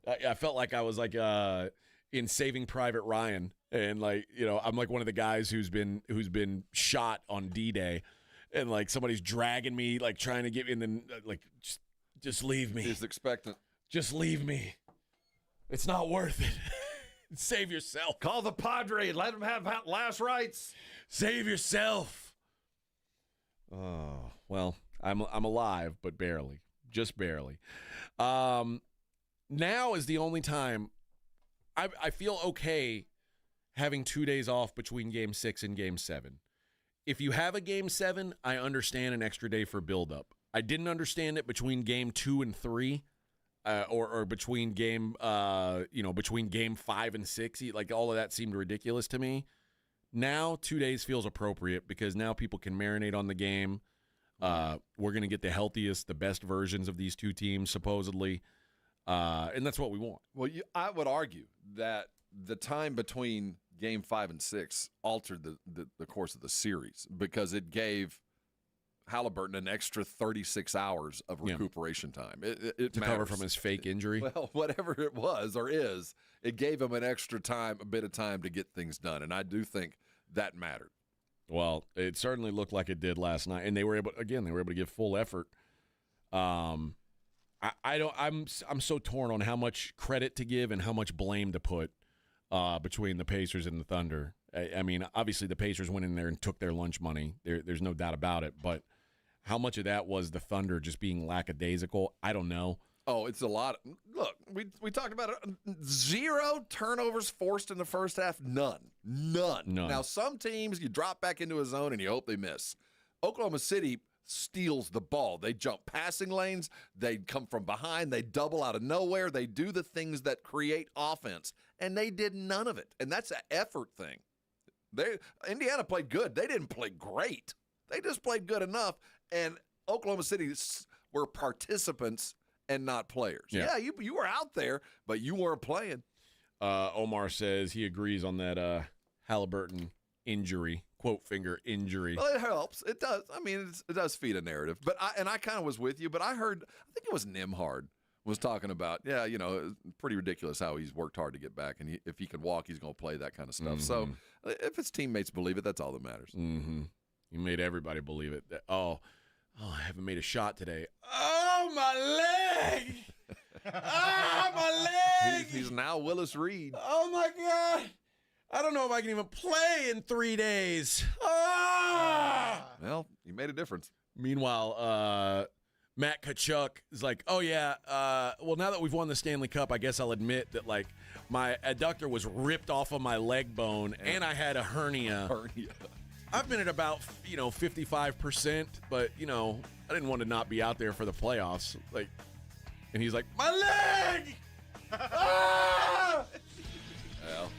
I felt like I was like in Saving Private Ryan, and I'm like one of the guys who's been shot on D-Day, and like somebody's dragging me, like trying to get in, and like just leave me. He's expectant. Just leave me. It's not worth it. Save yourself. Call the Padre. Let him have last rites. Save yourself. Oh well, I'm alive, but barely, just barely. Now is the only time I feel okay having 2 days off between Game 6 and Game 7. If you have a Game 7, I understand an extra day for buildup. I didn't understand it between Game 2 and 3, or between Game Game 5 and 6. Like all of that seemed ridiculous to me. Now 2 days feels appropriate because now people can marinate on the game. We're going to get the healthiest, the best versions of these two teams, supposedly. And that's what we want. Well, I would argue that the time between Game 5 and 6 altered the course of the series because it gave Halliburton an extra 36 hours of recuperation time. It to cover from his fake injury? Well, whatever it was or is, it gave him an extra time, a bit of time to get things done. And I do think that mattered. Well, it certainly looked like it did last night. And they were able to give full effort. I'm so torn on how much credit to give and how much blame to put between the Pacers and the Thunder. I mean, obviously the Pacers went in there and took their lunch money. There's no doubt about it. But how much of that was the Thunder just being lackadaisical? I don't know. Oh, it's a lot. Look, we talked about it. 0 turnovers forced in the first half. None. Now, some teams, you drop back into a zone and you hope they miss. Oklahoma City steals the ball. They jump passing lanes. They come from behind. They double out of nowhere. They do the things that create offense, and they did none of it. And that's an effort thing. Indiana played good. They didn't play great. They just played good enough, and Oklahoma City were participants and not players. Yeah, you were out there, but you weren't playing. Omar says he agrees on that Halliburton injury, quote finger injury. Well, it helps. It does. I mean, it does feed a narrative. But I kind of was with you, but I think it was Nimhard was talking about, it's pretty ridiculous how he's worked hard to get back, and if he can walk, he's going to play, that kind of stuff. Mm-hmm. So if his teammates believe it, that's all that matters. Mm-hmm. He made everybody believe it. I haven't made a shot today. Oh, my leg! My leg! He's now Willis Reed. Oh, my God! I don't know if I can even play in 3 days. Well, you made a difference. Meanwhile, Matt Tkachuk is like, oh, yeah, well, now that we've won the Stanley Cup, I guess I'll admit that, like, my adductor was ripped off of my leg bone, and I had a hernia. I've been at about, 55%, but, I didn't want to not be out there for the playoffs. Like, and he's like, my leg! Well,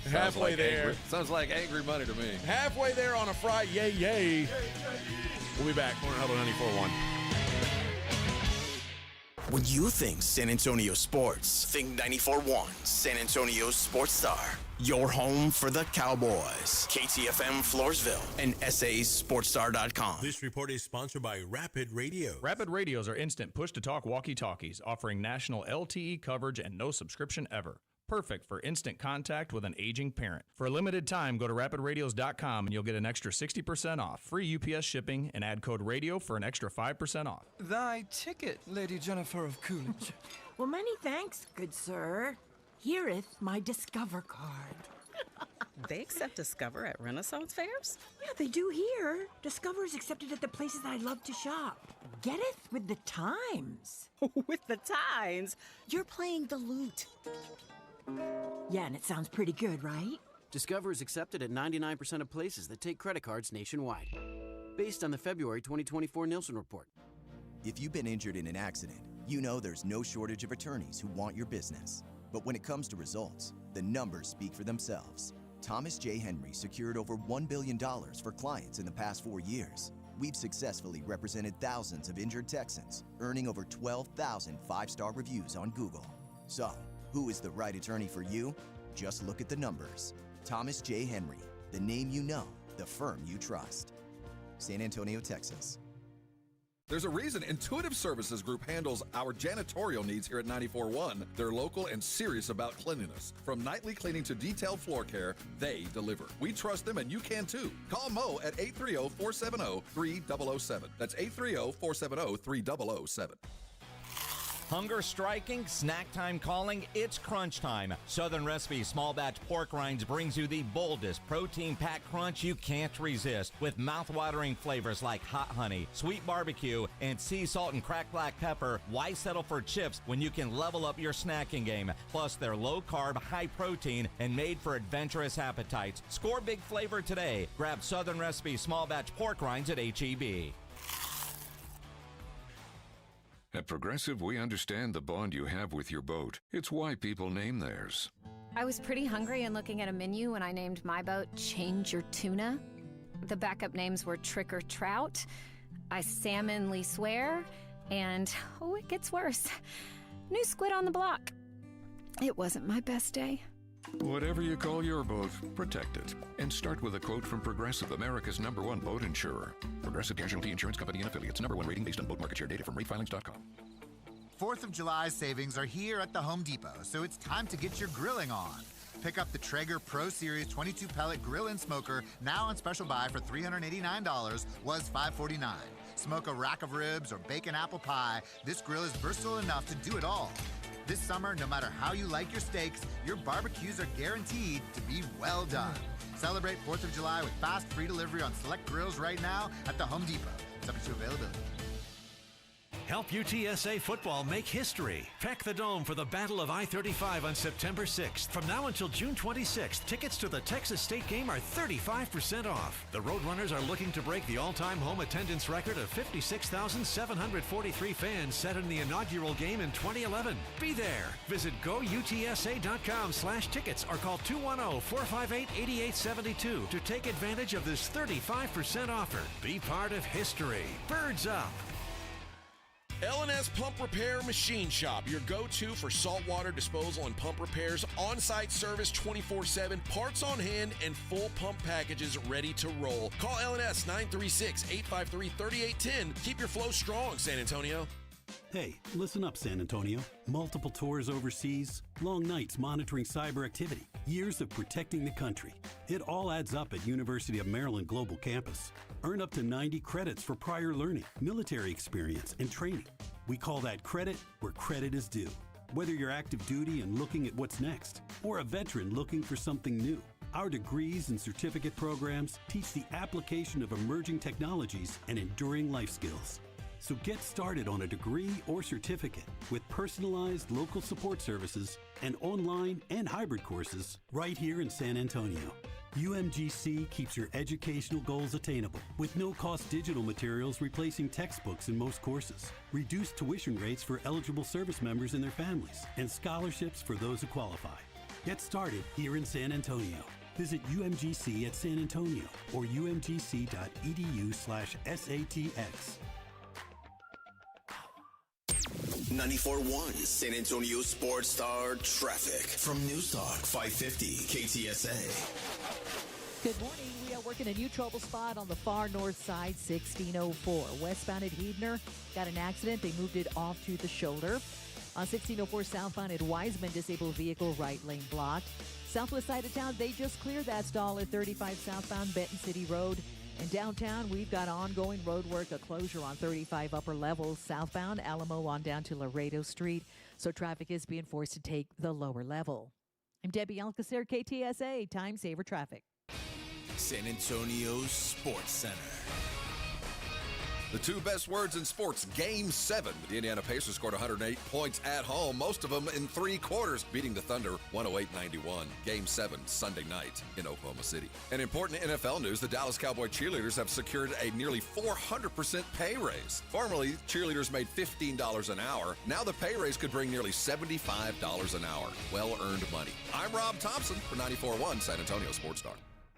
halfway there. Sounds like angry money to me. Halfway there on a Friday. Yay. We'll be back. Morning Huddle 94.1. When you think San Antonio sports, think 94.1 San Antonio Sports Star. Your home for the Cowboys. KTFM Floresville and SASportsStar.com. This report is sponsored by Rapid Radio. Rapid Radios are instant push-to-talk walkie-talkies offering national LTE coverage and no subscription ever. Perfect for instant contact with an aging parent. For a limited time, go to rapidradios.com and you'll get an extra 60% off, free UPS shipping, and add code radio for an extra 5% off. Thy ticket, Lady Jennifer of Coolidge. Well, many thanks, good sir. Here'th my Discover card. They accept Discover at Renaissance fairs? Yeah, they do here. Discover is accepted at the places that I love to shop. Getteth with the times. With the times? You're playing the lute. Yeah, and it sounds pretty good, right? Discover is accepted at 99% of places that take credit cards nationwide. Based on the February 2024 Nielsen report. If you've been injured in an accident, you know there's no shortage of attorneys who want your business. But when it comes to results, the numbers speak for themselves. Thomas J. Henry secured over $1 billion for clients in the past 4 years. We've successfully represented thousands of injured Texans, earning over 12,000 five-star reviews on Google. So, who is the right attorney for you? Just look at the numbers. Thomas J. Henry, the name you know, the firm you trust. San Antonio, Texas. There's a reason Intuitive Services Group handles our janitorial needs here at 94.1. They're local and serious about cleanliness. From nightly cleaning to detailed floor care, they deliver. We trust them and you can too. Call Mo at 830-470-3007. That's 830-470-3007. Hunger striking, snack time calling, it's crunch time. Southern Recipe Small Batch Pork Rinds brings you the boldest protein-packed crunch you can't resist with mouth-watering flavors like hot honey, sweet barbecue, and sea salt and cracked black pepper. Why settle for chips when you can level up your snacking game? Plus, they're low-carb, high-protein, and made for adventurous appetites. Score big flavor today. Grab Southern Recipe Small Batch Pork Rinds at H-E-B. At Progressive, we understand the bond you have with your boat. It's why people name theirs. I was pretty hungry and looking at a menu when I named my boat Change Your Tuna. The backup names were Trick or Trout, I Salmonly Swear, and, oh, it gets worse, New Squid on the Block. It wasn't my best day. Whatever you call your boat, protect it. And start with a quote from Progressive, America's #1 boat insurer. Progressive Casualty Insurance Company and Affiliates. #1 rating based on boat market share data from ratefilings.com. 4th of July savings are here at the Home Depot, so it's time to get your grilling on. Pick up the Traeger Pro Series 22-pellet grill and smoker, now on special buy for $389, was $549. Smoke a rack of ribs or bake an apple pie, this grill is versatile enough to do it all. This summer, no matter how you like your steaks, your barbecues are guaranteed to be well done. Celebrate 4th of July with fast free delivery on select grills right now at the Home Depot. Subject to availability. Help UTSA football make history. Pack the Dome for the Battle of I-35 on September 6th. From now until June 26th, tickets to the Texas State game are 35% off. The Roadrunners are looking to break the all-time home attendance record of 56,743 fans set in the inaugural game in 2011. Be there. Visit goutsa.com/tickets or call 210-458-8872 to take advantage of this 35% offer. Be part of history. Birds up. L&S Pump Repair Machine Shop, your go-to for saltwater disposal and pump repairs, on-site service 24/7, parts on hand, and full pump packages ready to roll. Call L&S 936-853-3810. Keep your flow strong, San Antonio. Hey, listen up, San Antonio. Multiple tours overseas, long nights monitoring cyber activity, years of protecting the country. It all adds up at University of Maryland Global Campus. Earn up to 90 credits for prior learning, military experience, and training. We call that credit where credit is due. Whether you're active duty and looking at what's next, or a veteran looking for something new, our degrees and certificate programs teach the application of emerging technologies and enduring life skills. So get started on a degree or certificate with personalized local support services and online and hybrid courses right here in San Antonio. UMGC keeps your educational goals attainable with no-cost digital materials replacing textbooks in most courses, reduced tuition rates for eligible service members and their families, and scholarships for those who qualify. Get started here in San Antonio. Visit UMGC at San Antonio or umgc.edu/SATX. 94.1 San Antonio Sports Star traffic from News Talk 550 KTSA. Good morning. We are working a new trouble spot on the far north side, 1604. Westbound at Heidner, got an accident. They moved it off to the shoulder. On 1604 southbound at Wiseman, disabled vehicle right lane blocked. Southwest side of town, they just cleared that stall at 35 southbound Benton City Road. In downtown, we've got ongoing road work, a closure on 35 upper levels southbound, Alamo on down to Laredo Street. So traffic is being forced to take the lower level. I'm Debbie Alcacer, KTSA, Time Saver Traffic. San Antonio Sports Center. The two best words in sports, Game 7. The Indiana Pacers scored 108 points at home, most of them in 3 quarters, beating the Thunder 108-91. Game 7, Sunday night in Oklahoma City. In important NFL news, the Dallas Cowboy cheerleaders have secured a nearly 400% pay raise. Formerly, cheerleaders made $15 an hour. Now the pay raise could bring nearly $75 an hour. Well-earned money. I'm Rob Thompson for 94.1 San Antonio Sports Star.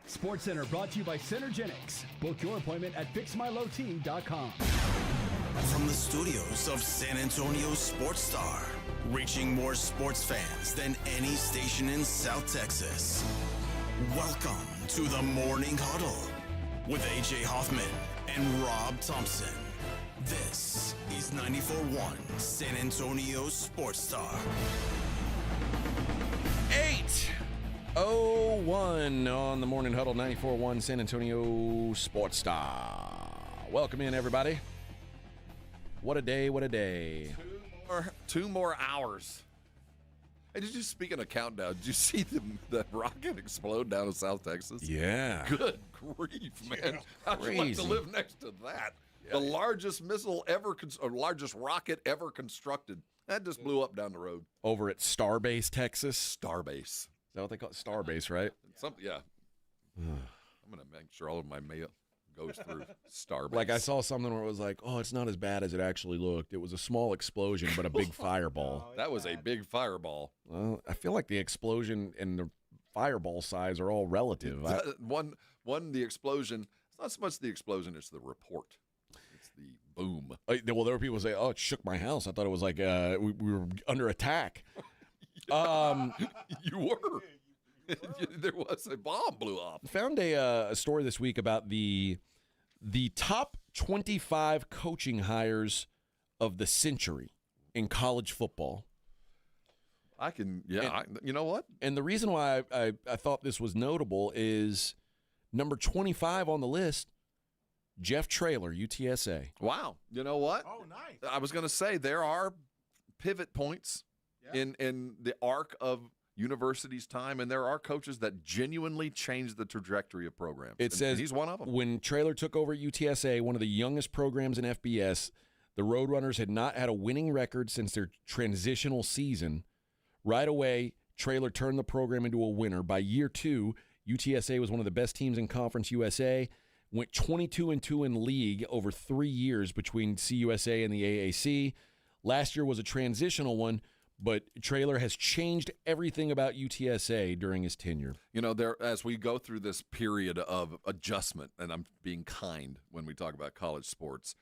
Sports Center brought to you by Synergenics. Book your appointment at fixmylowteam.com. From the studios of San Antonio Sports Star, reaching more sports fans than any station in South Texas. Welcome to the Morning Huddle with AJ Hoffman and Rob Thompson. This is 94.1 San Antonio Sports Star. 8:01 on the Morning Huddle, 94.1 San Antonio Sports Star. Welcome in, everybody. What a day, what a day. Two more hours. Hey, did you, speaking of countdown, did you see the rocket explode down in South Texas? Yeah. Good grief, man. How'd you like to live next to that? The largest missile ever, or largest rocket ever constructed. That just blew up down the road. Over at Starbase, Texas. Starbase. Is that what they call it? Starbase, right? Yeah. I'm going to make sure all of my mail goes through Starbase. Like I saw something where it was like, oh, it's not as bad as it actually looked. It was a small explosion, but a big fireball. That was a big fireball. Well, I feel like the explosion and the fireball size are all relative. One, the explosion, it's not so much the explosion, it's the report. It's the boom. Well, there were people who say, oh, it shook my house. I thought it was like we were under attack. You were. There was a bomb blew off. Found a story this week about the top 25 coaching hires of the century in college football. You know what? And the reason why I thought this was notable is number 25 on the list, Jeff Traylor, UTSA. Wow. You know what? Oh, nice. I was going to say there are pivot points in the arc of university's time, and there are coaches that genuinely change the trajectory of programs. It says and he's one of them. When Traylor took over UTSA, one of the youngest programs in FBS, the Roadrunners had not had a winning record since their transitional season. Right away, Traylor turned the program into a winner. By year 2, UTSA was one of the best teams in Conference USA, went 22-2 in league over 3 years between CUSA and the AAC. Last year was a transitional one, but Traylor has changed everything about UTSA during his tenure. You know, as we go through this period of adjustment, and I'm being kind when we talk about college sports,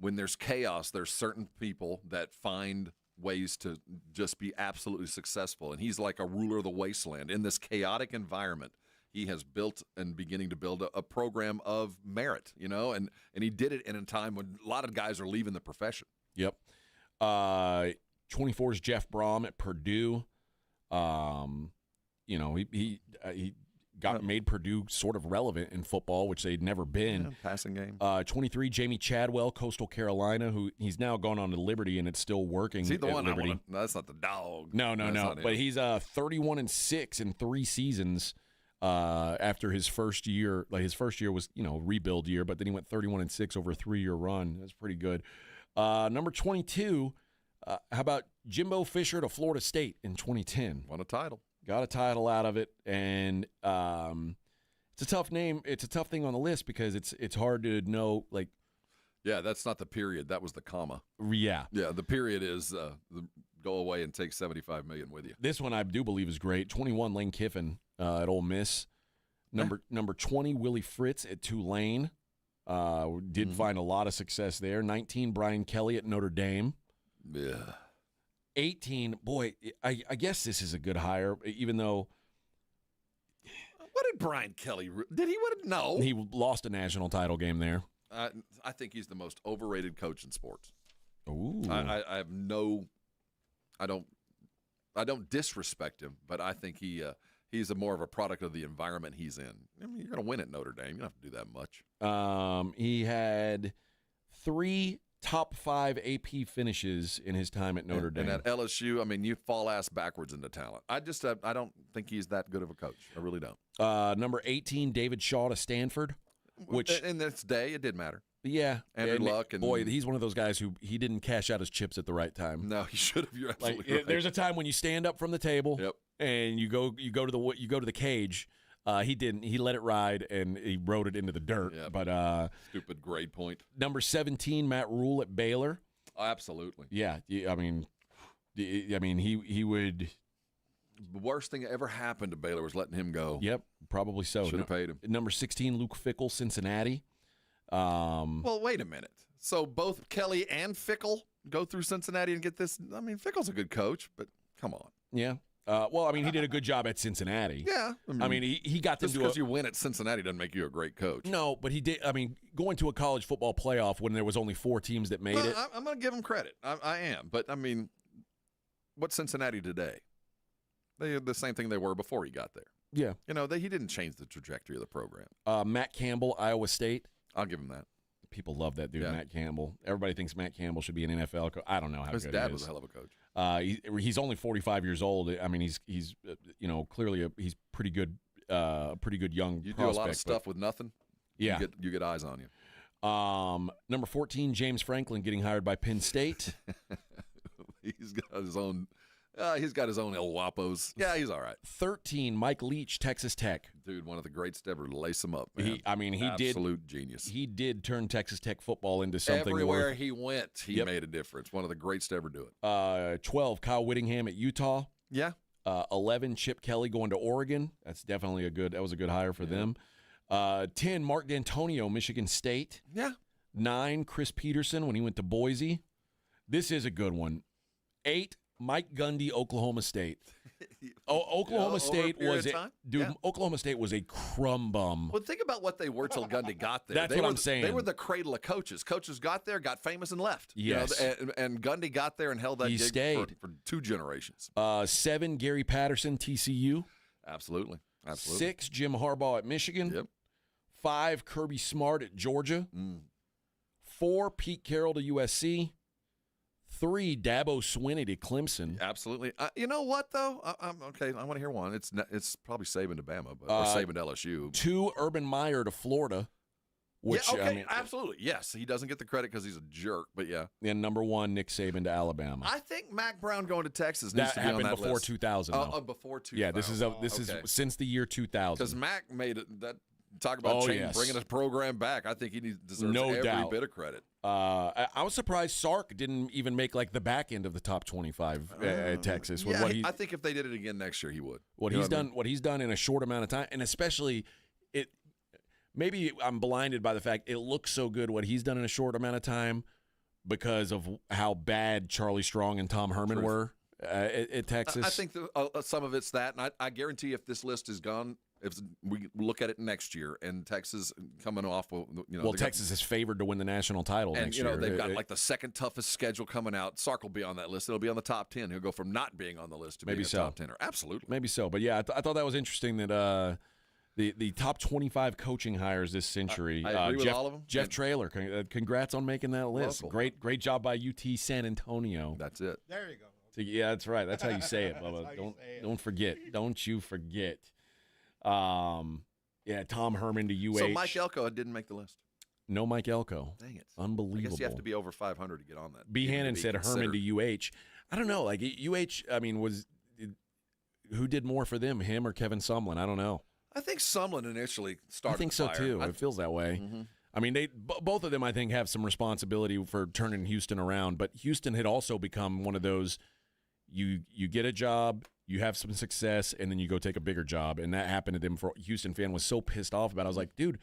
when there's chaos, there's certain people that find ways to just be absolutely successful. And he's like a ruler of the wasteland. In this chaotic environment, he has built and beginning to build a program of merit, you know, and he did it in a time when a lot of guys are leaving the profession. Yep. 24 is Jeff Brom at Purdue. You know, he made Purdue sort of relevant in football, which they'd never been. Yeah, passing game. 23, Jamie Chadwell, Coastal Carolina, who he's now gone on to Liberty, and it's still working. Is he the at one Liberty. No, that's not the dog. No. But he's 31-6 in 3 seasons after his first year. Like his first year was, rebuild year, but then he went 31-6 over a 3-year run. That's pretty good. Number 22, how about Jimbo Fisher to Florida State in 2010? Won a title. Got a title out of it, and it's a tough name. It's a tough thing on the list because it's hard to know, like. Yeah, that's not the period. That was the comma. Yeah. Yeah, the period is go away and take $75 million with you. This one I do believe is great. 21, Lane Kiffin at Ole Miss. Number 20, Willie Fritz at Tulane. Did find a lot of success there. 19, Brian Kelly at Notre Dame. Yeah. 18, boy, I guess this is a good hire, even though. What did Brian Kelly – did he win? No. He lost a national title game there. I think he's the most overrated coach in sports. Ooh. I have no – I don't disrespect him, but I think he's more of a product of the environment he's in. I mean, you're going to win at Notre Dame. You don't have to do that much. He had 3 top 5 AP finishes in his time at Notre Dame. And at LSU, I mean, you fall ass backwards into talent. I don't think he's that good of a coach. I really don't. Number 18, David Shaw to Stanford. Which in this day, it did matter. Yeah. Andrew Luck. And boy, he's one of those guys who he didn't cash out his chips at the right time. No, he should have. You're absolutely right. There's a time when you stand up from the table and you go to the cage. He didn't. He let it ride and he rode it into the dirt. Yeah, but stupid grade point. Number 17, Matt Rule at Baylor. Oh, absolutely. Yeah, I mean, he would. The worst thing that ever happened to Baylor was letting him go. Yep, probably so. Should have paid him. Number 16, Luke Fickell, Cincinnati. Well, wait a minute. So both Kelly and Fickell go through Cincinnati and get this. I mean, Fickell's a good coach, but come on. Yeah. Well, I mean, he did a good job at Cincinnati. Yeah. I mean he got them just because you win at Cincinnati doesn't make you a great coach. No, but he did. I mean, going to a college football playoff when there was only 4 teams that made it. I'm going to give him credit. I am. But, I mean, what's Cincinnati today? They're the same thing they were before he got there. Yeah. He didn't change the trajectory of the program. Matt Campbell, Iowa State. I'll give him that. People love that dude, Matt Campbell. Everybody thinks Matt Campbell should be an NFL coach. I don't know how His good dad he was is. a hell of a coach. He's only 45 years old. I mean, he's clearly he's pretty good young You prospect, do a lot of stuff with nothing. Yeah. You get eyes on you. Number 14, James Franklin getting hired by Penn State. He's got his own El Guapos. Yeah, he's all right. 13, Mike Leach, Texas Tech. Dude, one of the greats to ever lace him up, man. He did. Absolute genius. He did turn Texas Tech football into something. Everywhere he went, he made a difference. One of the greats to ever do it. 12, Kyle Whittingham at Utah. Yeah. 11, Chip Kelly going to Oregon. That's definitely that was a good hire for them. 10, Mark D'Antonio, Michigan State. Yeah. 9, Chris Peterson when he went to Boise. This is a good one. 8, Mike Gundy, Oklahoma State. Oklahoma State was Oklahoma State was a crumb bum. Well, think about what they were till Gundy got there. That's what I'm saying. They were the cradle of coaches. Coaches got there, got famous, and left. Yes. And Gundy got there and held that gig for 2 generations. 7, Gary Patterson, TCU. Absolutely. 6, Jim Harbaugh at Michigan. Yep. 5, Kirby Smart at Georgia. 4, Pete Carroll to USC. 3, Dabo Swinney to Clemson. Absolutely. You know what, though? I'm okay. I want to hear one. It's probably Saban to Bama, or Saban to LSU. 2, Urban Meyer to Florida. Which, yeah, okay, I mean, absolutely. Yes, he doesn't get the credit because he's a jerk, but yeah. And number 1, Nick Saban to Alabama. I think Mac Brown going to Texas needs to be on that happened before list. 2000. Before 2000. Yeah, this is since the year 2000. Because Mac made it. That talk about bringing his program back. I think he deserves every bit of credit. I was surprised Sark didn't even make like the back end of the top 25 at Texas. With what I think if they did it again next year, he would. What he's done in a short amount of time, and especially it. Maybe I'm blinded by the fact it looks so good what he's done in a short amount of time because of how bad Charlie Strong and Tom Herman were at Texas. I think some of it's that, and I guarantee if this list is gone, if we look at it next year and Texas coming off, Texas is favored to win the national title next year. They've got like the second toughest schedule coming out. Sark will be on that list. It'll be on the top 10. He'll go from not being on the list to being a top 10er. Absolutely. Maybe so. But yeah, I thought that was interesting that the top 25 coaching hires this century. I agree with all of them. Jeff Traylor, congrats on making that list. Local. Great job by UT San Antonio. That's it. There you go. So, yeah, that's right. That's how you say it, Bubba. Don't forget. Don't you forget. Tom Herman to UH. So Mike Elko didn't make the list. No Mike Elko. Dang it. Unbelievable. I guess you have to be over 500 to get on that. B. Hannon said Herman to UH. I don't know. Like UH, I mean, who did more for them, him or Kevin Sumlin? I don't know. I think Sumlin initially started. I think so too. It feels that way. Mm-hmm. I mean, both of them, I think, have some responsibility for turning Houston around. But Houston had also become one of those. You get a job, you have some success, and then you go take a bigger job, and that happened to them. For Houston fan was so pissed off about it. I was like, dude,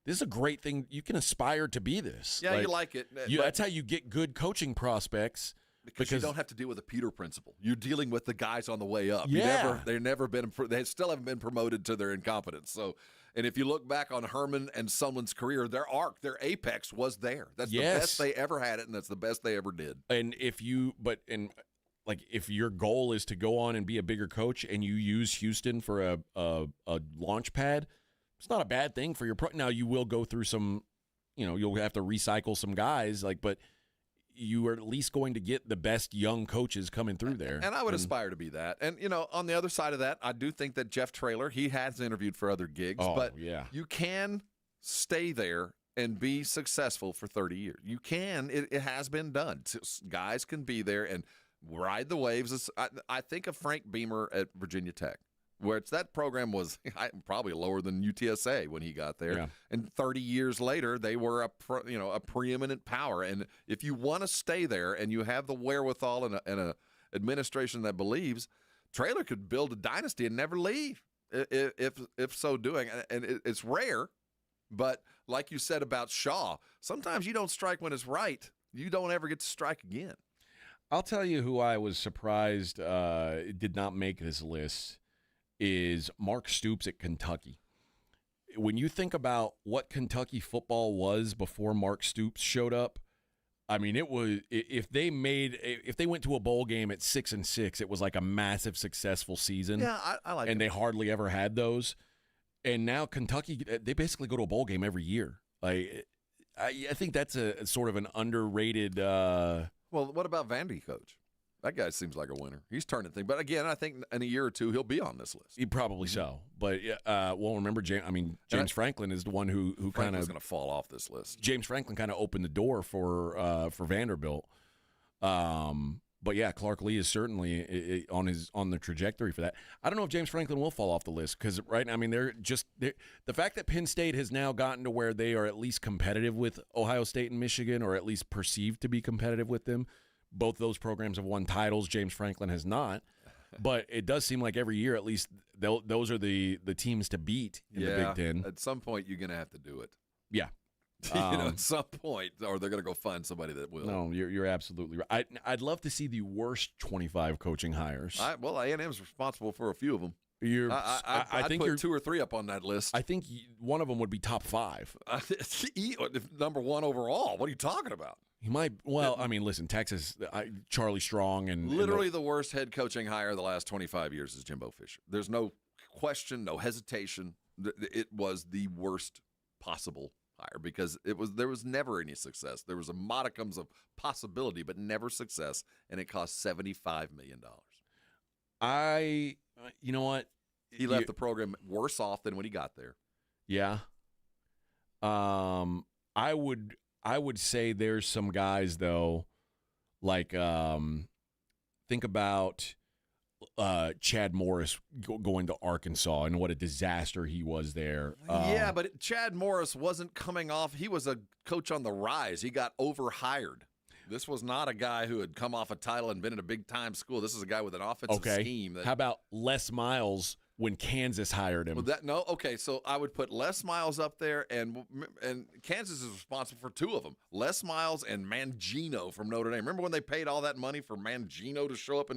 this is a great thing. You can aspire to be this. Yeah, you like it. That's how you get good coaching prospects. Because you don't have to deal with the Peter principle. You're dealing with the guys on the way up. Yeah. They still haven't been promoted to their incompetence. So, and if you look back on Herman and Sumlin's career, their arc, their apex was there. That's the best they ever had it, and that's the best they ever did. And if your goal is to go on and be a bigger coach, and you use Houston for a launch pad, it's not a bad thing for your pro. Now you will go through some, you'll have to recycle some guys, but you are at least going to get the best young coaches coming through there. And I would aspire to be that. And, on the other side of that, I do think that Jeff Traylor, he has interviewed for other gigs, but you can stay there and be successful for 30 years. You can. It has been done. Guys can be there and ride the waves. I think of Frank Beamer at Virginia Tech, where that program was probably lower than UTSA when he got there. Yeah. And 30 years later, they were a preeminent power. And if you want to stay there and you have the wherewithal and a administration that believes, Traylor could build a dynasty and never leave if so doing. And it's rare, but like you said about Shaw, sometimes you don't strike when it's right. You don't ever get to strike again. I'll tell you who I was surprised did not make this list is Mark Stoops at Kentucky. When you think about what Kentucky football was before Mark Stoops showed up, I mean, it was if they went to a bowl game at 6-6, it was like a massive successful season. Yeah, I like it. And they hardly ever had those. And now Kentucky, they basically go to a bowl game every year. Like, I think that's a sort of an underrated. Well, what about Vandy coach? That guy seems like a winner. He's turning things. But again, I think in a year or two, he'll be on this list. He probably so. But, remember, James Franklin is the one who kind of going to fall off this list. James Franklin kind of opened the door for Vanderbilt. But, yeah, Clark Lee is certainly on the trajectory for that. I don't know if James Franklin will fall off the list because, right now, I mean, the fact that Penn State has now gotten to where they are at least competitive with Ohio State and Michigan, or at least perceived to be competitive with them. Both those programs have won titles. James Franklin has not. But it does seem like every year, at least, those are the teams to beat in the Big Ten. At some point, you're going to have to do it. Yeah. At some point, or they're going to go find somebody that will. No, you're absolutely right. I'd love to see the worst 25 coaching hires. A&M's responsible for a few of them. I think put 2 or 3 up on that list. I think one of them would be top 5. Number 1 overall. What are you talking about? He might. Well, I mean, listen, Texas, Charlie Strong, and literally the worst head coaching hire the last 25 years is Jimbo Fisher. There's no question, no hesitation. It was the worst possible hire because there was never any success. There was a modicums of possibility, but never success, and it cost $75 million. You know what? He left the program worse off than when he got there. Yeah. I would say there's some guys though, like think about Chad Morris going to Arkansas and what a disaster he was there. Yeah, but Chad Morris wasn't coming off. He was a coach on the rise. He got overhired. This was not a guy who had come off a title and been in a big-time school. This is a guy with an offensive scheme. How about Les Miles when Kansas hired him? Okay, so I would put Les Miles up there, and Kansas is responsible for two of them, Les Miles and Mangino from Notre Dame. Remember when they paid all that money for Mangino to show up?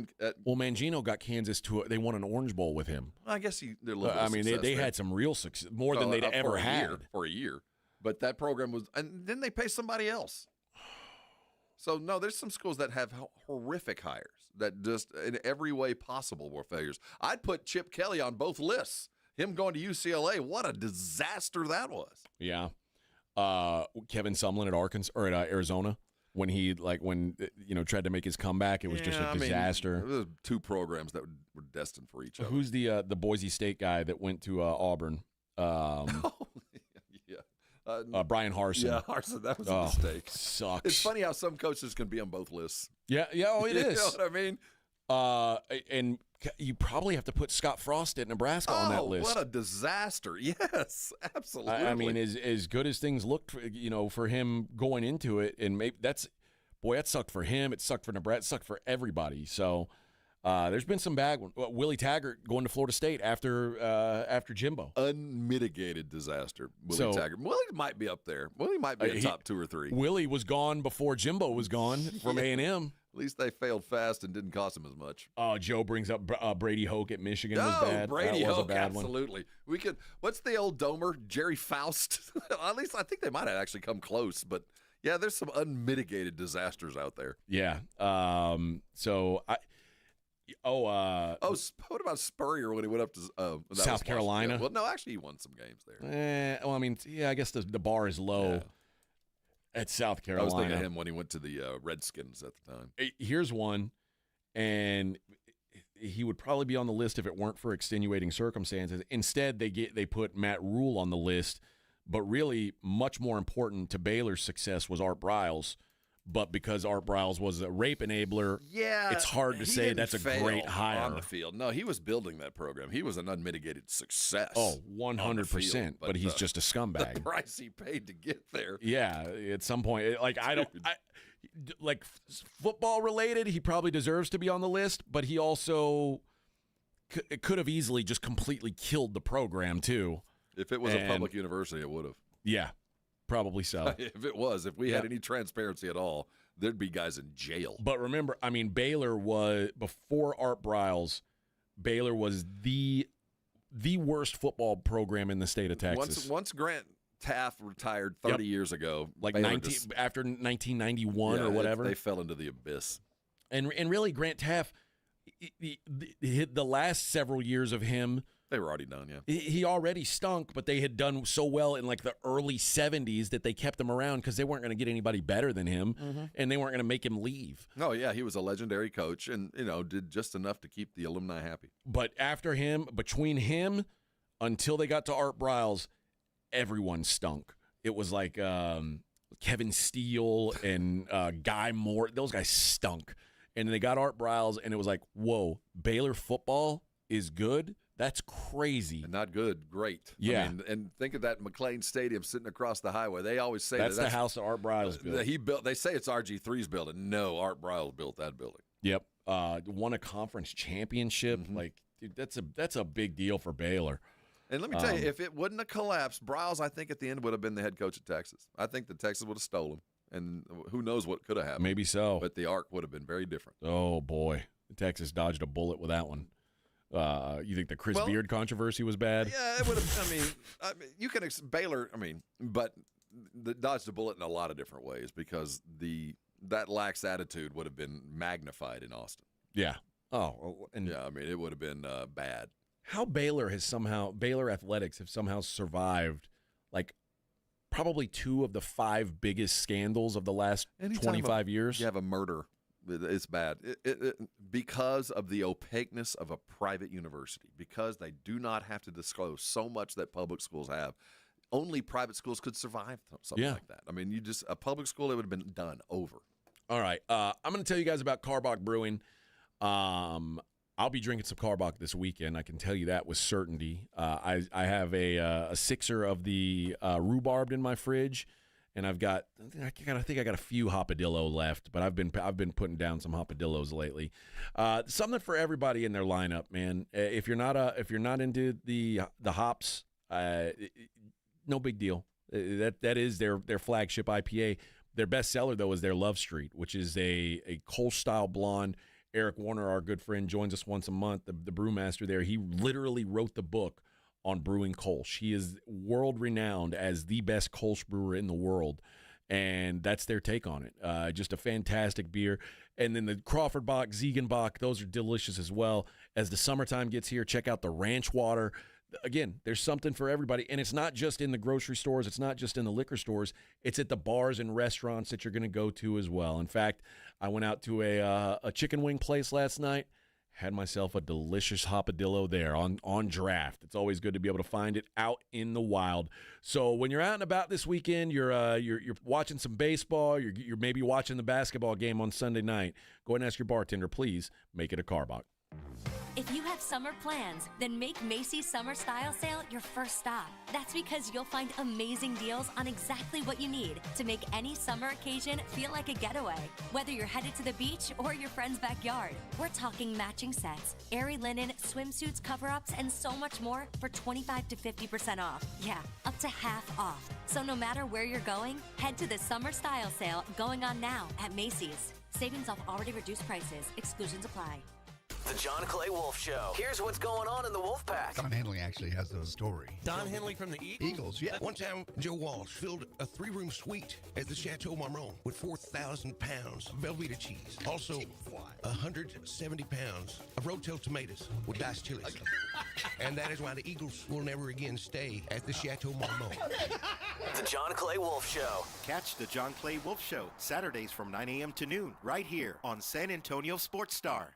Well, Mangino got Kansas they won an Orange Bowl with him. I guess they're a little bit they had some real success, more than they'd ever had. For a year. But that program was – and then they pay somebody else. So, no, there's some schools that have horrific hires that just in every way possible were failures. I'd put Chip Kelly on both lists. Him going to UCLA, what a disaster that was. Yeah. Kevin Sumlin at Arkansas or at Arizona when he tried to make his comeback, it was just a disaster. There was two programs that were destined for each other. Who's the Boise State guy that went to Auburn? Brian Harsin. Yeah, Harsin, that was a mistake. Sucks. It's funny how some coaches can be on both lists. Yeah, it is. You know what I mean? And you probably have to put Scott Frost at Nebraska on that list. What a disaster. Yes, absolutely. I mean, as good as things looked, for him going into it, and maybe that sucked for him. It sucked for Nebraska. It sucked for everybody. So there's been some bad ones. Willie Taggart going to Florida State after Jimbo. Unmitigated disaster. Willie Taggart. Willie might be up there. Willie might be a top 2 or 3. Willie was gone before Jimbo was gone from A&M. At least they failed fast and didn't cost him as much. Joe brings up Brady Hoke at Michigan was bad. Brady that was Hoke, a bad absolutely. We could. What's the old domer, Jerry Faust? At least I think they might have actually come close, but yeah, there's some unmitigated disasters out there. Yeah. What about Spurrier when he went up to South Carolina? Well, no, actually, he won some games there. I guess the bar is low at South Carolina. I was thinking of him when he went to the Redskins at the time. Here's one, and he would probably be on the list if it weren't for extenuating circumstances. Instead, they put Matt Rule on the list, but really much more important to Baylor's success was Art Briles. But because Art Briles was a rape enabler, it's hard to say that's a great hire. On the field. No, he was building that program. He was an unmitigated success. Oh, 100%. But he's just a scumbag. The price he paid to get there. Yeah, at some point. Football related, he probably deserves to be on the list, but he also could have easily just completely killed the program, too. If it was a public university, it would have. Yeah. Probably so. If we had any transparency at all, there'd be guys in jail. But remember, Baylor was, before Art Briles, Baylor was the worst football program in the state of Texas. Once Grant Taft retired 30 years ago, after 1991 or whatever, they fell into the abyss. And really, Grant Taft, the last several years of him, they were already done, yeah. He already stunk, but they had done so well in the early 70s that they kept him around because they weren't going to get anybody better than him, and they weren't going to make him leave. Oh, yeah, he was a legendary coach and, did just enough to keep the alumni happy. But between him, until they got to Art Briles, everyone stunk. It was like Kevin Steele and Guy Moore. Those guys stunk. And then they got Art Briles, and it was like, whoa, Baylor football is good? That's crazy. And not good, great. Yeah. And think of that McLean Stadium sitting across the highway. They always say that's the house that Art Briles built. They say it's RG3's building. No, Art Briles built that building. Yep. Won a conference championship. Dude, that's a big deal for Baylor. And let me tell you, if it wouldn't have collapsed, Briles, I think at the end would have been the head coach of Texas. I think the Texas would have stolen him. And who knows what could have happened. Maybe so. But the arc would have been very different. Oh, boy. Texas dodged a bullet with that one. You think the Chris Beard controversy was bad? Yeah, it would have. You can Baylor. But the dodged a bullet in a lot of different ways because that lax attitude would have been magnified in Austin. Yeah. Oh, and yeah. It would have been bad. How Baylor athletics have somehow survived probably 2 of the 5 biggest scandals of the last 25 years. You have a murder. It's bad because of the opaqueness of a private university, because they do not have to disclose so much that public schools have. Only private schools could survive something like that. I mean, a public school, it would have been done over. All right. I'm going to tell you guys about Karbach Brewing. I'll be drinking some Karbach this weekend. I can tell you that with certainty. I have a sixer of the rhubarb in my fridge, and I think I got a few Hopadillo left, but I've been putting down some Hopadillos lately. Something for everybody in their lineup, man. If you're not into the hops, no big deal. That is their flagship IPA. Their best seller, though, is their Love Street, which is a Kolsch-style blonde. Eric Warner, our good friend, joins us once a month, the brewmaster there. He literally wrote the book on brewing Kolsch. He is world-renowned as the best Kolsch brewer in the world, and that's their take on it. Just a fantastic beer. And then the Crawford Bock, Ziegenbock, those are delicious as well. As the summertime gets here, check out the Ranch Water. Again, there's something for everybody, and it's not just in the grocery stores. It's not just in the liquor stores. It's at the bars and restaurants that you're going to go to as well. In fact, I went out to a chicken wing place last night, had myself a delicious Hopadillo there on draft. It's always good to be able to find it out in the wild. So when you're out and about this weekend, you're watching some baseball, you're maybe watching the basketball game on Sunday night, go ahead and ask your bartender, please make it a Karbach. If you have summer plans, then make Macy's Summer Style Sale your first stop. That's because you'll find amazing deals on exactly what you need to make any summer occasion feel like a getaway. Whether you're headed to the beach or your friend's backyard, we're talking matching sets, airy linen, swimsuits, cover-ups, and so much more for 25 to 50% off. Yeah, up to half off. So no matter where you're going, head to the Summer Style Sale going on now at Macy's. Savings off already reduced prices. Exclusions apply. The John Clay Wolf Show. Here's what's going on in the Wolf Pack. Don Henley actually has a story. Don Henley from the Eagles, yeah. One time, Joe Walsh filled a 3-room suite at the Chateau Marmont with 4,000 pounds of Velveeta cheese. Also, 170 pounds of Rotel tomatoes with diced chilies. And that is why the Eagles will never again stay at the Chateau Marmont. The John Clay Wolf Show. Catch the John Clay Wolf Show Saturdays from 9 a.m. to noon right here on San Antonio Sports Star.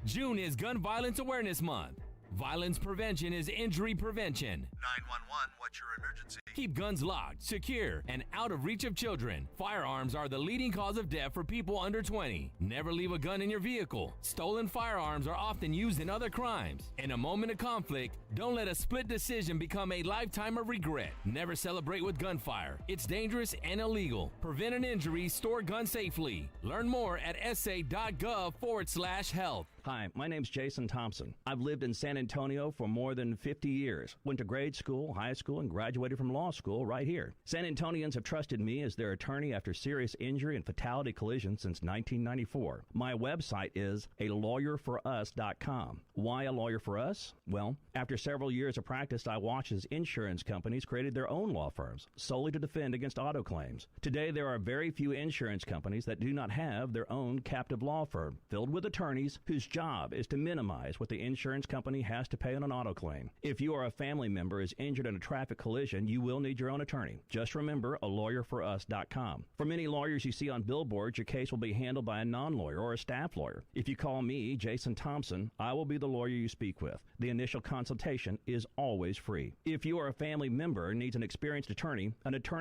June is Gun Violence Awareness Month. Violence prevention is injury prevention. 911, what's your emergency? Keep guns locked, secure, and out of reach of children. Firearms are the leading cause of death for people under 20. Never leave a gun in your vehicle. Stolen firearms are often used in other crimes. In a moment of conflict, don't let a split decision become a lifetime of regret. Never celebrate with gunfire. It's dangerous and illegal. Prevent an injury, store guns safely. Learn more at sa.gov/health. Hi, my name's Jason Thompson. I've lived in San Antonio for more than 50 years. Went to grade school, high school, and graduated from law school right here. San Antonians have trusted me as their attorney after serious injury and fatality collisions since 1994. My website is alawyerforus.com. Why a lawyer for us? Well, after several years of practice, I watched as insurance companies created their own law firms solely to defend against auto claims. Today, there are very few insurance companies that do not have their own captive law firm filled with attorneys whose job is to minimize what the insurance company has to pay on an auto claim. If you or a family member is injured in a traffic collision, you will need your own attorney. Just remember alawyerforus.com. For many lawyers you see on billboards, your case will be handled by a non-lawyer or a staff lawyer. If you call me, Jason Thompson, I will be the lawyer you speak with. The initial consultation is always free. If you or a family member needs an experienced attorney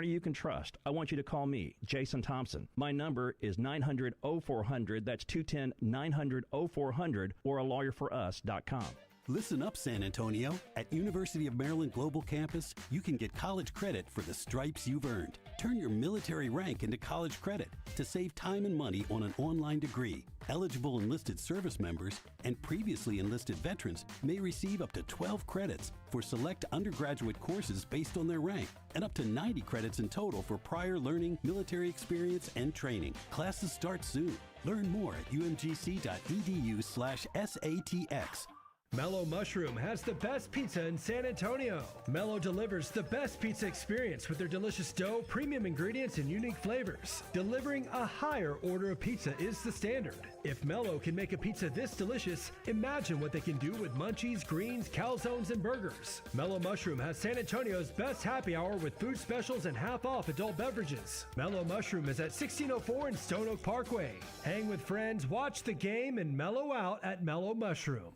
you can trust, I want you to call me, Jason Thompson. My number is 900-0400. That's 210-900-0400 or alawyerforus.com. Listen up, San Antonio. At University of Maryland Global Campus, you can get college credit for the stripes you've earned. Turn your military rank into college credit to save time and money on an online degree. Eligible enlisted service members and previously enlisted veterans may receive up to 12 credits for select undergraduate courses based on their rank, and up to 90 credits in total for prior learning, military experience, and training. Classes start soon. Learn more at umgc.edu/SATX. Mellow Mushroom has the best pizza in San Antonio. Mellow delivers the best pizza experience with their delicious dough, premium ingredients, and unique flavors. Delivering a higher order of pizza is the standard. If Mellow can make a pizza this delicious, imagine what they can do with munchies, greens, calzones, and burgers. Mellow Mushroom has San Antonio's best happy hour with food specials and half off adult beverages. Mellow Mushroom is at 1604 in Stone Oak Parkway. Hang with friends, watch the game, and mellow out at Mellow Mushroom.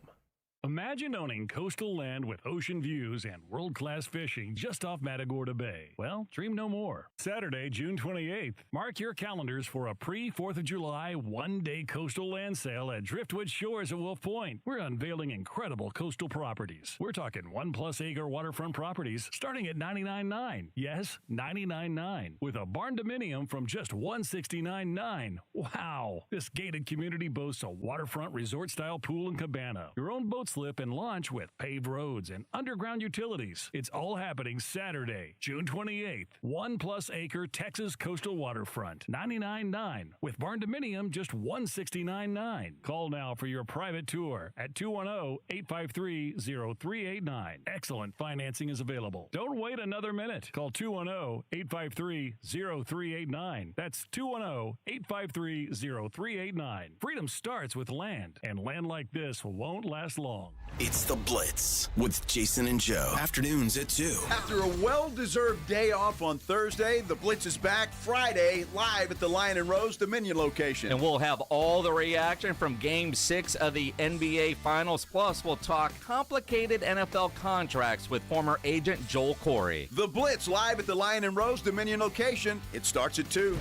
Imagine owning coastal land with ocean views and world-class fishing just off Matagorda Bay. Well, dream no more. Saturday, June 28th. Mark your calendars for a pre-4th of July one-day coastal land sale at Driftwood Shores at Wolf Point. We're unveiling incredible coastal properties. We're talking 1+ acre waterfront properties starting at $99.9. Yes, $99.9. With a barn dominium from just $169.9. Wow! This gated community boasts a waterfront resort-style pool and cabana, your own boat slip and launch with paved roads and underground utilities. It's all happening Saturday, June 28th. 1+ acre Texas coastal waterfront, $99.9. With barn dominium, just $169.9. Call now for your private tour at 210-853-0389. Excellent financing is available. Don't wait another minute. Call 210-853-0389. That's 210-853-0389. Freedom starts with land, and land like this won't last long. It's The Blitz with Jason and Joe. Afternoons at 2. After a well-deserved day off on Thursday, The Blitz is back Friday live at the Lion and Rose Dominion location. And we'll have all the reaction from Game 6 of the NBA Finals. Plus, we'll talk complicated NFL contracts with former agent Joel Corey. The Blitz live at the Lion and Rose Dominion location. It starts at 2.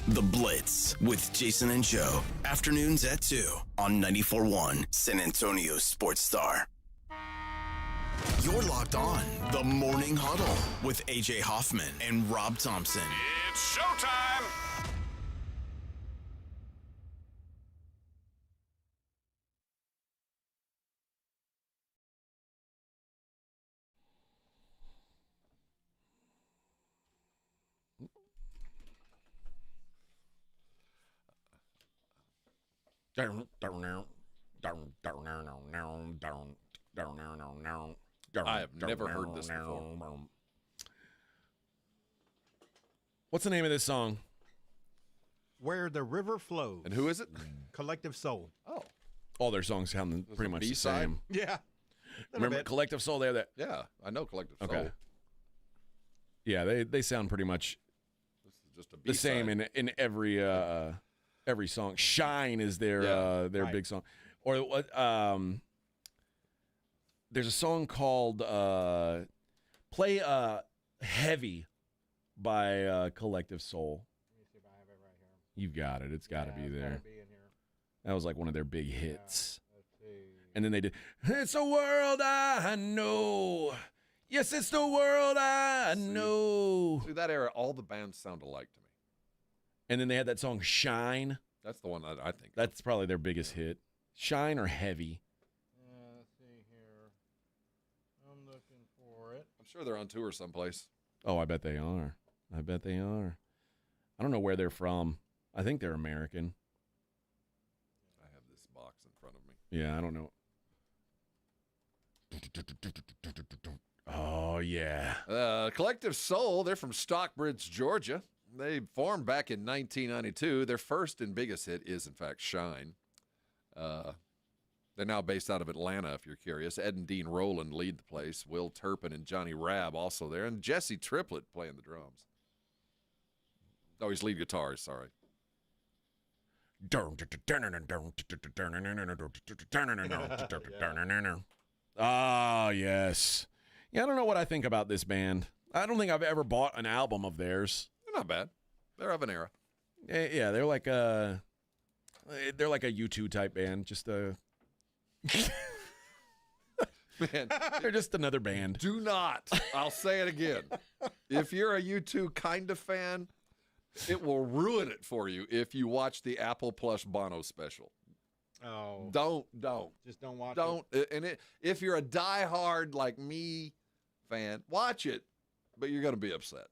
The Blitz with Jason and Joe. Afternoons at 2 on 94.1 San Antonio Sports Star. You're locked on the Morning Huddle with AJ Hoffman and Rob Thompson. It's showtime! I have never heard this before. What's the name of this song? Where the River Flows. And who is it? Collective Soul. Oh. All their songs sound pretty much the B-side? same. Yeah. Remember Collective Soul? There, that. Yeah, I know Collective Soul. Okay. Yeah, they sound pretty much This is just a the B-side. same in every song. Shine is their right. big song. Or what? There's a song called "Play Heavy" by Collective Soul. Let me see if I have it right here. You've got it. It's got to be it's there. gotta be in here. That was like one of their big hits. Let's see. And then they did, "It's a world I know. Yes, it's the world I know." Through that era, all the bands sound alike to me. And then they had that song "Shine." That's the one that I think. That's probably their biggest hit. Shine or Heavy. Let's see here. I'm looking for it. I'm sure they're on tour someplace. Oh, I bet they are. I bet they are. I don't know where they're from. I think they're American. I have this box in front of me. Yeah, I don't know. Oh, yeah. Collective Soul, they're from Stockbridge, Georgia. They formed back in 1992. Their first and biggest hit is, in fact, Shine. They're now based out of Atlanta, if you're curious. Ed and Dean Rowland lead the place. Will Turpin and Johnny Rabb also there. And Jesse Triplett playing the drums. Oh, he's lead guitar, sorry. Ah, yes. Yeah, I don't know what I think about this band. I don't think I've ever bought an album of theirs. They're not bad. They're of an era. Yeah, they're like a U2 type band. Just a Man, they're just another band. do not. I'll say it again. If you're a U2 kind of fan, it will ruin it for you if you watch the Apple Plus Bono special. Oh. Don't. Just don't watch it. And if you're a diehard like me fan, watch it, but you're going to be upset.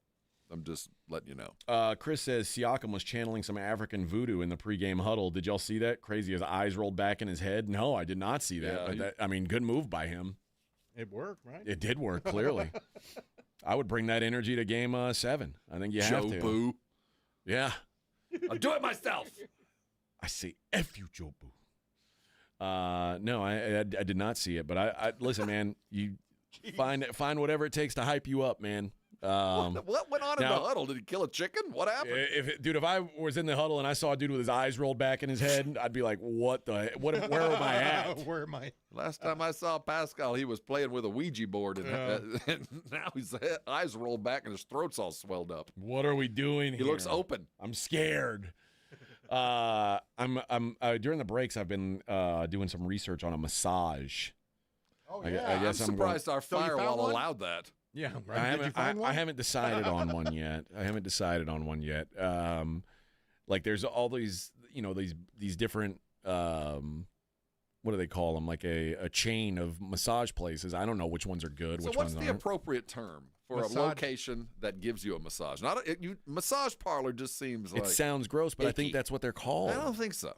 I'm just letting you know. Chris says Siakam was channeling some African voodoo in the pregame huddle. Did y'all see that? Crazy, his eyes rolled back in his head. No, I did not see that. Yeah, But good move by him. It worked, right? It did work, clearly. I would bring that energy to game 7. I think you have to. Joe Boo. Yeah. I'll do it myself. I say F you, Joe Boo. No, I did not see it. But I listen, man, you find whatever it takes to hype you up, man. What went on in the huddle? Did he kill a chicken? What happened? If I was in the huddle and I saw a dude with his eyes rolled back in his head, I'd be like, where am I at? Where am I? Last time I saw Pascal, he was playing with a Ouija board, and now his eyes rolled back and his throat's all swelled up. What are we doing here? He looks open. I'm scared. I'm during the breaks, I've been doing some research on a massage. Oh, yeah. I'm surprised our firewall allowed that. Yeah, right. Did you find one? I haven't decided on one yet. Like there's all these, these different, what do they call them? Like a chain of massage places. I don't know which ones are good. So which what's ones the aren't. appropriate term for a location that gives you a massage? Massage parlor just seems like It sounds gross, but I think icky. that's what they're called. I don't think so.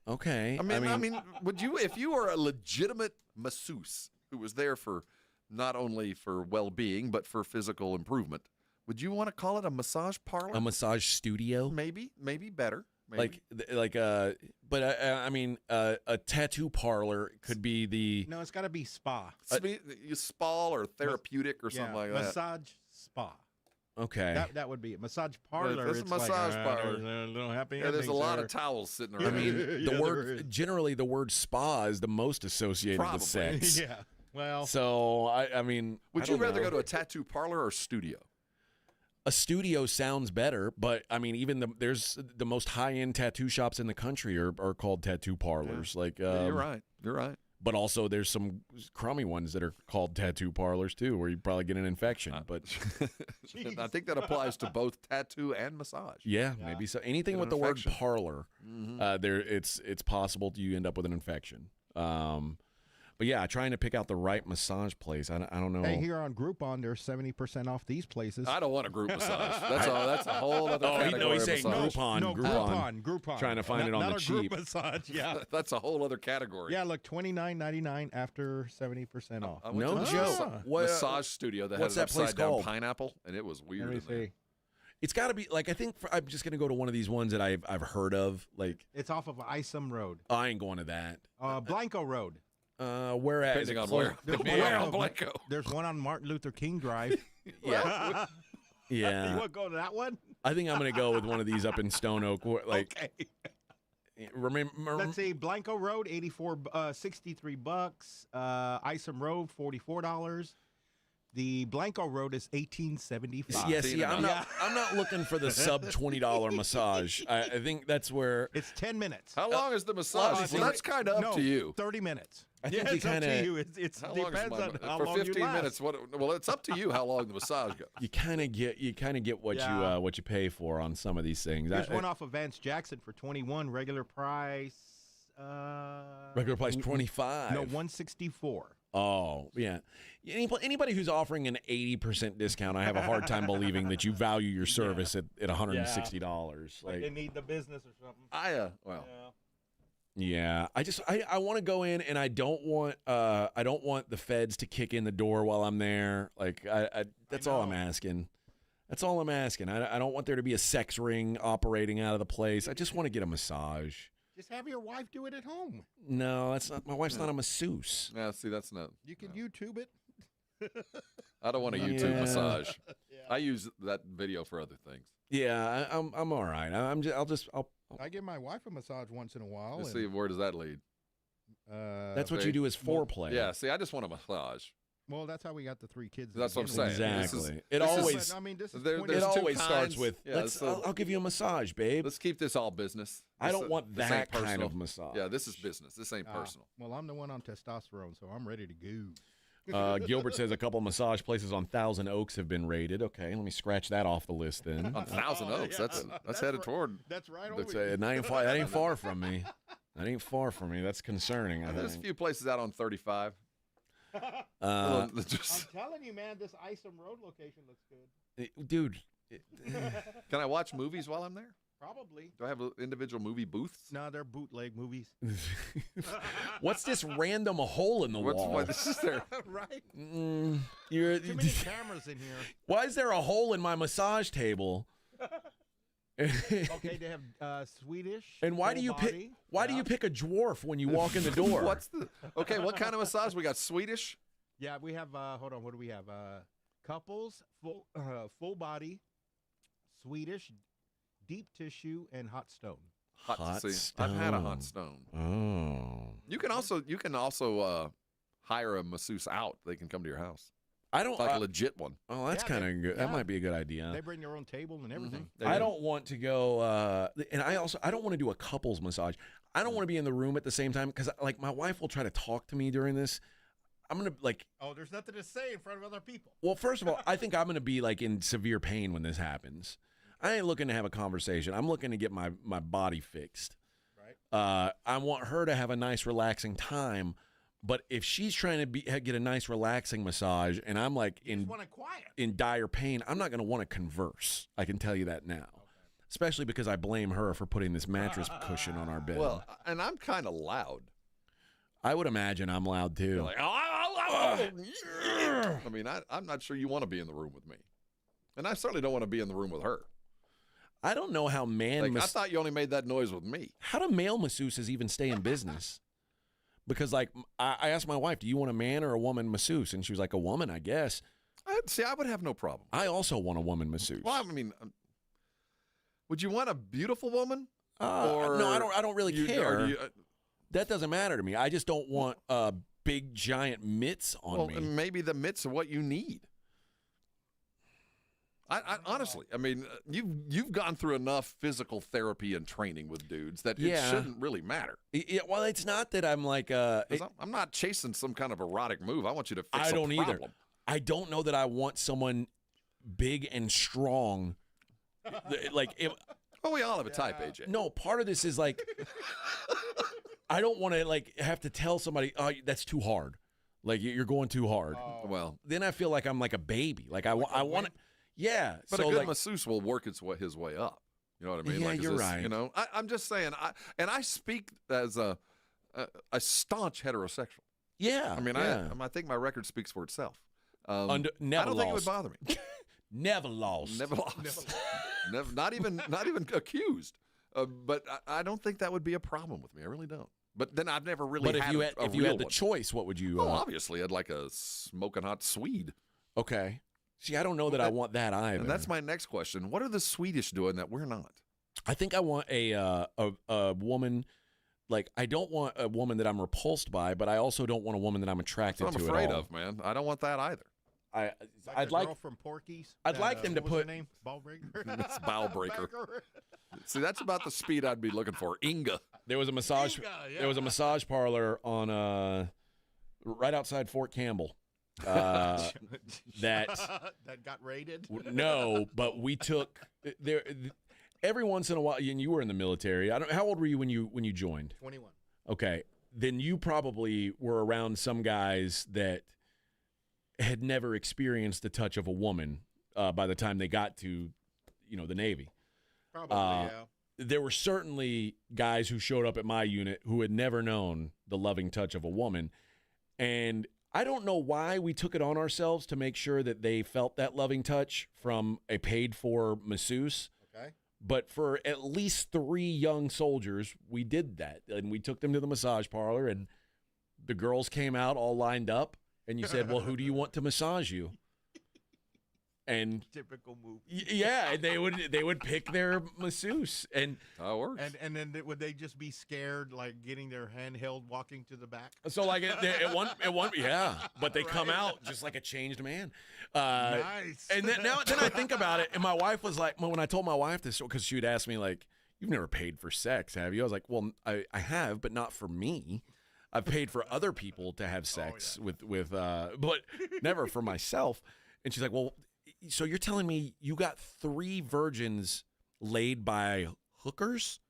Okay. I mean, would you, if you were a legitimate masseuse who was there for not only for well-being but for physical improvement, would you want to call it a massage parlor? A massage studio? Maybe better. Maybe. But a tattoo parlor could be the. No, it's got to be spa. Spa or therapeutic or something like that. Massage spa. Okay. That would be a massage parlor. There's a massage parlor. There's a lot of endings towels sitting around. I mean, the word spa is the most associated with sex. Yeah. Well. So I mean, would you rather go to a tattoo parlor or studio? A studio sounds better, but I mean, even there's the most high-end tattoo shops in the country are called tattoo parlors. Like You're right. But also, there's some crummy ones that are called tattoo parlors too, where you probably get an infection. But I think that applies to both tattoo and massage. Yeah, maybe so. Anything with the word parlor, Mm-hmm. it's possible you end up with an infection. But yeah, trying to pick out the right massage place. I don't know. Hey, here on Groupon, there's 70% off these places. I don't want a group massage. That's a whole other category. He's saying massage. Groupon. Trying to find it on the cheap. Not a group massage, yeah. That's a whole other category. Yeah, look, $29.99 after 70% off. No joke. Massage studio that what's has an that place upside down called? pineapple, and it was weird. Let me in there. see. It's got to be like I'm just gonna go to one of these ones that I've heard of. Like It's off of Isom Road. I ain't going to that. Blanco Road. Where at? Depending on where. Where on Blanco? There's one on Martin Luther King Drive. Yeah. Yeah. You want to go to that one? I think I'm gonna go with one of these up in Stone Oak. Like, okay. Remember? Let's see, Blanco Road, $63. Isom Road, $44. The Blanco Road is $18.75. Yeah, see, I'm not looking for the sub $20 massage. I think that's where it's 10 minutes. How long is the massage? Well, that's kind of up to you. 30 minutes. I think it's up to you. It How long is depends on how for long 15 you last. minutes? Well, it's up to you how long the massage goes. You kind of get what you pay for on some of these things. There's one off of Vance Jackson for $21. Regular price. Regular price $25. No, $164. Oh, yeah. Anybody who's offering an 80% discount, I have a hard time believing that you value your service at $160. Like they need the business or something. Yeah, I want to go in, and I don't want the feds to kick in the door while I'm there. Like that's all I'm asking. That's all I'm asking. I don't want there to be a sex ring operating out of the place. I just want to get a massage. Just have your wife do it at home. No, that's not. My wife's not a masseuse. Yeah, see, that's not. You can YouTube it. I don't want a YouTube massage. I use that video for other things. Yeah, I'm all right. I'll I give my wife a massage once in a while. Let's see, where does that lead? That's what you do as foreplay. Yeah, see, I just want a massage. Well, that's how we got the 3 kids. That's what I'm saying. Exactly. It always starts with, I'll give you a massage, babe. Let's keep this all business. I don't want that kind of massage. Yeah, this is business. This ain't personal. Well, I'm the one on testosterone, so I'm ready to go. Gilbert says a couple massage places on Thousand Oaks have been raided. Okay, let me scratch that off the list then. On Thousand Oaks, that's headed toward. That's right over here. That ain't far from me. That ain't far from me. That's concerning. There's a few places out on 35. I'm telling you, man, this Isom Road location looks good. Dude. Can I watch movies while I'm there? Probably. Do I have individual movie booths? No, they're bootleg movies. What's this random hole in the wall? Why this is there? Right. You're, Too many cameras in here. Why is there a hole in my massage table? Okay, they have Swedish. And why do you pick? Why do you pick a dwarf when you walk in the door? Okay? What kind of massage we got? Swedish. Yeah, we have. Hold on, what do we have? Couples, full body, Swedish, deep tissue, and hot stone. Hot stone. I've had a hot stone. Oh. You can also hire a masseuse out. They can come to your house. I don't like a legit one. Oh, that's kind of good. That might be a good idea. They bring their own table and everything. I don't want to go, and I don't want to do a couples massage. I don't want to be in the room at the same time because, like, my wife will try to talk to me during this. I'm gonna Oh, there's nothing to say in front of other people. Well, first of all, I think I'm gonna be like in severe pain when this happens. I ain't looking to have a conversation. I'm looking to get my body fixed. Right. I want her to have a nice, relaxing time. But if she's trying to get a nice, relaxing massage, and I'm like in dire pain, I'm not going to want to converse. I can tell you that now, especially because I blame her for putting this mattress cushion on our bed. Well, and I'm kind of loud. I would imagine I'm loud too. You're like, I mean, I'm not sure you want to be in the room with me, and I certainly don't want to be in the room with her. I don't know how I thought you only made that noise with me. How do male masseuses even stay in business? Because, like, I asked my wife, do you want a man or a woman masseuse? And she was like, a woman, I guess. I would have no problem. I also want a woman masseuse. Well, I mean, would you want a beautiful woman? No, I don't really care. That doesn't matter to me. I just don't want big, giant mitts on me. Well, maybe the mitts are what you need. I honestly, I mean, you've gone through enough physical therapy and training with dudes that it shouldn't really matter. Yeah, well, it's not that I'm like I'm not chasing some kind of erotic move. I want you to fix I don't a problem. either. I don't know that I want someone big and strong. Well, we all have a type, AJ. No, part of this is like I don't want to like have to tell somebody, oh, that's too hard. Like you're going too hard. Well, then I feel like I'm like a baby. Like I want to. Yeah, but so a good like, masseuse will work his way up. You know what I mean? Yeah, like, you're right. You know, I'm just saying. I speak as a staunch heterosexual. Yeah, I mean, yeah. I think my record speaks for itself. Never I don't think it would bother me. Never lost. Never lost. Never, not even accused. But I don't think that would be a problem with me. I really don't. But then I've never really. But had if you had the choice, what would you? Obviously, I'd like a smoking hot Swede. Okay. See, I don't know that I want that either. And that's my next question. What are the Swedish doing that we're not? I think I want a woman. Like, I don't want a woman that I'm repulsed by, but I also don't want a woman that I'm attracted That's what to. I'm afraid at all. of, man. I don't want that either. I'd like girl from Porky's. I'd like them to what was put her name? Ballbreaker. It's Bowlbreaker. See, that's about the speed I'd be looking for. Inga. There was a massage. yeah. There was a massage parlor on right outside Fort Campbell. That got raided. No, but we took there every once in a while. And you were in the military. How old were you when you joined? 21. Okay, then you probably were around some guys that had never experienced the touch of a woman by the time they got to, the Navy. Probably, yeah. There were certainly guys who showed up at my unit who had never known the loving touch of a woman, and I don't know why we took it on ourselves to make sure that they felt that loving touch from a paid-for masseuse. Okay. But for at least 3 young soldiers, we did that. And we took them to the massage parlor, and the girls came out all lined up, and you said, well, who do you want to massage you? And typical move. Yeah, and they would pick their masseuse. And that works. And then would they just be scared, like getting their hand held, walking to the back? So like it won't, yeah. But they come out just like a changed man. Nice. And then I think about it, and my wife was like, when I told my wife this, because she would ask me like, "You've never paid for sex, have you?" I was like, "Well, I have, but not for me. I've paid for other people to have sex with, but never for myself." And she's like, "Well, so you're telling me you got 3 virgins laid by hookers?"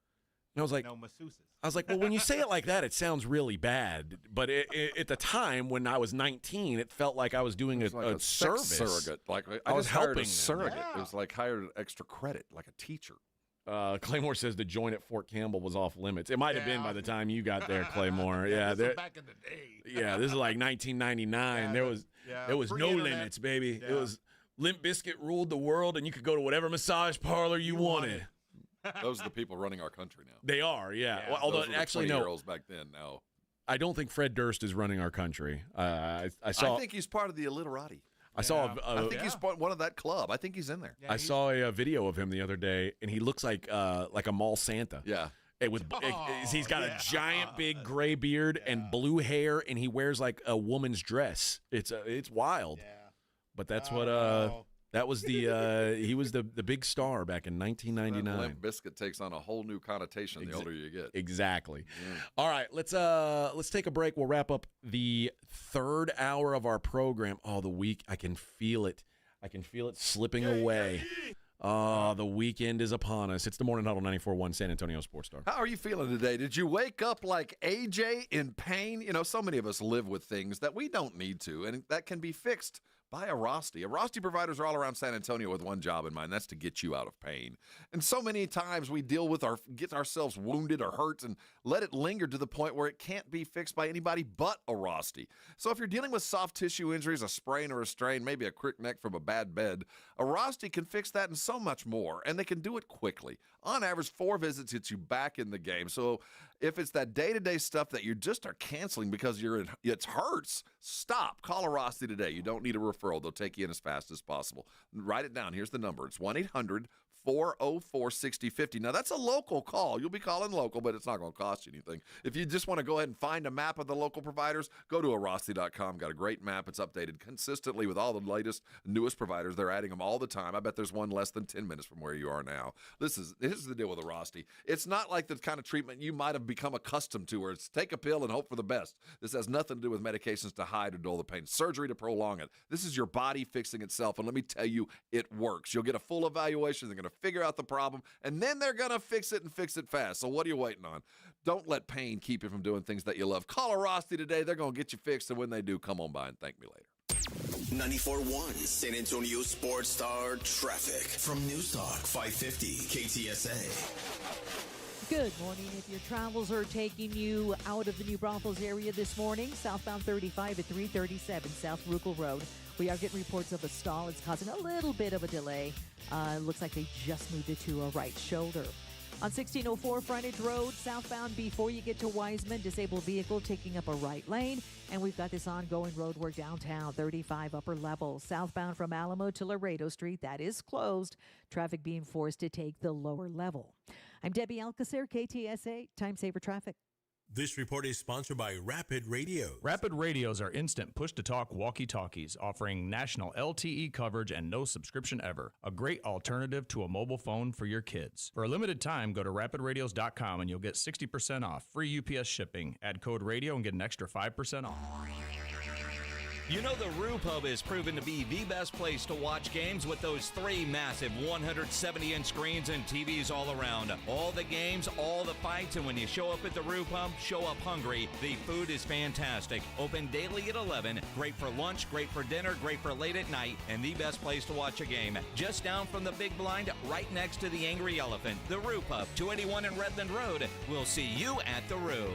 And I was like, no, masseuses. I was like, well, when you say it like that, it sounds really bad. But at the time, when I was 19, it felt like I was doing a sex service. surrogate. Like I was just hired helping a surrogate. them. It was like hired extra credit, like a teacher. Claymore says the joint at Fort Campbell was off limits. It might have been by the time you got there, Claymore. Yeah, this was back in the day. Yeah, this is like 1999. There was no limits, baby. Yeah. It was Limp Bizkit ruled the world, and you could go to whatever massage parlor you wanted. Those are the people running our country now. They are, yeah. Well, although Those were the actually, 20-year-olds back then. Now, I don't think Fred Durst is running our country. I think he's part of the illiterati. I saw. I think he's one of that club. I think he's in there. I saw a video of him the other day, and he looks like a mall Santa. Yeah. He's got a giant big gray beard and blue hair, and he wears like a woman's dress. It's wild. Yeah. But that's what that was he was the big star back in 1999. Limp Bizkit takes on a whole new connotation the older you get. Exactly. All right, let's take a break. We'll wrap up the third hour of our program. Oh, the week, I can feel it. I can feel it slipping away. Oh, the weekend is upon us. It's the Morning Huddle 94.1 San Antonio Sports Star. How are you feeling today? Did you wake up like AJ in pain? You know, so many of us live with things that we don't need to, and that can be fixed by Arosty. Arosty providers are all around San Antonio with one job in mind. That's to get you out of pain. And so many times we get ourselves wounded or hurt and let it linger to the point where it can't be fixed by anybody but Arosty. So if you're dealing with soft tissue injuries, a sprain or a strain, maybe a crick neck from a bad bed, Arosty can fix that and so much more. And they can do it quickly. On average, 4 visits gets you back in the game. So if it's that day-to-day stuff that you just are canceling because it hurts, stop. Call Arosty today. You don't need a referral. They'll take you in as fast as possible. Write it down. Here's the number. It's 1-800-404-6050. Now, that's a local call. You'll be calling local, but it's not going to cost you anything. If you just want to go ahead and find a map of the local providers, go to Arosty.com. Got a great map. It's updated consistently with all the latest, newest providers. They're adding them all the time. I bet there's one less than 10 minutes from where you are now. This is the deal with Arosty. It's not like the kind of treatment you might have become accustomed to, where it's take a pill and hope for the best. This has nothing to do with medications to hide or dull the pain. Surgery to prolong it. This is your body fixing itself, and let me tell you, it works. You'll get a full evaluation. They're going to figure out the problem, and then they're going to fix it and fix it fast. So what are you waiting on? Don't let pain keep you from doing things that you love. Call Arosty today. They're going to get you fixed, and when they do, come on by and thank me later. 94.1 San Antonio Sports Star traffic from News Talk 550 KTSA. Good morning. If your travels are taking you out of the New Braunfels area this morning, southbound 35 at 337 South Ruckel Road, we are getting reports of a stall. It's causing a little bit of a delay. Looks like they just moved it to a right shoulder. On 1604 Frontage Road, southbound before you get to Wiseman, disabled vehicle taking up a right lane. And we've got this ongoing road work downtown, 35 upper level. Southbound from Alamo to Laredo Street, that is closed. Traffic being forced to take the lower level. I'm Debbie Alcacer, KTSA, Time Saver Traffic. This report is sponsored by Rapid Radio. Rapid Radios are instant push-to-talk walkie-talkies offering national LTE coverage and no subscription ever. A great alternative to a mobile phone for your kids. For a limited time, go to rapidradios.com and you'll get 60% off. Free UPS shipping. Add code radio and get an extra 5% off. You know the Roo Pub is proven to be the best place to watch games with those 3 massive 170-inch screens and TVs all around. All the games, all the fights, and when you show up at the Roo Pub, show up hungry. The food is fantastic. Open daily at 11. Great for lunch, great for dinner, great for late at night, and the best place to watch a game. Just down from the big blind, right next to the Angry Elephant. The Roo Pub, 281 in Redland Road. We'll see you at the Roo.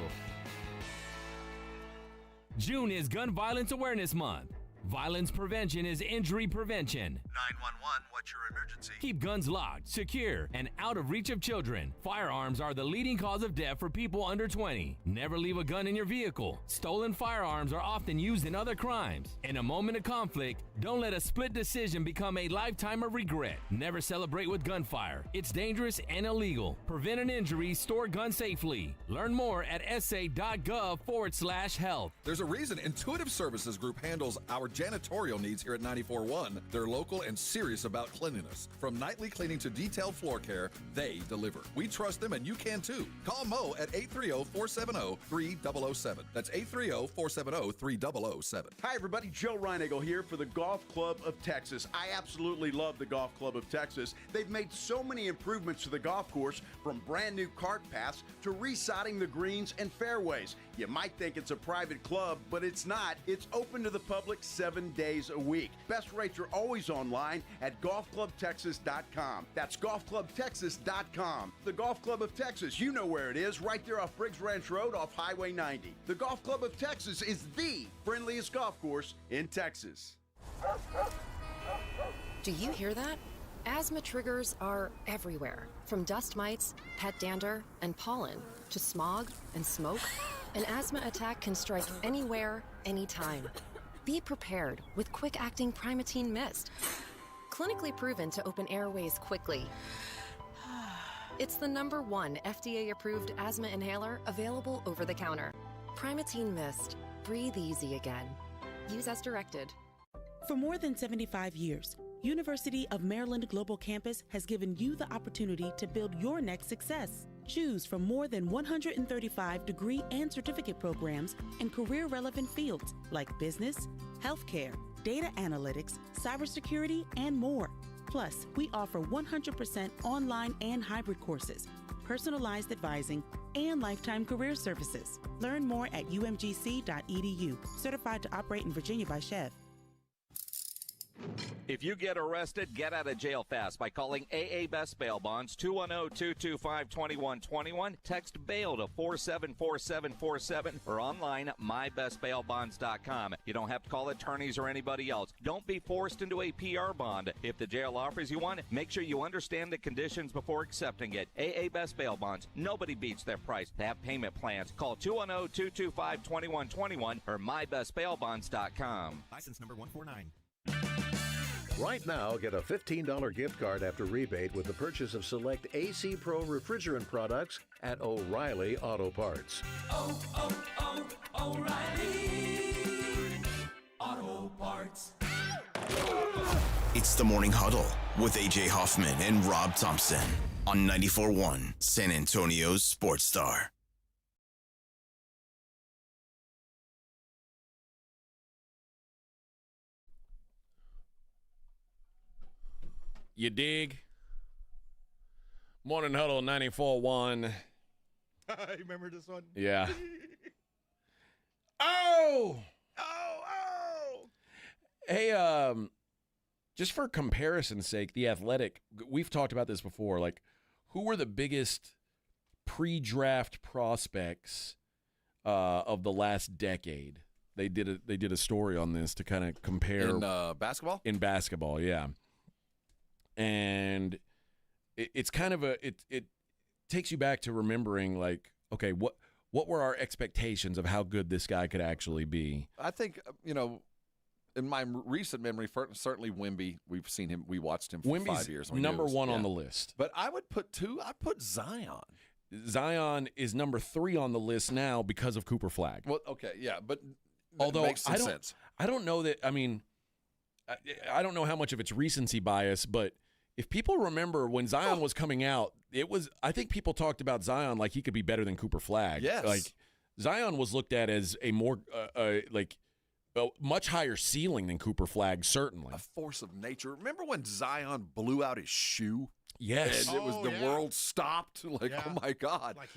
June is Gun Violence Awareness Month. Violence prevention is injury prevention. 911, what's your emergency? Keep guns locked, secure, and out of reach of children. Firearms are the leading cause of death for people under 20. Never leave a gun in your vehicle. Stolen firearms are often used in other crimes. In a moment of conflict, don't let a split decision become a lifetime of regret. Never celebrate with gunfire. It's dangerous and illegal. Prevent an injury, store guns safely. Learn more at sa.gov/health. There's a reason Intuitive Services Group handles our janitorial needs here at 94.1, they're local and serious about cleanliness. From nightly cleaning to detailed floor care, they deliver. We trust them, and you can too. Call Mo at 830-470-3007. That's 830-470-3007. Hi, everybody. Joe Reinagle here for the Golf Club of Texas. I absolutely love the Golf Club of Texas. They've made so many improvements to the golf course, from brand new cart paths to resodding the greens and fairways. You might think it's a private club, but it's not. It's open to the public 7 days a week. Best rates are always online at golfclubtexas.com. That's golfclubtexas.com. The Golf Club of Texas, you know where it is, right there off Briggs Ranch Road off Highway 90. The Golf Club of Texas is the friendliest golf course in Texas. Do you hear that? Asthma triggers are everywhere, from dust mites, pet dander, and pollen, to smog and smoke. An asthma attack can strike anywhere, anytime. Be prepared with quick-acting Primatene Mist. Clinically proven to open airways quickly. It's the #1 FDA-approved asthma inhaler available over the counter. Primatene Mist. Breathe easy again. Use as directed. For more than 75 years, University of Maryland Global Campus has given you the opportunity to build your next success. Choose from more than 135 degree and certificate programs in career-relevant fields like business, healthcare, data analytics, cybersecurity, and more. Plus, we offer 100% online and hybrid courses, personalized advising, and lifetime career services. Learn more at umgc.edu. Certified to operate in Virginia by Chev. If you get arrested, get out of jail fast by calling AA Best Bail Bonds, 210-225-2121. Text bail to 474747 or online at mybestbailbonds.com. You don't have to call attorneys or anybody else. Don't be forced into a PR bond. If the jail offers you one, make sure you understand the conditions before accepting it. AA Best Bail Bonds. Nobody beats their price. They have payment plans. Call 210-225-2121 or mybestbailbonds.com. License number 149. Right now, get a $15 gift card after rebate with the purchase of select AC Pro refrigerant products at O'Reilly Auto Parts. O'Reilly Auto Parts. It's the Morning Huddle with AJ Hoffman and Rob Thompson on 94.1 San Antonio's Sports Star. You dig? Morning Huddle 94.1. Remember this one? Yeah. Oh! Hey, just for comparison's sake, The Athletic, we've talked about this before, like, who were the biggest pre-draft prospects of the last decade? They did a story on this to kind of compare. In basketball? In basketball, yeah. And it's kind of it takes you back to remembering, like, okay, what were our expectations of how good this guy could actually be? I think, in my recent memory, certainly Wemby, we've seen him, we watched him for 5 years. Number one on the list. But I would put Zion. Zion is number 3 on the list now because of Cooper Flagg. Well, okay, yeah, but although makes some sense. I don't know that, I mean, I don't know how much of it's recency bias, but if people remember when Zion was coming out, I think people talked about Zion like he could be better than Cooper Flagg. Yes. Like, Zion was looked at as a more, a much higher ceiling than Cooper Flagg, certainly. A force of nature. Remember when Zion blew out his shoe? Yes. And it was the world stopped. Like, oh my God. Like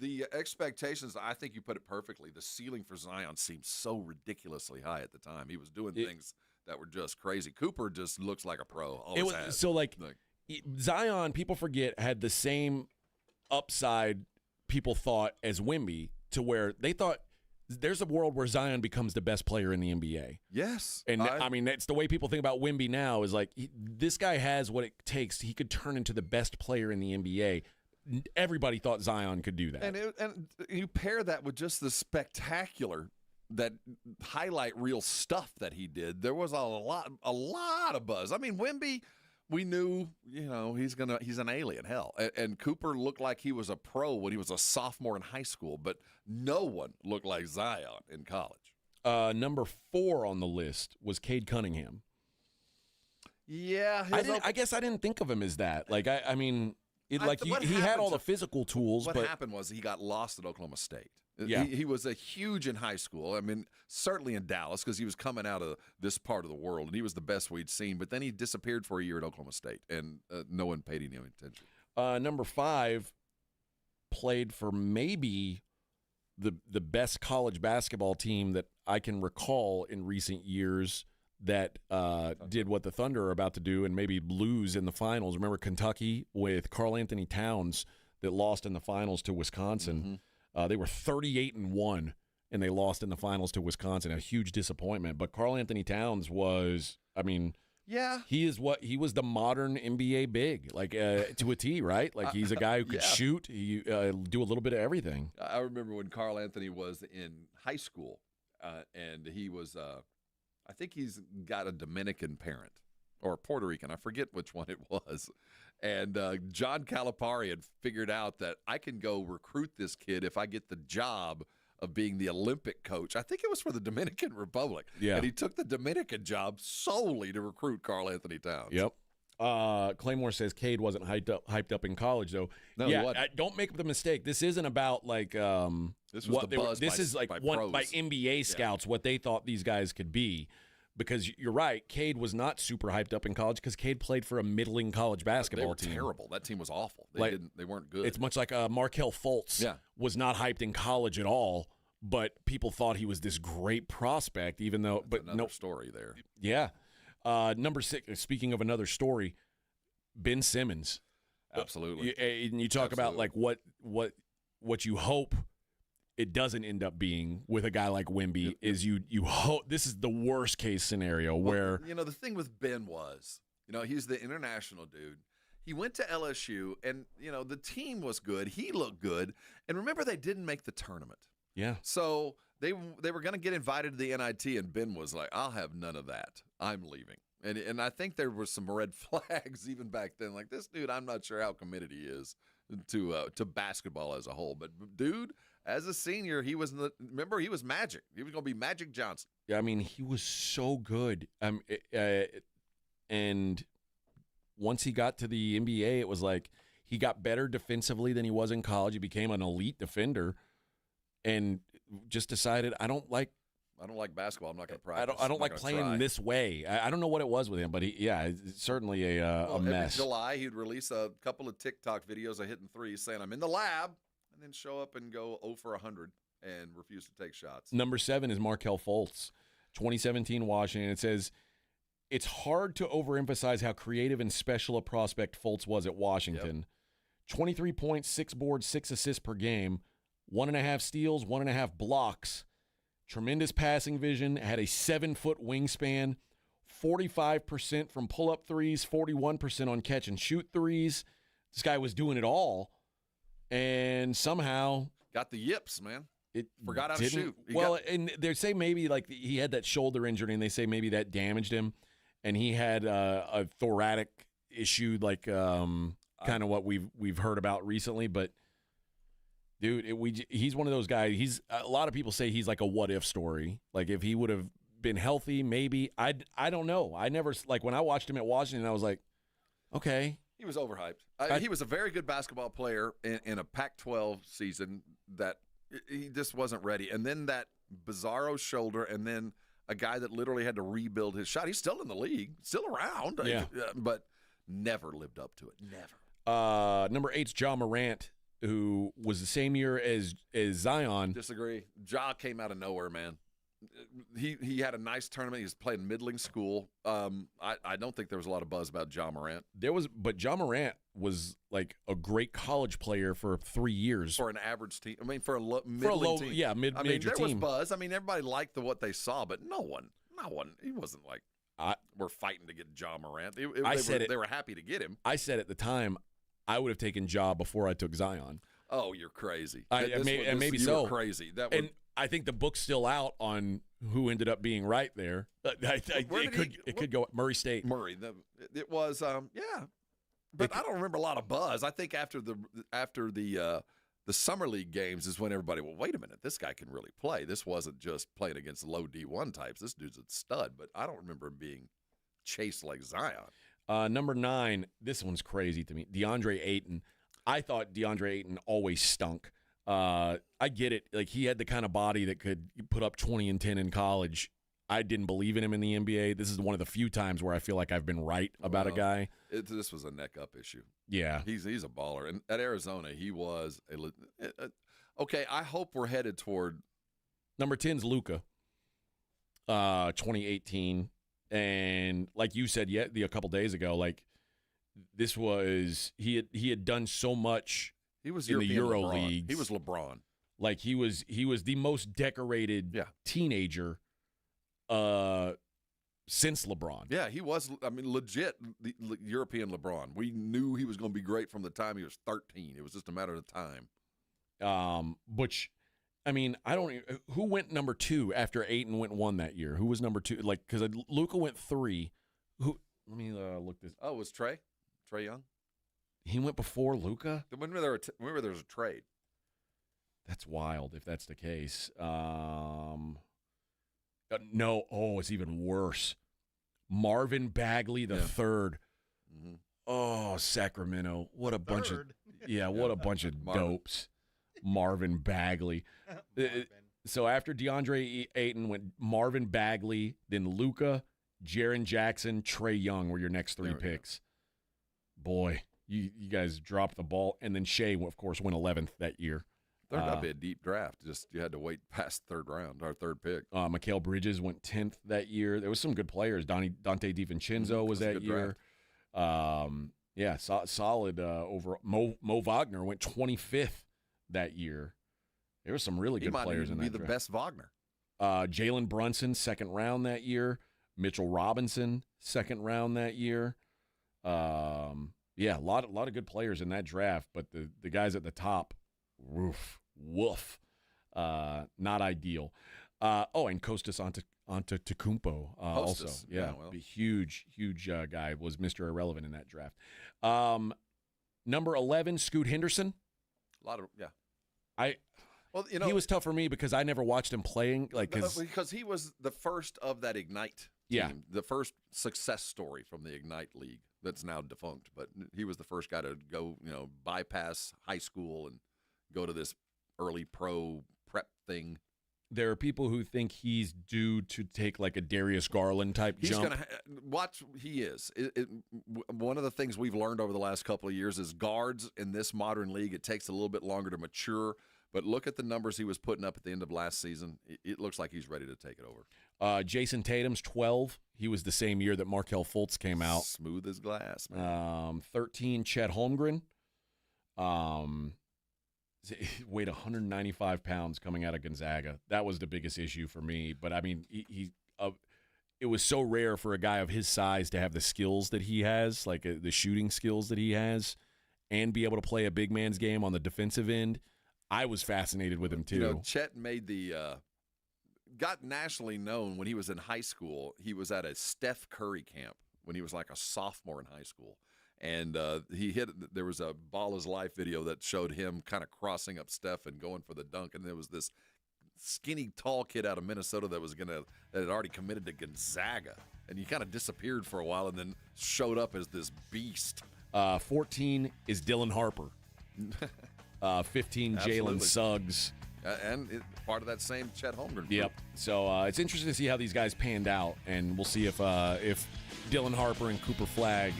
the expectations, I think you put it perfectly. The ceiling for Zion seemed so ridiculously high at the time. He was doing things that were just crazy. Cooper just looks like a pro. Zion, people forget, had the same upside people thought as Wemby, to where they thought there's a world where Zion becomes the best player in the NBA. Yes. And I mean, that's the way people think about Wemby now, is like, this guy has what it takes. He could turn into the best player in the NBA. Everybody thought Zion could do that. And you pair that with just the spectacular, that highlight reel stuff that he did. There was a lot of buzz. I mean, Wemby, we knew, he's an alien, hell. And Cooper looked like he was a pro when he was a sophomore in high school, but no one looked like Zion in college. Number 4 on the list was Cade Cunningham. Yeah. I guess I didn't think of him as that. Like, I mean, he happened had all the physical tools. What but happened was he got lost at Oklahoma State. Yeah. He was a huge in high school. I mean, certainly in Dallas because he was coming out of this part of the world, and he was the best we'd seen. But then he disappeared for a year at Oklahoma State, and no one paid any attention. Number 5 played for maybe the best college basketball team that I can recall in recent years that did what the Thunder are about to do and maybe lose in the finals. Remember Kentucky with Karl Anthony Towns that lost in the finals to Wisconsin? They were 38-1, and they lost in the finals to Wisconsin. A huge disappointment. But Karl Anthony Towns was, I mean, yeah, he was the modern NBA big, like to a T, right? Like he's a guy who could shoot, he do a little bit of everything. I remember when Karl Anthony was in high school, and he was, I think he's got a Dominican parent or Puerto Rican. I forget which one it was. And John Calipari had figured out that I can go recruit this kid if I get the job of being the Olympic coach. I think it was for the Dominican Republic. Yeah. And he took the Dominican job solely to recruit Karl Anthony Towns. Yep. Claymore says Cade wasn't hyped up in college, though. No, yeah, he wasn't. don't make the mistake. This isn't about like This was the buzz this by- is like by one by pros. NBA scouts what they thought these guys could be. Because you're right, Cade was not super hyped up in college because Cade played for a middling college basketball They were team. terrible. That team was awful. They weren't good. It's much like Markelle Fultz was not hyped in college at all, but people thought he was this great prospect, even though. That's but another story there. Yeah. Number 6. Speaking of another story, Ben Simmons. Absolutely. And you talk about like what you hope it doesn't end up being with a guy like Wemby is you hope this is the worst case scenario where the thing with Ben was, he's the international dude. He went to LSU and the team was good. He looked good. And remember they didn't make the tournament. Yeah. So they were going to get invited to the NIT and Ben was like, "I'll have none of that. I'm leaving." And I think there were some red flags even back then. Like this dude, I'm not sure how committed he is to basketball as a whole. But dude, as a senior, he was remember he was Magic. He was going to be Magic Johnson. Yeah, I mean, he was so good. And once he got to the NBA, it was like he got better defensively than he was in college. He became an elite defender, and just decided I don't like basketball. I'm not going to practice. I don't like playing this way. I don't know what it was with him, but it's certainly a mess. Every July, he'd release a couple of TikTok videos of hitting threes, saying I'm in the lab, and then show up and go 0 for 100 and refuse to take shots. Number 7 is Markelle Fultz, 2017 Washington. It says, it's hard to overemphasize how creative and special a prospect Fultz was at Washington. 23 points, 6 boards, 6 assists per game, 1.5 steals, 1.5 blocks, tremendous passing vision, had a 7-foot wingspan, 45% from pull-up threes, 41% on catch-and-shoot threes. This guy was doing it all. And somehow got the yips, man. It forgot how to shoot. And they say maybe like he had that shoulder injury, and they say maybe that damaged him, and he had a thoracic issue, like kind of what we've heard about recently. But dude, he's one of those guys. A lot of people say he's like a what if story. Like if he would have been healthy, maybe I don't know. I never like when I watched him at Washington, I was like, okay. He was overhyped. He was a very good basketball player in a Pac-12 season that he just wasn't ready. And then that bizarro shoulder, and then a guy that literally had to rebuild his shot. He's still in the league, still around, but never lived up to it. Never. Number 8's Ja Morant, who was the same year as Zion. Disagree. Ja came out of nowhere, man. He had a nice tournament. He was playing middling school. I don't think there was a lot of buzz about Ja Morant. But Ja Morant was like a great college player for 3 years. For an average team. I mean, for a middling team. Yeah, major team. There was buzz. I mean, everybody liked what they saw, but no one. He wasn't like, we're fighting to get Ja Morant. They were happy to get him. I said at the time, I would have taken Ja before I took Zion. Oh, you're crazy. Maybe you so. Were crazy. And I think the book's still out on who ended up being right there. It could go Murray State. Murray. It was, yeah. But I don't remember a lot of buzz. I think after the The summer league games is when everybody, well, wait a minute, this guy can really play. This wasn't just playing against low D1 types. This dude's a stud, but I don't remember him being chased like Zion. Number 9, this one's crazy to me, DeAndre Ayton. I thought DeAndre Ayton always stunk. I get it. Like, he had the kind of body that could put up 20 and 10 in college. I didn't believe in him in the NBA. This is one of the few times where I feel like I've been right about a guy. This was a neck-up issue. Yeah. He's a baller. And at Arizona, he was okay, I hope we're headed toward. Number 10's Luka, 2018. And like you said a couple days ago, like, this was he had done so much. He was in the Euro LeBron. leagues. He was LeBron. Like, he was the most decorated teenager since LeBron. Yeah, he was. I mean, legit the European LeBron. We knew he was going to be great from the time he was 13. It was just a matter of time. Which, I mean, who went number 2 after Ayton went 1 that year? Who was number 2? Like, because Luka went 3. Let me look this. Oh, it was Trae Young? He went before Luka? Remember there was a trade. That's wild if that's the case. No. Oh, it's even worse. Marvin Bagley the third. Mm-hmm. Oh, Sacramento. What a bunch of what a bunch of dopes. Marvin Bagley. So after DeAndre Ayton went Marvin Bagley, then Luka, Jaren Jackson, Trae Young were your next 3 picks. Boy, you guys dropped the ball. And then Shea, of course, went 11th that year. There'd not be a deep draft. Just you had to wait past third round, our third pick. Mikal Bridges went 10th that year. There was some good players. Dante DiVincenzo was that year. Solid over. Mo Wagner went 25th that year. There were some really good players in that draft. He might be the best Wagner. Jalen Brunson, 2nd round that year. Mitchell Robinson, 2nd round that year. A lot of good players in that draft, but the guys at the top, woof. Not ideal. And Kostas Antetokounmpo also. A huge guy, was Mr. Irrelevant in that draft. Number 11, Scoot Henderson. He was tough for me because I never watched him playing. Because he was the first of that Ignite team, the first success story from the Ignite League that's now defunct. But he was the first guy to go, bypass high school and go to this early pro prep thing. There are people who think he's due to take like a Darius Garland type jump. He's going to watch. He is. One of the things we've learned over the last couple of years is guards in this modern league, it takes a little bit longer to mature. But look at the numbers he was putting up at the end of last season. It looks like he's ready to take it over. Jason Tatum's 12. He was the same year that Markelle Fultz came out. Smooth as glass, man. 13, Chet Holmgren. Weighed 195 pounds coming out of Gonzaga. That was the biggest issue for me. But, I mean, it was so rare for a guy of his size to have the skills that he has, like the shooting skills that he has, and be able to play a big man's game on the defensive end. I was fascinated with him, too. Chet made got nationally known when he was in high school. He was at a Steph Curry camp when he was like a sophomore in high school. And there was a Ball is Life video that showed him kind of crossing up Steph and going for the dunk. And there was this skinny, tall kid out of Minnesota that had already committed to Gonzaga. And he kind of disappeared for a while and then showed up as this beast. 14 is Dylan Harper. 15, Jalen Suggs. And part of that same Chet Holmgren. Yep. So it's interesting to see how these guys panned out, and we'll see if Dylan Harper and Cooper Flagg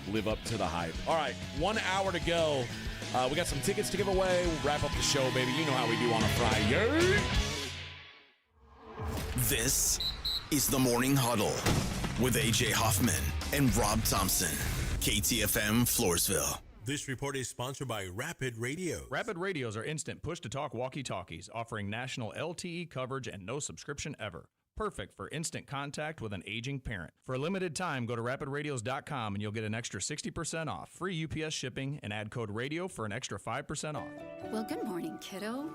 live up to the hype. All right, 1 hour to go. We got some tickets to give away. We'll wrap up the show, baby. You know how we do on a Friday. This is the Morning Huddle with A.J. Hoffman and Rob Thompson. KTFM Floresville. This report is sponsored by Rapid Radio. Rapid Radios are instant push-to-talk walkie-talkies offering national LTE coverage and no subscription ever. Perfect for instant contact with an aging parent. For a limited time, go to rapidradios.com and you'll get an extra 60% off, free UPS shipping, and add code RADIO for an extra 5% off. Well, good morning, kiddo.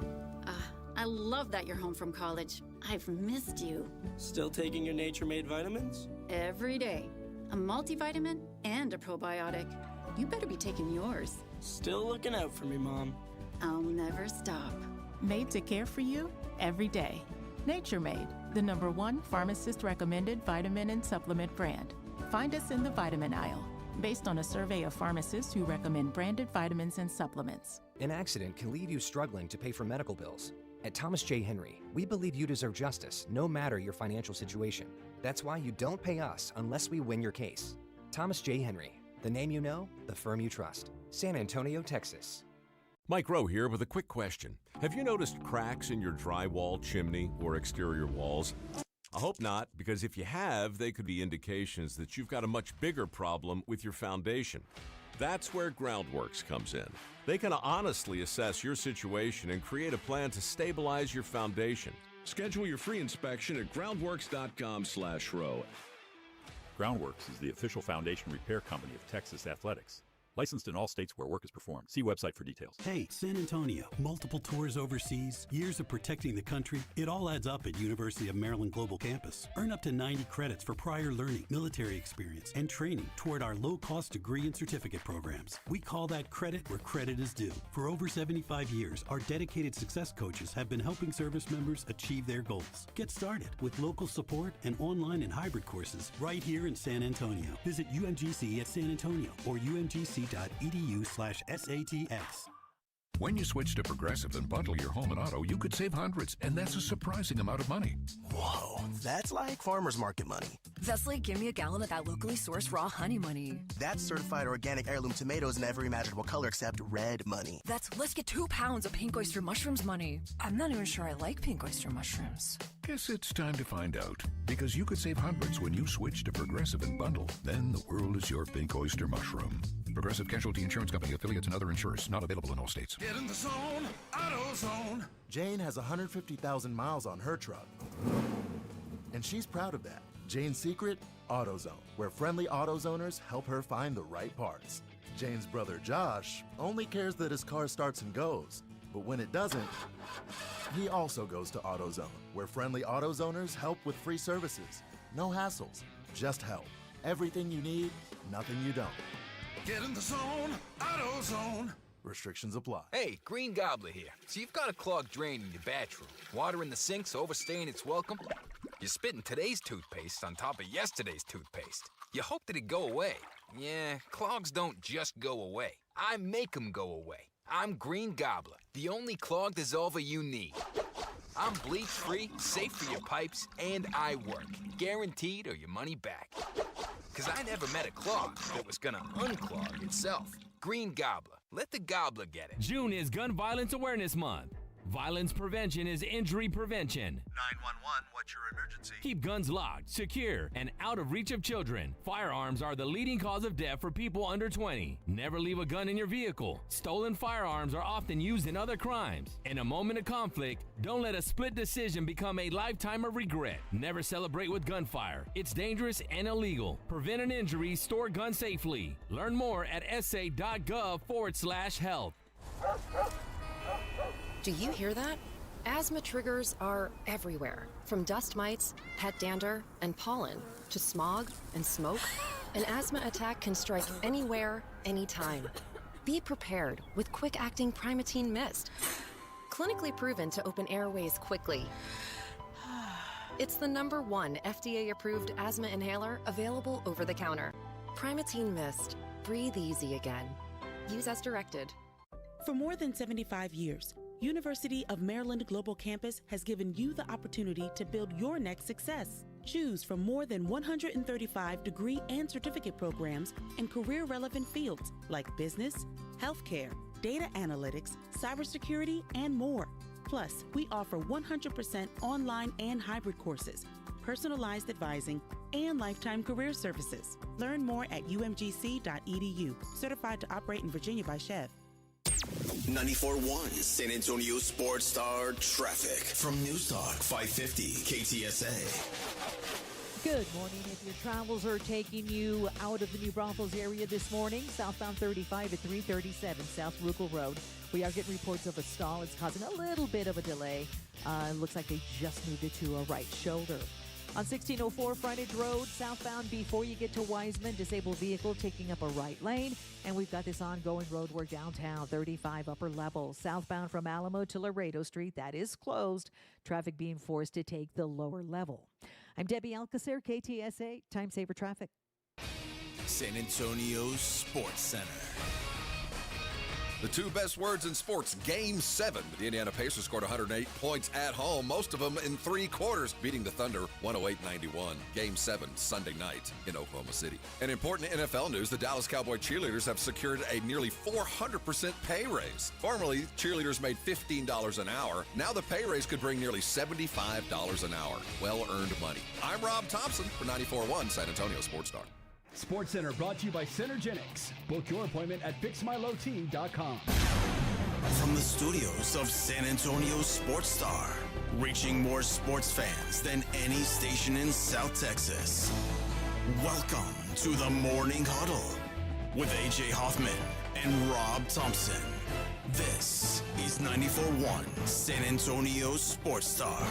I love that you're home from college. I've missed you. Still taking your nature-made vitamins? Every day. A multivitamin and a probiotic. You better be taking yours. Still looking out for me, Mom. I'll never stop. Made to care for you every day. Nature Made, the #1 pharmacist-recommended vitamin and supplement brand. Find us in the vitamin aisle, based on a survey of pharmacists who recommend branded vitamins and supplements. An accident can leave you struggling to pay for medical bills. At Thomas J. Henry, we believe you deserve justice, no matter your financial situation. That's why you don't pay us unless we win your case. Thomas J. Henry, the name you know, the firm you trust. San Antonio, Texas. Mike Rowe here with a quick question. Have you noticed cracks in your drywall, chimney, or exterior walls? I hope not, because if you have, they could be indications that you've got a much bigger problem with your foundation. That's where Groundworks comes in. They can honestly assess your situation and create a plan to stabilize your foundation. Schedule your free inspection at groundworks.com/row. Groundworks is the official foundation repair company of Texas Athletics. Licensed in all states where work is performed. See website for details. Hey, San Antonio. Multiple tours overseas, years of protecting the country. It all adds up at University of Maryland Global Campus. Earn up to 90 credits for prior learning, military experience, and training toward our low-cost degree and certificate programs. We call that credit where credit is due. For over 75 years, our dedicated success coaches have been helping service members achieve their goals. Get started with local support and online and hybrid courses right here in San Antonio. Visit UMGC at San Antonio or umgc.edu/SATX. When you switch to Progressive and bundle your home and auto, you could save hundreds, and that's a surprising amount of money. Whoa, that's like farmer's market money. That's like give me a gallon of that locally sourced raw honey money. That's certified organic heirloom tomatoes in every imaginable color except red money. That's let's get 2 pounds of pink oyster mushrooms money. I'm not even sure I like pink oyster mushrooms. Guess it's time to find out, because you could save hundreds when you switch to Progressive and bundle. Then the world is your pink oyster mushroom. Progressive Casualty Insurance Company, affiliates, and other insurers. Not available in all states. Get in the zone, AutoZone. Jane has 150,000 miles on her truck, and she's proud of that. Jane's secret, AutoZone, where friendly AutoZoners help her find the right parts. Jane's brother Josh only cares that his car starts and goes, but when it doesn't, he also goes to AutoZone, where friendly AutoZoners help with free services. No hassles, just help. Everything you need, nothing you don't. Get in the zone, AutoZone. Restrictions apply. Hey, Green Gobbler here. So you've got a clogged drain in your bathroom. Water in the sink's overstaying its welcome. You're spitting today's toothpaste on top of yesterday's toothpaste. You hope that it go away. Yeah, clogs don't just go away. I make them go away. I'm Green Gobbler, the only clog dissolver you need. I'm bleach-free, safe for your pipes, and I work. Guaranteed or your money back. Because I never met a clog that was gonna unclog itself. Green Gobbler. Let the gobbler get it. June is Gun Violence Awareness Month. Violence prevention is injury prevention. 911, what's your emergency? Keep guns locked, secure, and out of reach of children. Firearms are the leading cause of death for people under 20. Never leave a gun in your vehicle. Stolen firearms are often used in other crimes. In a moment of conflict, don't let a split decision become a lifetime of regret. Never celebrate with gunfire. It's dangerous and illegal. Prevent an injury, store guns safely. Learn more at sa.gov/health. Do you hear that? Asthma triggers are everywhere, from dust mites, pet dander, and pollen, to smog and smoke. An asthma attack can strike anywhere, anytime. Be prepared with quick-acting Primatene Mist. Clinically proven to open airways quickly. It's the #1 FDA-approved asthma inhaler available over the counter. Primatene Mist. Breathe easy again. Use as directed. For more than 75 years, University of Maryland Global Campus has given you the opportunity to build your next success. Choose from more than 135 degree and certificate programs in career-relevant fields like business, healthcare, data analytics, cybersecurity, and more. Plus, we offer 100% online and hybrid courses, personalized advising, and lifetime career services. Learn more at umgc.edu. Certified to operate in Virginia by Chev. 94.1 San Antonio Sports Star traffic from News Talk 550 KTSA. Good morning. If your travels are taking you out of the New Braunfels area this morning, southbound 35 at 337 South Ruckel Road, we are getting reports of a stall. It's causing a little bit of a delay. Looks like they just moved it to a right shoulder. On 1604 Frontage Road, southbound before you get to Wiseman, disabled vehicle taking up a right lane. And we've got this ongoing road work downtown, 35 upper level. Southbound from Alamo to Laredo Street, that is closed. Traffic being forced to take the lower level. I'm Debbie Alcacer, KTSA, Time Saver Traffic. San Antonio's Sports Center. The two best words in sports, Game 7. The Indiana Pacers scored 108 points at home, most of them in 3 quarters, beating the Thunder 108-91. Game 7, Sunday night in Oklahoma City. In important NFL news, the Dallas Cowboy cheerleaders have secured a nearly 400% pay raise. Formerly, cheerleaders made $15 an hour. Now the pay raise could bring nearly $75 an hour. Well-earned money. I'm Rob Thompson for 94.1 San Antonio Sports Star. Sports Center brought to you by Synergenics. Book your appointment at fixmylowt.com. From the studios of San Antonio Sports Star, reaching more sports fans than any station in South Texas. Welcome to the Morning Huddle with AJ Hoffman and Rob Thompson. This is 94.1 San Antonio Sports Star.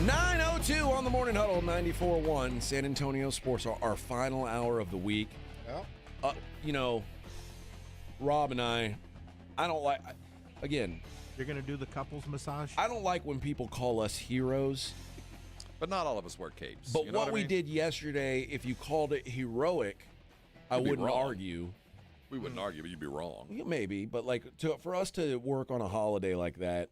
9:02 on the Morning Huddle, 94.1 San Antonio Sports, our final hour of the week. Yeah. Rob and I don't like, again. You're going to do the couples massage? I don't like when people call us heroes. But not all of us wear capes. But you know what we I mean? did yesterday, if you called it heroic, I wouldn't argue. We wouldn't argue, but you'd be wrong. Yeah, maybe, but for us to work on a holiday like that,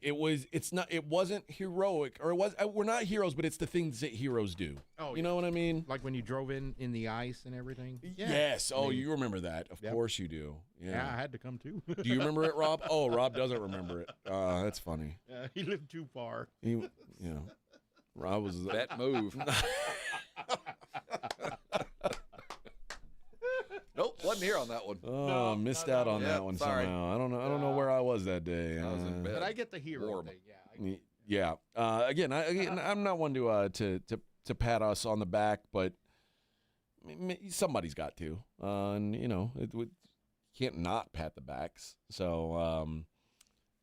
it wasn't heroic, or we're not heroes, but it's the things that heroes do. Oh, you know what I mean? Like when you drove in the ice and everything? Yeah. Yes. Oh, you remember that. Of course you do. Yeah, I had to come too. Do you remember it, Rob? Oh, Rob doesn't remember it. That's funny. He lived too far. Rob was that move. Nope, wasn't here on that one. Oh, missed out on that one somehow. I don't know where I was that day. I was in bed. But I get the hero thing. Yeah. Again, I'm not one to pat us on the back, but somebody's got to. We can't not pat the backs. So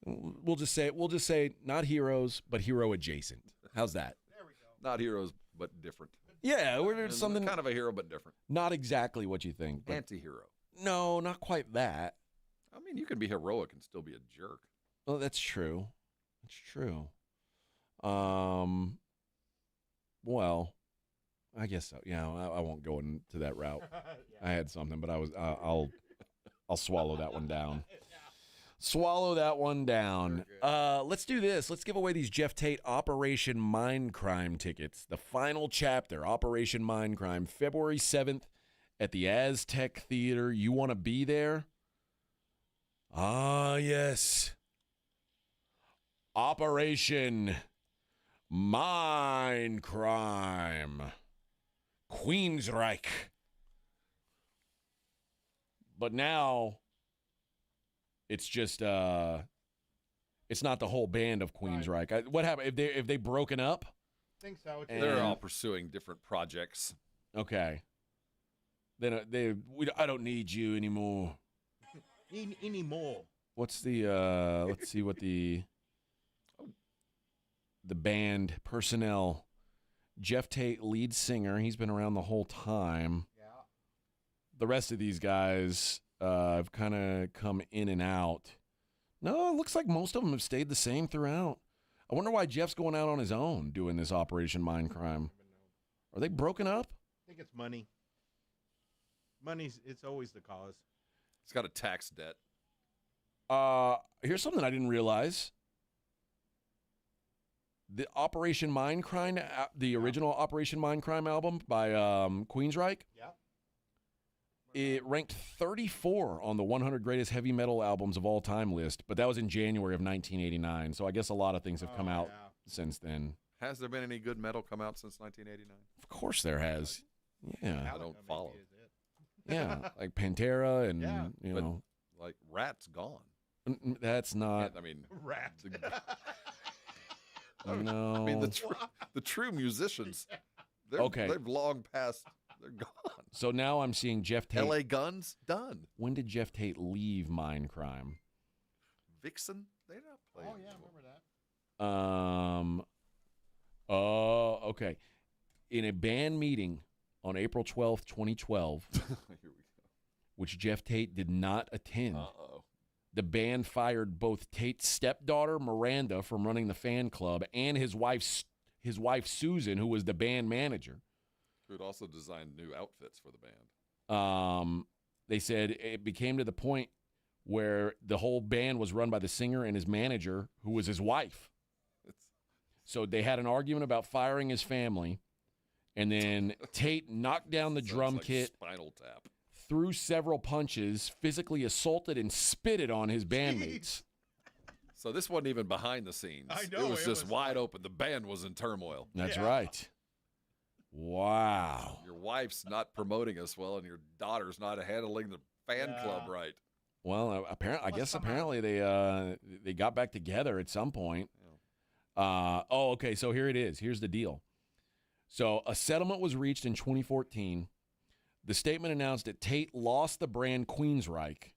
we'll just say not heroes, but hero adjacent. How's that? There we go. Not heroes, but different. Yeah, we're something kind of a hero, but different. Not exactly what you think. Anti-hero. No, not quite that. I mean, you can be heroic and still be a jerk. Oh, that's true. That's true. Well, I guess so. Yeah, I won't go into that route. I had something, but I'll swallow that one down. Swallow that one down. Let's do this. Let's give away these Jeff Tate Operation Mindcrime tickets. The final chapter, Operation Mindcrime, February 7th at the Aztec Theater. You want to be there? Ah, yes. Operation Mindcrime. Queensryche. But now it's just it's not the whole band of Queensryche. Right. What happened? If they broken up? I think so. They're all pursuing different projects. Okay. I don't need you anymore. Anymore. What's the let's see what the band personnel. Jeff Tate, lead singer. He's been around the whole time. Yeah. The rest of these guys have kind of come in and out. No, it looks like most of them have stayed the same throughout. I wonder why Jeff's going out on his own doing this Operation Mindcrime. Are they broken up? I think it's money. It's always the cause. It's got a tax debt. Here's something I didn't realize. The Operation Mindcrime, the original Operation Mindcrime album by Queensryche. Yeah. It ranked 34 on the 100 greatest heavy metal albums of all time list, but that was in January of 1989. So I guess a lot of things have come out since then. Has there been any good metal come out since 1989? Of course there has. Yeah. I don't follow. Yeah, like Pantera and, you know. Like Rat's gone. That's not. I mean, Rat. No. I mean, the true musicians, they've long passed. They're gone. So now I'm seeing Jeff Tate. L.A. Guns, done. When did Jeff Tate leave Mindcrime? Vixen, they not playing. Oh, yeah, I remember Oh, okay. In a band meeting on April 12th, 2012, which Jeff Tate did not attend, the band fired both Tate's stepdaughter, Miranda, from running the fan club, and his wife, Susan, who was the band manager. Who had also designed new outfits for the band. They said it became to the point where the whole band was run by the singer and his manager, who was his wife. So they had an argument about firing his family, and then Tate knocked down the drum kit, Spinal Tap, threw several punches, physically assaulted and spitted on his bandmates. So this wasn't even behind the scenes. I know, it was just wide open. The band was in turmoil. That's right. Wow. Your wife's not promoting us well, and your daughter's not handling the fan club right. Well, apparently they got back together at some point. Okay, so here it is. Here's the deal. So a settlement was reached in 2014. The statement announced that Tate lost the brand Queensryche,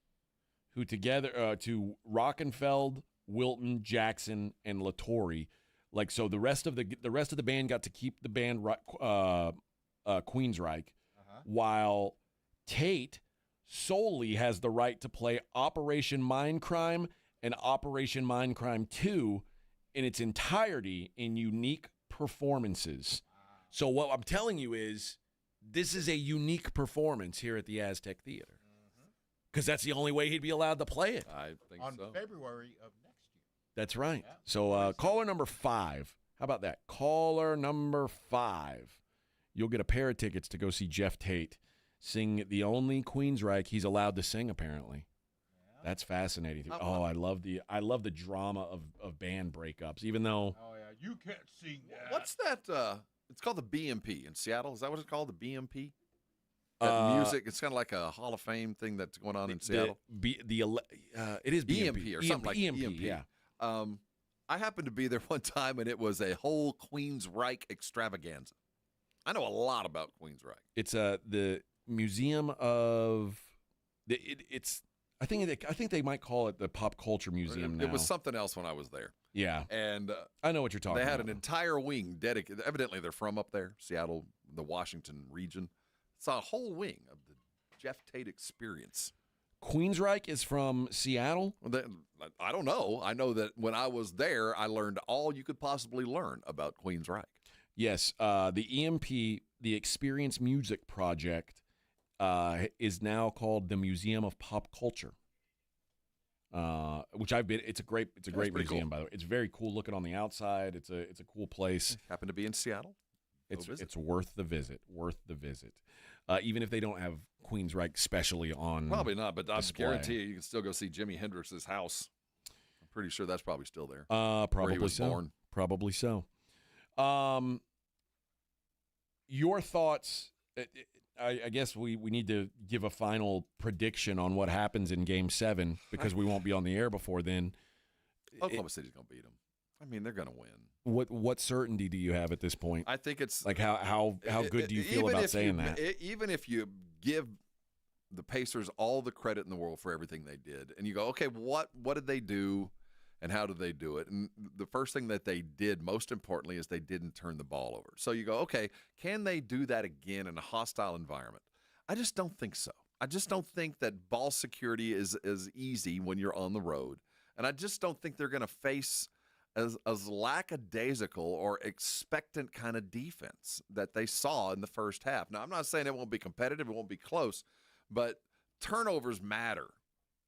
who together to Rockenfeld, Wilton, Jackson, and Latore. Like, so the rest of the band got to keep the band Queensryche, while Tate solely has the right to play Operation Mindcrime and Operation Mindcrime 2 in its entirety in unique performances. So what I'm telling you is this is a unique performance here at the Aztec Theater. Because that's the only way he'd be allowed to play it. I think on so. February of next year. That's right. Yeah. So caller number 5. How about that? Caller number 5. You'll get a pair of tickets to go see Jeff Tate sing the only Queensryche he's allowed to sing, apparently. Yeah. That's fascinating. I love the drama of band breakups, even though. Oh yeah, you can't sing that. What's that? It's called the BMP in Seattle. Is that what it's called? The BMP? Music. It's kind of like a Hall of Fame thing that's going on in Seattle. It is BMP or something like EMP. Yeah. I happened to be there one time, and it was a whole Queensryche extravaganza. I know a lot about Queensryche. It's the Museum of it's. I think they might call it the Pop Culture Museum now. It was something else when I was there. Yeah, and I know what you're talking about. They had an entire wing dedicated. Evidently, they're from up there, Seattle, the Washington region. It's a whole wing of the Jeff Tate experience. Queensryche is from Seattle? I don't know. I know that when I was there, I learned all you could possibly learn about Queensryche. Yes. The EMP, the Experience Music Project, is now called the Museum of Pop Culture, which I've been. It's a great museum, cool. by the way. It's very cool looking on the outside. It's a cool place. Happen to be in Seattle. It's worth the visit. Even if they don't have Queensryche specially on. Probably not, but I display. guarantee you can still go see Jimi Hendrix's house. I'm pretty sure that's probably still there. Probably where he was so. born. Probably so. Your thoughts? I guess we need to give a final prediction on what happens in Game 7 because we won't be on the air before then. Oklahoma City's going to beat them. I mean, they're going to win. What certainty do you have at this point? I think it's like how good do you feel about saying that? Even if you give the Pacers all the credit in the world for everything they did, and you go, okay, what did they do, and how did they do it? And the first thing that they did, most importantly, is they didn't turn the ball over. So you go, okay, can they do that again in a hostile environment? I just don't think so. I just don't think that ball security is easy when you're on the road, and I just don't think they're going to face as lackadaisical or expectant kind of defense that they saw in the first half. Now, I'm not saying it won't be competitive, it won't be close, but turnovers matter.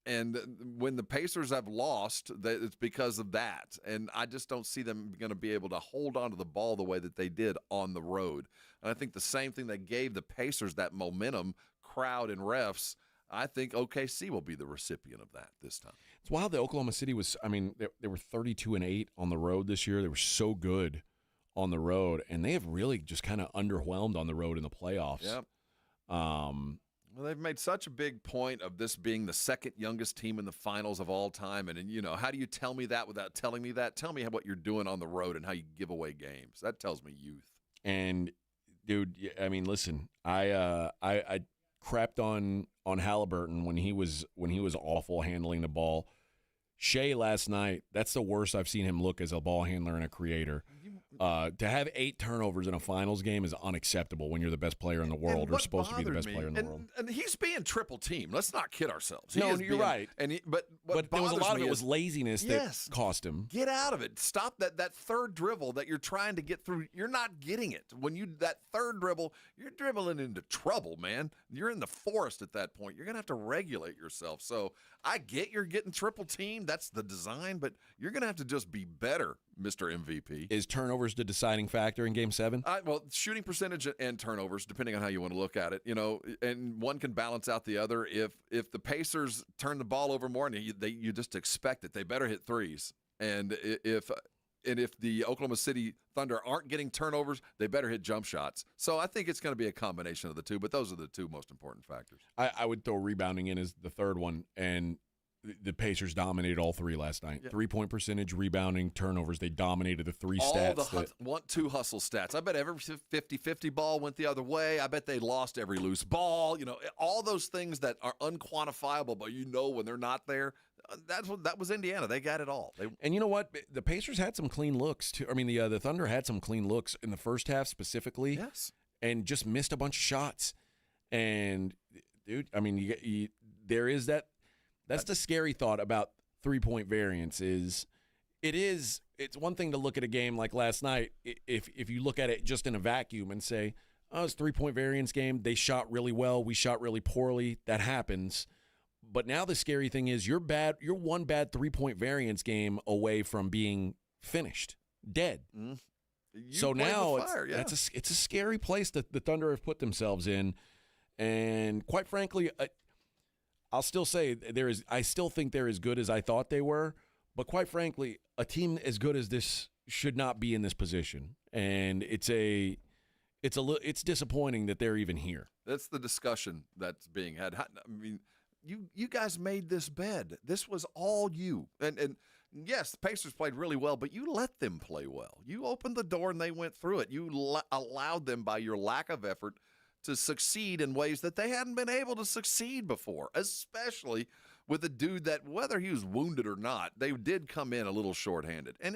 And when the Pacers have lost, it's because of that. And I just don't see them going to be able to hold on to the ball the way that they did on the road. And I think the same thing that gave the Pacers that momentum, crowd and refs, I think OKC will be the recipient of that this time. It's wild that Oklahoma City was, they were 32-8 on the road this year. They were so good on the road, and they have really just kind of underwhelmed on the road in the playoffs. Yep. Well, they've made such a big point of this being the second youngest team in the finals of all time. And how do you tell me that without telling me that? Tell me what you're doing on the road and how you give away games. That tells me youth. And, dude, listen, I crapped on Halliburton when he was awful handling the ball. Shea last night, that's the worst I've seen him look as a ball handler and a creator. To have 8 turnovers in a finals game is unacceptable when you're the best player in the world or supposed to be the best player in the world. And he's being triple teamed. Let's not kid ourselves. No, you're right. But there was a lot of it was is, laziness that cost him. Get out of it. Stop that third dribble that you're trying to get through. You're not getting it. When that third dribble, you're dribbling into trouble, man. You're in the forest at that point. You're going to have to regulate yourself. So I get you're getting triple teamed. That's the design, but you're going to have to just be better, Mr. MVP. Is turnovers the deciding factor in Game 7? Well, shooting percentage and turnovers, depending on how you want to look at it, and one can balance out the other. If the Pacers turn the ball over more, and you just expect it, they better hit threes. And if the Oklahoma City Thunder aren't getting turnovers, they better hit jump shots. So I think it's going to be a combination of the two, but those are the two most important factors. I would throw rebounding in as the third one, and the Pacers dominated all 3 last night. Yeah. 3-point percentage, rebounding, turnovers. They dominated the 3 all stats. All the want-to hustle stats. I bet every 50-50 ball went the other way. I bet they lost every loose ball. All those things that are unquantifiable, but when they're not there. That was Indiana. They got it all. And you know what? The Pacers had some clean looks too. I mean, the Thunder had some clean looks in the first half specifically. Yes. And just missed a bunch of shots. And dude, I mean, there is that. That's the scary thought about 3-point variance is it's one thing to look at a game like last night if you look at it just in a vacuum and say, oh, it's a 3-point variance game. They shot really well. We shot really poorly. That happens. But now the scary thing is you're one bad 3-point variance game away from being finished, dead. So now it's a scary place that the Thunder have put themselves in. And quite frankly, I'll still say I still think they're as good as I thought they were, but quite frankly, a team as good as this should not be in this position, and it's disappointing that they're even here. That's the discussion that's being had. I mean, you guys made this bed. This was all you, and yes, the Pacers played really well, but you let them play well. You opened the door and they went through it. You allowed them by your lack of effort to succeed in ways that they hadn't been able to succeed before, especially with a dude that, whether he was wounded or not, they did come in a little shorthanded. And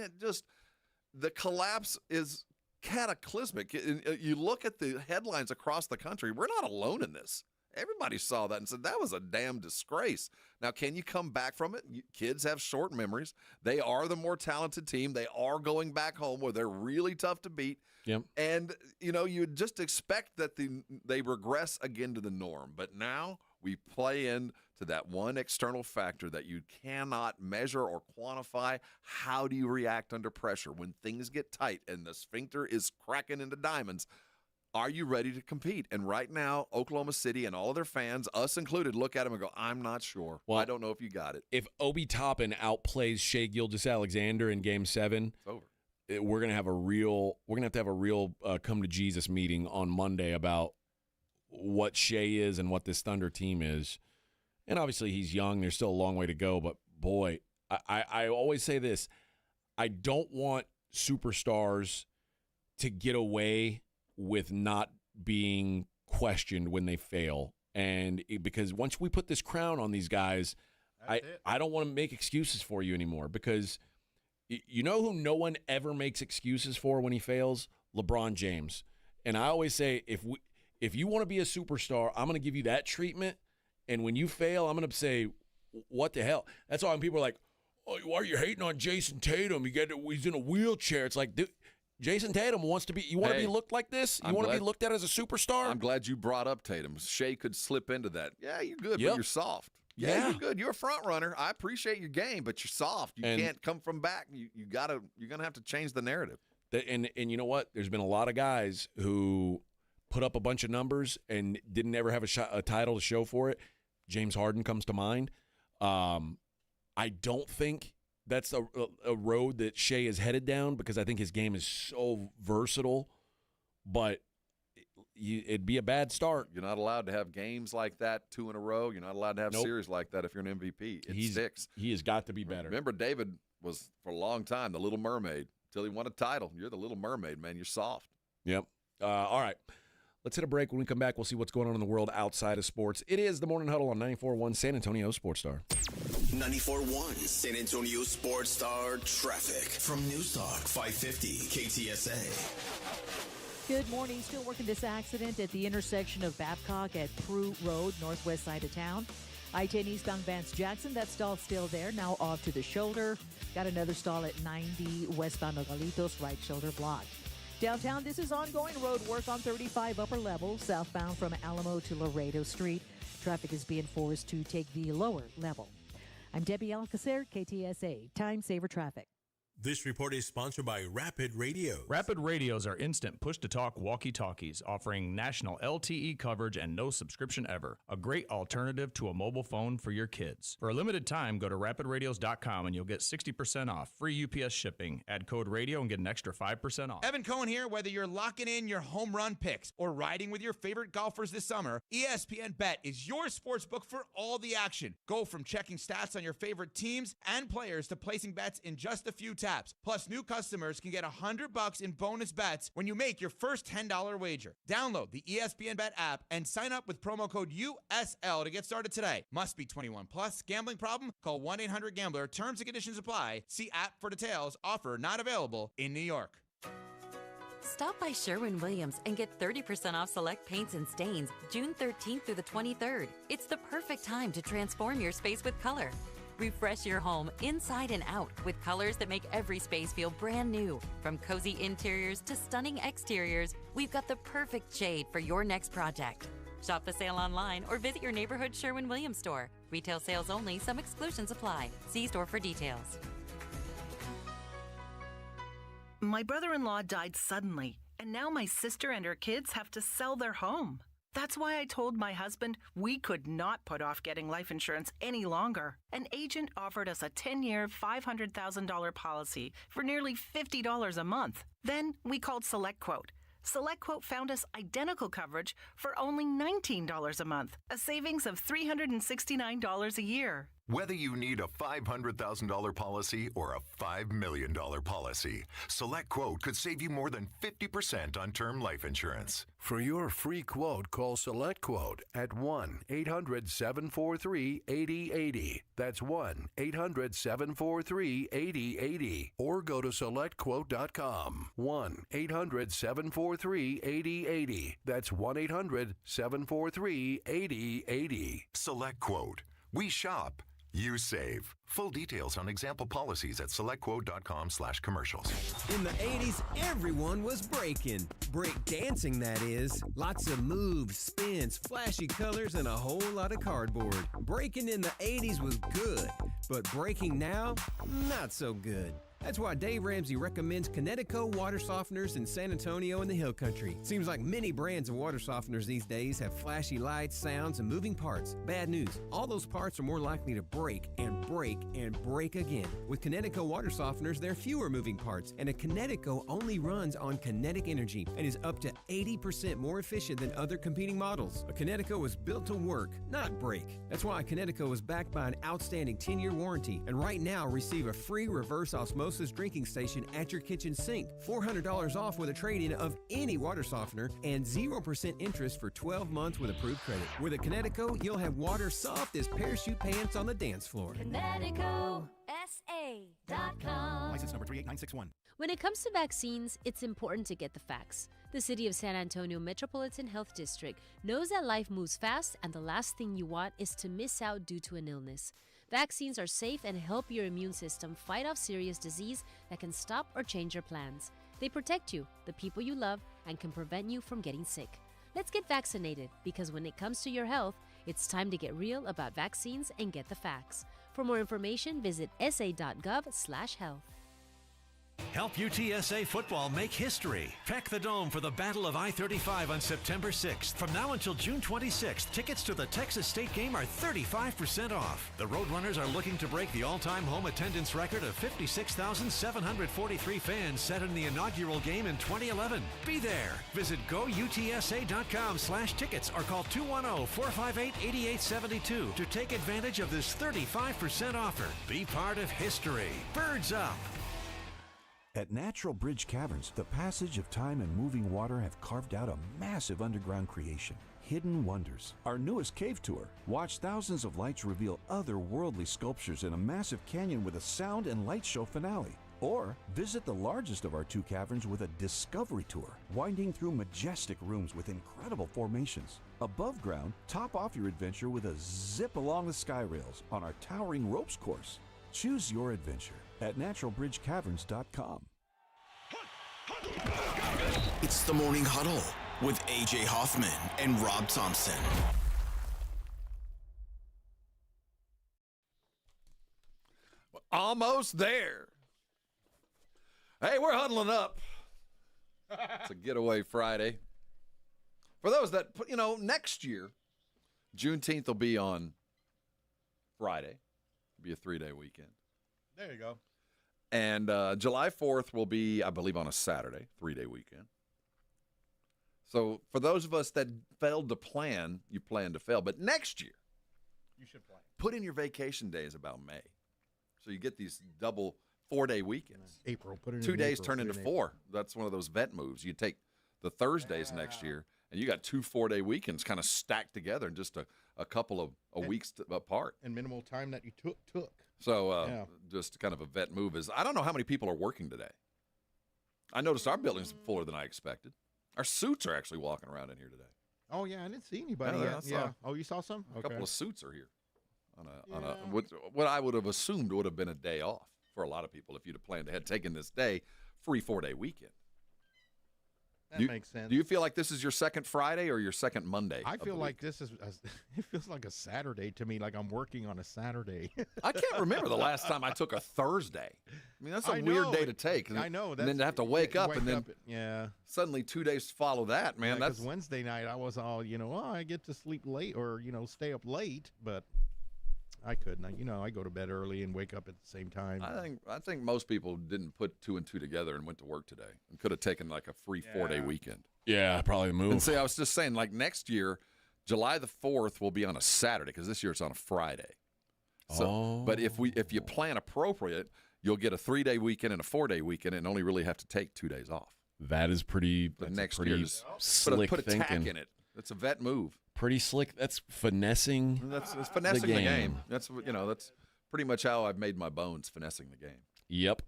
the collapse is cataclysmic. You look at the headlines across the country, we're not alone in this. Everybody saw that and said, that was a damn disgrace. Now, can you come back from it? Kids have short memories. They are the more talented team. They are going back home where they're really tough to beat. Yep. And, you'd just expect that they regress again to the norm. But now we play into that one external factor that you cannot measure or quantify. How do you react under pressure when things get tight and the sphincter is cracking into diamonds? Are you ready to compete? And right now, Oklahoma City and all of their fans, us included, look at them and go, I'm not sure. Well, I don't know if you got it. If Obi Toppin outplays Shai Gilgeous-Alexander in Game 7, it's over. We're gonna have to have a real come to Jesus meeting on Monday about what Shai is and what this Thunder team is. And obviously he's young. There's still a long way to go. But boy, I always say this: I don't want superstars to get away with not being questioned when they fail. And because once we put this crown on these guys, I don't want to make excuses for you anymore, because you know who no one ever makes excuses for when he fails? LeBron James. And I always say, if you want to be a superstar, I'm going to give you that treatment. And when you fail, I'm going to say, what the hell? That's why when people are like, oh, why are you hating on Jason Tatum? He's in a wheelchair. It's like, dude, Jason Tatum wants to be – you want to be looked like this? You want to be looked at as a superstar? I'm glad you brought up Tatum. Shai could slip into that. Yeah, you're good, but you're soft. Yeah, you're good. You're a front runner. I appreciate your game, but you're soft. You can't come from back. You're going to have to change the narrative. And you know what? There's been a lot of guys who put up a bunch of numbers and didn't ever have a title to show for it. James Harden comes to mind. I don't think that's a road that Shai is headed down, because I think his game is so versatile, but it'd be a bad start. You're not allowed to have games like that 2 in a row. You're not allowed to have series like that if you're an MVP. It sticks. He has got to be better. Remember, David was, for a long time, the Little Mermaid until he won a title. You're the Little Mermaid, man. You're soft. Yep. All right. Let's hit a break. When we come back, we'll see what's going on in the world outside of sports. It is the Morning Huddle on 94.1 San Antonio Sports Star. 94.1 San Antonio Sports Star traffic from News Talk 550 KTSA. Good morning. Still working this accident at the intersection of Babcock at Prue Road, northwest side of town. I-10 eastbound Vance Jackson, that stall still there, now off to the shoulder. Got another stall at 90 westbound Nogalitos, right shoulder blocked. Downtown, this is ongoing road work on 35 upper level, southbound from Alamo to Laredo Street. Traffic is being forced to take the lower level. I'm Debbie Alcacer, KTSA, Time Saver Traffic. This report is sponsored by Rapid Radios. Rapid Radios are instant push-to-talk walkie-talkies offering national LTE coverage and no subscription ever. A great alternative to a mobile phone for your kids. For a limited time, go to rapidradios.com and you'll get 60% off. Free UPS shipping. Add code radio and get an extra 5% off. Evan Cohen here. Whether you're locking in your home run picks or riding with your favorite golfers this summer, ESPN Bet is your sports book for all the action. Go from checking stats on your favorite teams and players to placing bets in just a few taps. Plus, new customers can get $100 in bonus bets when you make your first $10 wager. Download the ESPN Bet app and sign up with promo code USL to get started today. Must be 21 plus. Gambling problem? Call 1-800-GAMBLER. Terms and conditions apply. See app for details. Offer not available in New York. Stop by Sherwin-Williams and get 30% off select paints and stains June 13th through the 23rd. It's the perfect time to transform your space with color. Refresh your home inside and out with colors that make every space feel brand new. From cozy interiors to stunning exteriors, we've got the perfect shade for your next project. Shop the sale online or visit your neighborhood Sherwin-Williams store. Retail sales only. Some exclusions apply. See store for details. My brother-in-law died suddenly, and now my sister and her kids have to sell their home. That's why I told my husband we could not put off getting life insurance any longer. An agent offered us a 10-year, $500,000 policy for nearly $50 a month. Then we called SelectQuote. SelectQuote found us identical coverage for only $19 a month, a savings of $369 a year. Whether you need a $500,000 policy or a $5 million policy, SelectQuote could save you more than 50% on term life insurance. For your free quote, call SelectQuote at 1-800-743-8080. That's 1-800-743-8080. Or go to SelectQuote.com. 1-800-743-8080. That's 1-800-743-8080. SelectQuote. We shop. You save. Full details on example policies at selectquote.com/commercials. In the 80s, everyone was breaking. Break dancing, that is. Lots of moves, spins, flashy colors, and a whole lot of cardboard. Breaking in the 80s was good, but breaking now, not so good. That's why Dave Ramsey recommends Kinetico water softeners in San Antonio and the Hill Country. Seems like many brands of water softeners these days have flashy lights, sounds, and moving parts. Bad news, all those parts are more likely to break and break and break again. With Kinetico water softeners, there are fewer moving parts, and a Kinetico only runs on kinetic energy and is up to 80% more efficient than other competing models. A Kinetico was built to work, not break. That's why a Kinetico is backed by an outstanding 10-year warranty, and right now receive a free reverse osmosis drinking station at your kitchen sink. $400 off with a trade-in of any water softener and 0% interest for 12 months with approved credit. With a Kinetico, you'll have water soft as parachute pants on the dance floor. KineticoSA.com. License number 38961. When it comes to vaccines, it's important to get the facts. The City of San Antonio Metropolitan Health District knows that life moves fast and the last thing you want is to miss out due to an illness. Vaccines are safe and help your immune system fight off serious disease that can stop or change your plans. They protect you, the people you love, and can prevent you from getting sick. Let's get vaccinated, because when it comes to your health, it's time to get real about vaccines and get the facts. For more information, visit sa.gov/health. Help UTSA football make history. Pack the Dome for the Battle of I-35 on September 6th. From now until June 26th, tickets to the Texas State game are 35% off. The Roadrunners are looking to break the all-time home attendance record of 56,743 fans set in the inaugural game in 2011. Be there. Visit goutsa.com/tickets or call 210-458-8872 to take advantage of this 35% offer. Be part of history. Birds up. At Natural Bridge Caverns, the passage of time and moving water have carved out a massive underground creation. Hidden Wonders. Our newest cave tour. Watch thousands of lights reveal otherworldly sculptures in a massive canyon with a sound and light show finale. Or visit the largest of our 2 caverns with a discovery tour, winding through majestic rooms with incredible formations. Above ground, top off your adventure with a zip along the sky rails on our towering ropes course. Choose your adventure at naturalbridgecaverns.com. It's the Morning Huddle with AJ Hoffman and Rob Thompson. Almost there. Hey, we're huddling up. It's a getaway Friday. For those that, next year, Juneteenth will be on Friday. It'll be a 3-day weekend. There you go. And July 4th will be, I believe, on a Saturday, 3-day weekend. So for those of us that failed to plan, you plan to fail. But next year, you should plan. Put in your vacation days about May. So you get these double 4-day weekends. April. Put it 2 in days April, turn into 4. That's one of those vet moves. You take the Thursdays next year, and you got 2 4-day weekends kind of stacked together in just a couple of weeks apart. And minimal time that you took. So just kind of a vet move is, I don't know how many people are working today. I noticed our building's fuller than I expected. Our suits are actually walking around in here today. Oh, yeah, I didn't see anybody Yeah, yet. I saw Yeah. Oh, you saw some? A couple of suits are here. On a what I would have assumed would have been a day off for a lot of people if you'd have planned ahead, taking this day, free 4-day weekend. That makes sense. Do you feel like this is your second Friday or your second Monday? I feel like this is, it feels like a Saturday to me, like I'm working on a Saturday. I can't remember the last time I took a Thursday. I mean, that's a weird day to take. I know. And then to have to wake up and then yeah. suddenly 2 days to follow that, man. Because Wednesday night I was all, I get to sleep late or, stay up late, but I couldn't. I go to bed early and wake up at the same time. I think most people didn't put 2 and 2 together and went to work today and could have taken like a free 4-day weekend. Yeah, probably the move. And see, I was just saying, like next year, July the 4th will be on a Saturday because this year it's on a Friday. So, but if you plan appropriate, you'll get a 3-day weekend and a 4-day weekend and only really have to take 2 days off. That is pretty. That's next pretty year's slick put a thinking. tack in it. That's a vet move. Pretty slick. That's finessing. That's finessing the game. That's that's pretty much how I've made my bones, finessing the game. Yep.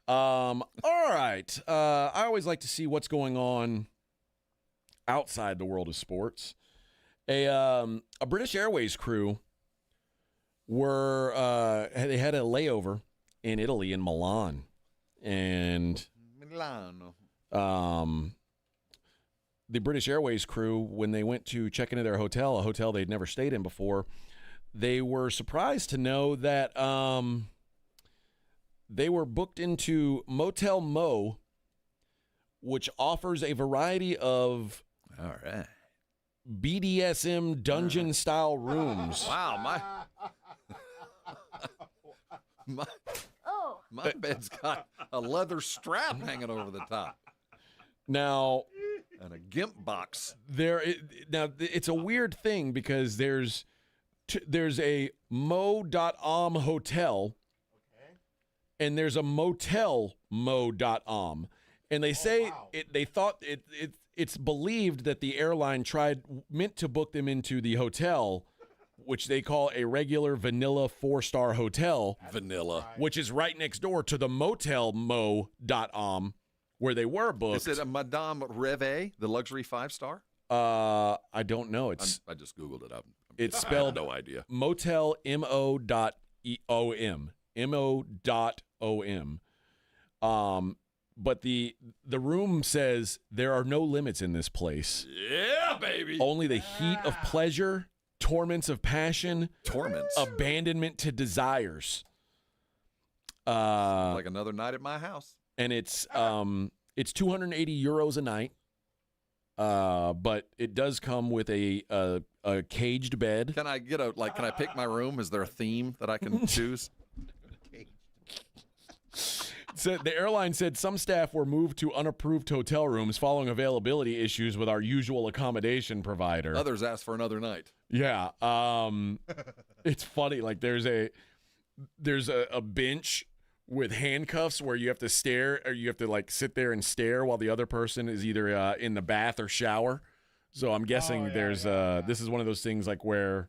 All right. I always like to see what's going on outside the world of sports. A British Airways crew they had a layover in Italy, in Milan, and Milano. The British Airways crew, when they went to check into their hotel, a hotel they'd never stayed in before, they were surprised to know that they were booked into Motel Mo, which offers a variety of BDSM dungeon-style rooms. Wow, my bed's got a leather strap hanging over the top. Now, and a gimp box. Now, it's a weird thing because there's a mo.om hotel, and there's a motel mo.om, and they say it's believed that the airline meant to book them into the hotel, which they call a regular vanilla 4-star hotel. Vanilla. Which is right next door to the motel mo.om, where they were booked. Is it a Madame Rêve, the luxury 5-star? I don't know. I just Googled it up. It's spelled no idea. Motel mo.om. mo.om. But the room says there are no limits in this place. Yeah, baby. Only the heat of pleasure, torments of passion, abandonment to desires. Like another night at my house. And it's 280 euros a night, but it does come with a caged bed. Can I can I pick my room? Is there a theme that I can choose? So the airline said some staff were moved to unapproved hotel rooms following availability issues with our usual accommodation provider. Others asked for another night. Yeah, it's funny. Like there's a bench with handcuffs where you have to stare or you have to like sit there and stare while the other person is either in the bath or shower. So I'm guessing this is one of those things like where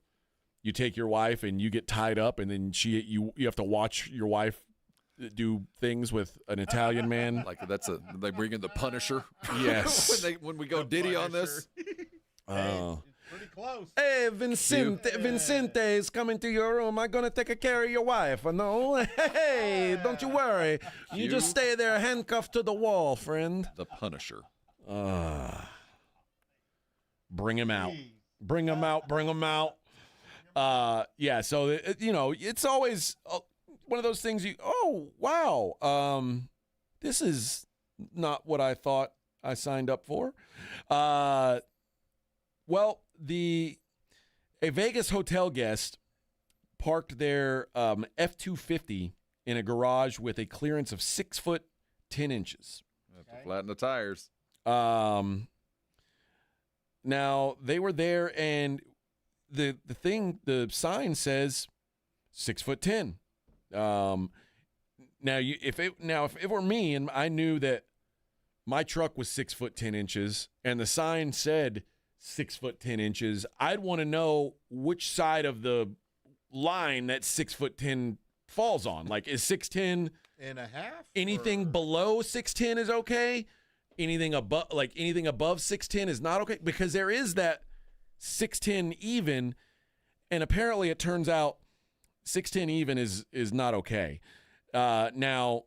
you take your wife and you get tied up and then you have to watch your wife do things with an Italian man. Like they bring in the Punisher. Yes. when we go Diddy on this. Pretty close. Hey, Vincente is coming to your room. I'm going to take care of your wife. No? Hey, don't you worry. You just stay there handcuffed to the wall, friend. The Punisher. Bring him out. Bring him out. Bring him out. So, it's always one of those things wow. This is not what I thought I signed up for. A Vegas hotel guest parked their F-250 in a garage with a clearance of 6 foot 10 inches. Have to flatten the tires. Now they were there, and the sign says 6 foot 10. If it were me and I knew that my truck was 6 foot 10 inches and the sign said 6 foot 10 inches, I'd want to know which side of the line that 6 foot 10 falls on. Like, is 6'10" and a half? Anything below 6'10" is okay. Anything above 6'10" is not okay, because there is that 6'10" even, and apparently it turns out 6'10" even is not okay. Now,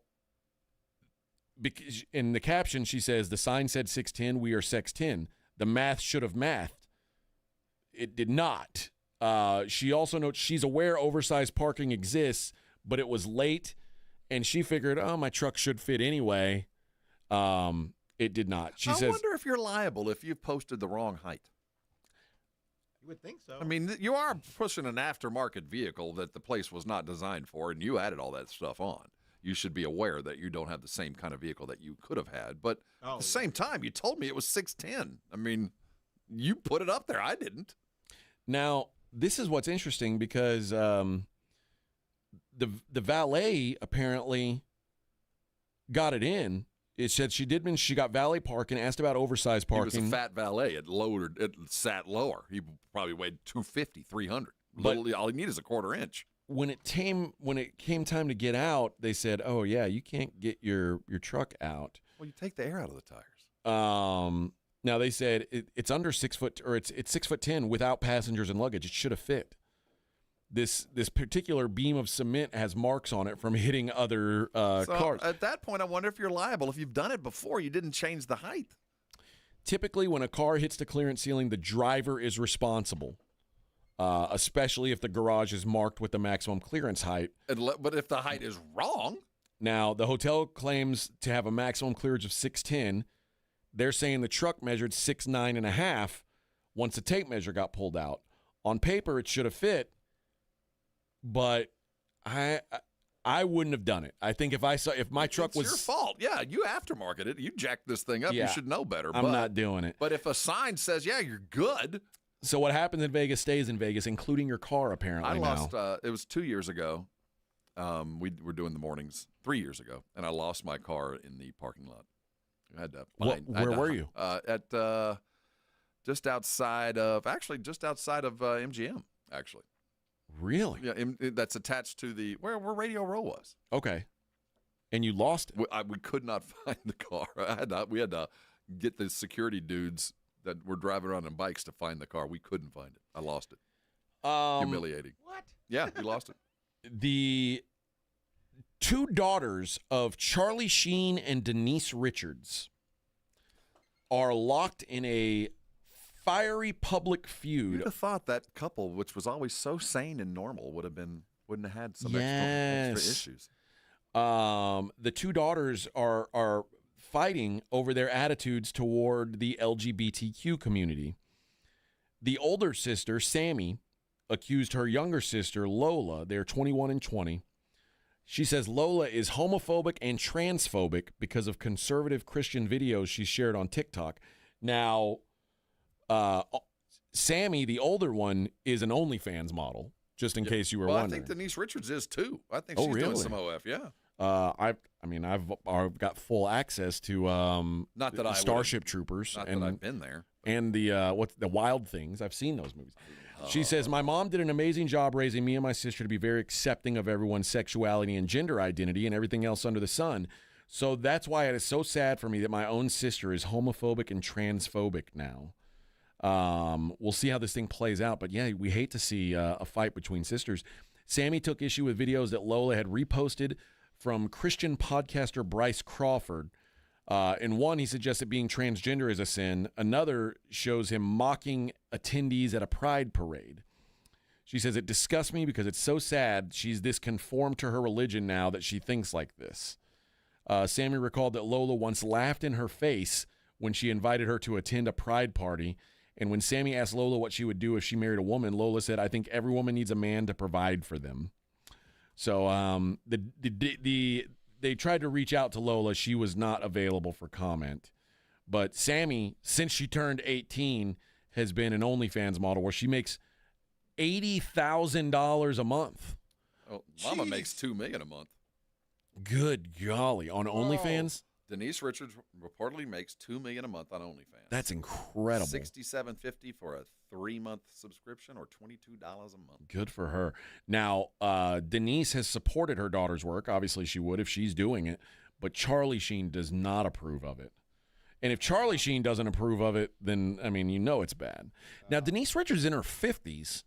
because in the caption she says the sign said 6'10", we are 6'10". The math should have mathed. It did not. She also notes she's aware oversized parking exists, but it was late, and she figured, my truck should fit anyway. It did not. I wonder if you're liable if you've posted the wrong height. You would think so. I mean, you are pushing an aftermarket vehicle that the place was not designed for, and you added all that stuff on. You should be aware that you don't have the same kind of vehicle that you could have had. But at the same time, you told me it was 6'10". I mean, you put it up there. I didn't. Now, this is what's interesting because the valet apparently got it in. It said she got valet parking, asked about oversized parking. He was a fat valet. It sat lower. He probably weighed 250, 300. All he needed is a quarter inch. When it came time to get out, they said, "Oh yeah, you can't get your truck out." Well, you take the air out of the tires. Now they said it's under 6 foot, or it's 6 foot 10 without passengers and luggage. It should have fit. This particular beam of cement has marks on it from hitting other cars. At that point, I wonder if you're liable. If you've done it before, you didn't change the height. Typically, when a car hits the clearance ceiling, the driver is responsible. Especially if the garage is marked with the maximum clearance height. But if the height is wrong? Now, the hotel claims to have a maximum clearance of 6'10". They're saying the truck measured 6'9.5" once the tape measure got pulled out. On paper, it should have fit, but I wouldn't have done it. I think if my truck was... It's your fault. Yeah, you aftermarket it. You jacked this thing up. Yeah, you should know better. I'm not doing it. But if a sign says, yeah, you're good... So what happens in Vegas stays in Vegas, including your car, apparently. I lost, it was 2 years ago. We were doing the mornings 3 years ago, and I lost my car in the parking lot. I had to find. Where were you? Just outside of MGM, actually. Really? Yeah, that's attached to where Radio Row was. Okay. And you lost it? We could not find the car. We had to get the security dudes that were driving around on bikes to find the car. We couldn't find it. I lost it. Humiliating. What? Yeah, we lost it. The two daughters of Charlie Sheen and Denise Richards are locked in a fiery public feud. You'd have thought that couple, which was always so sane and normal, wouldn't have had some extra issues. The two daughters are fighting over their attitudes toward the LGBTQ community. The older sister, Sammy, accused her younger sister, Lola, they're 21 and 20. She says Lola is homophobic and transphobic because of conservative Christian videos she shared on TikTok. Now, Sammy, the older one, is an OnlyFans model, just in case you were wondering. I think Denise Richards is too. I think she's doing some OF, yeah. I've got full access to Not that I Starship Troopers. Not that I've been there. And the Wild Things. I've seen those movies. She says, my mom did an amazing job raising me and my sister to be very accepting of everyone's sexuality and gender identity and everything else under the sun. So that's why it is so sad for me that my own sister is homophobic and transphobic now. We'll see how this thing plays out. But, yeah, we hate to see a fight between sisters. Sammy took issue with videos that Lola had reposted from Christian podcaster Bryce Crawford. In one, he suggested being transgender is a sin. Another shows him mocking attendees at a pride parade. She says, it disgusts me because it's so sad she's this conformed to her religion now that she thinks like this. Sammy recalled that Lola once laughed in her face when she invited her to attend a pride party. And when Sammy asked Lola what she would do if she married a woman, Lola said, I think every woman needs a man to provide for them. So they tried to reach out to Lola. She was not available for comment. But Sammy, since she turned 18, has been an OnlyFans model where she makes $80,000 a month. Oh, Mama makes $2 million a month. Good golly. On OnlyFans? Denise Richards reportedly makes $2 million a month on OnlyFans. That's incredible. $67.50 for a 3-month subscription, or $22 a month. Good for her. Now, Denise has supported her daughter's work. Obviously, she would if she's doing it. But Charlie Sheen does not approve of it. And if Charlie Sheen doesn't approve of it, then, I mean, you know it's bad. Now, Denise Richards is in her 50s,